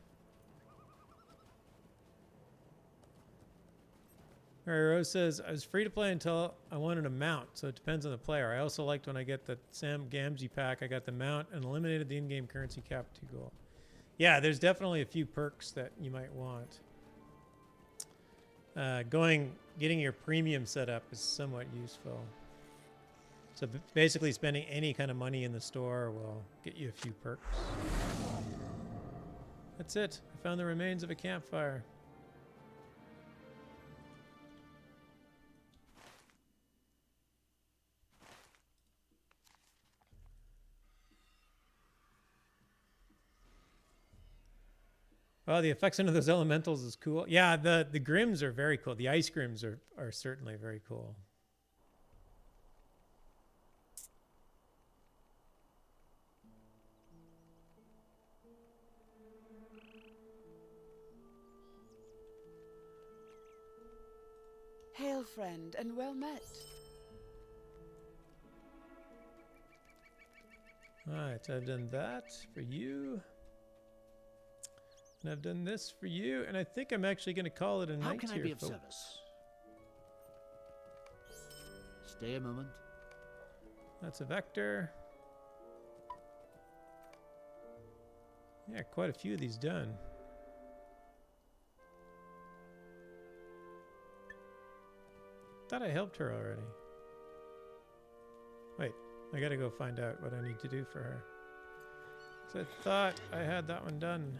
Alright, Rose says, I was free to play until I wanted a mount, so it depends on the player. I also liked when I get the Sam Gamgee pack, I got the mount and eliminated the in-game currency cap to gold. Yeah, there's definitely a few perks that you might want. Getting your premium set up is somewhat useful. So basically spending any kind of money in the store will get you a few perks. That's it. I found the remains of a campfire. Oh, the effects into those elementals is cool. Yeah, the grims are very cool. The ice grims are certainly very cool. Hail, friend, and well met. Alright, so I've done that for you. And I've done this for you, and I think I'm actually going to call it a night here, How can I be of folks. service? Stay a moment. That's a vector. Yeah, quite a few of these done. Thought I helped her already. Wait, I gotta go find out what I need to do for her. So I thought I had that one done.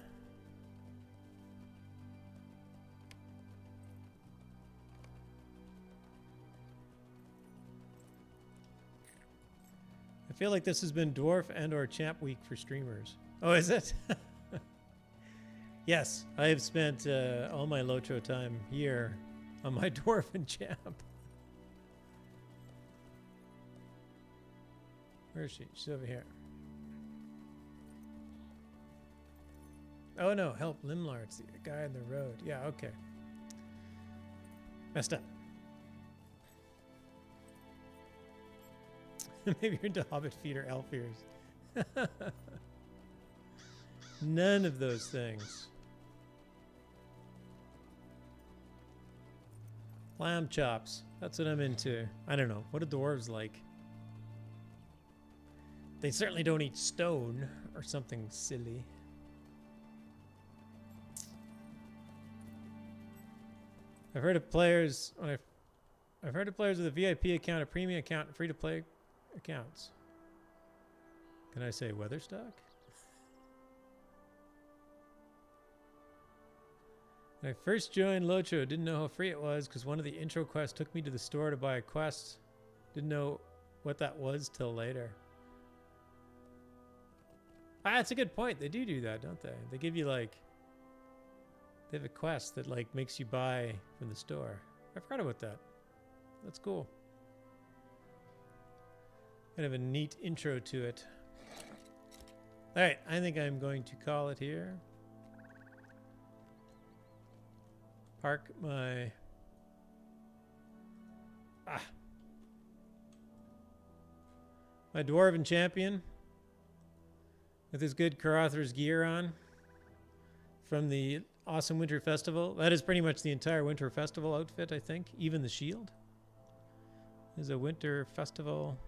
I feel like this has been Dwarf and or Champ Week for streamers. Oh, is it? Yes, I have spent all my LotRO time here on my Dwarf and Champ. Where is she? She's over here. Oh no, help, Limlar. It's the guy on the road. Yeah, okay. Messed up. Maybe you're into Hobbit feet or elf ears. None of those things. Lamb chops. That's what I'm into. I don't know. What are dwarves like? They certainly don't eat stone or something silly. I've heard of players with a VIP account, a premium account, and free-to-play accounts. Can I say Weatherstock? When I first joined LotRO, didn't know how free it was because one of the intro quests took me to the store to buy a quest. Didn't know what that was till later. Ah, that's a good point. They do that, don't they? They give you like... They have a quest that like makes you buy from the store. I forgot about that. That's cool. Kind of a neat intro to it. All right, I think I'm going to call it here. Park my... My Dwarven Champion with his good Carathr's gear on from the awesome Winter Festival. That is pretty much the entire Winter Festival outfit, I think. Even the shield is a Winter Festival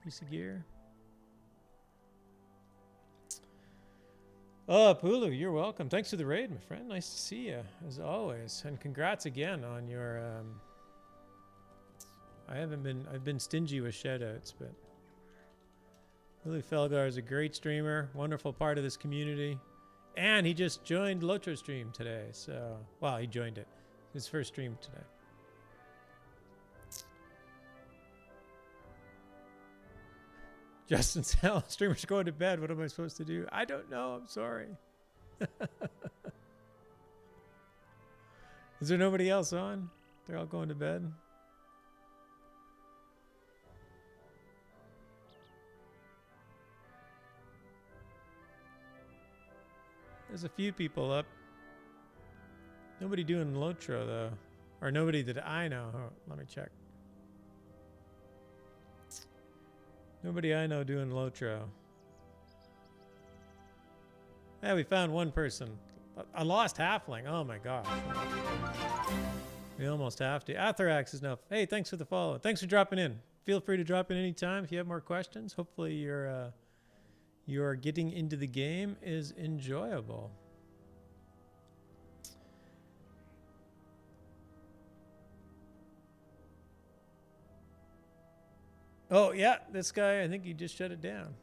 piece of gear. Oh, Pulu, you're welcome. Thanks for the raid, my friend. Nice to see you, as always. And congrats again on your... I've been stingy with shoutouts, but... Pulu Felgar is a great streamer, wonderful part of this community. And he just joined LotRO stream today, so... Well, he joined it. His first stream today. Justin Sal, streamer's going to bed. What am I supposed to do? I don't know. I'm sorry. Is there nobody else on? They're all going to bed. There's a few people up. Nobody doing LotRO though. Or nobody that I know. Oh, let me check. Nobody I know doing LotRO. Yeah, we found one person. A lost halfling. Oh my gosh. We almost have to. Atherax is now. Hey, thanks for the follow. Thanks for dropping in. Feel free to drop in anytime if you have more questions. Hopefully your getting into the game is enjoyable. Oh, yeah, this guy, I think he just shut it down.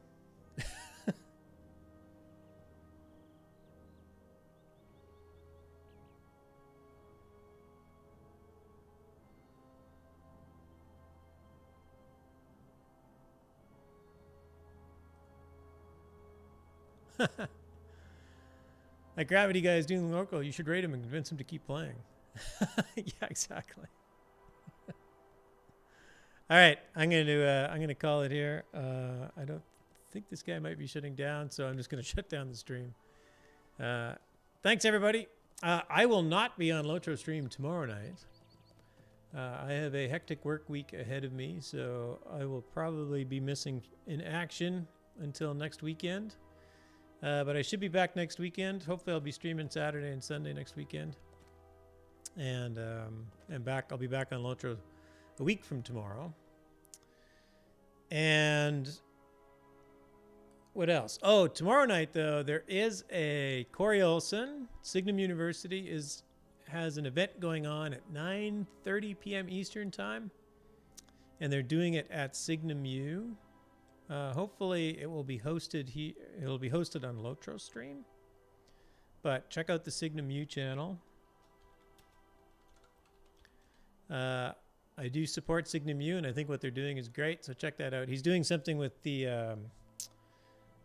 That Gravity guy is doing local. You should rate him and convince him to keep playing. Yeah, exactly. All right, I'm gonna call it here. I don't think this guy might be shutting down, so I'm just gonna shut down the stream. Thanks everybody. I will not be on LotRO stream tomorrow night. I have a hectic work week ahead of me, so I will probably be missing in action until next weekend. But I should be back next weekend. Hopefully, I'll be streaming Saturday and Sunday next weekend. And I'll be back on LotRO a week from tomorrow. And what else? Oh, tomorrow night though, there is a Corey Olson. Signum University has an event going on at 9:30 p.m. Eastern time, and they're doing it at Signum U. Hopefully, it will be hosted It'll be hosted on LotRO stream. But check out the Signum U channel. I do support Signum U, and I think what they're doing is great, so check that out. He's doing something with the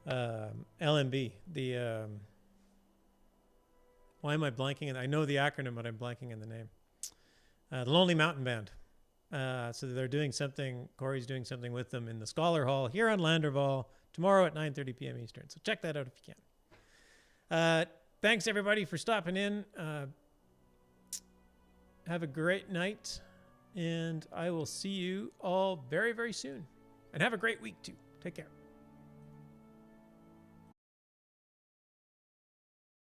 LMB. Why am I blanking? I know the acronym, but I'm blanking in the name. The Lonely Mountain Band. So they're doing something, Corey's doing something with them in the Scholar Hall here on Landerval tomorrow at 9:30 p.m. Eastern. So check that out if you can. Thanks, everybody, for stopping in. Have a great night. And I will see you all very, very soon. And have a great week, too. Take care.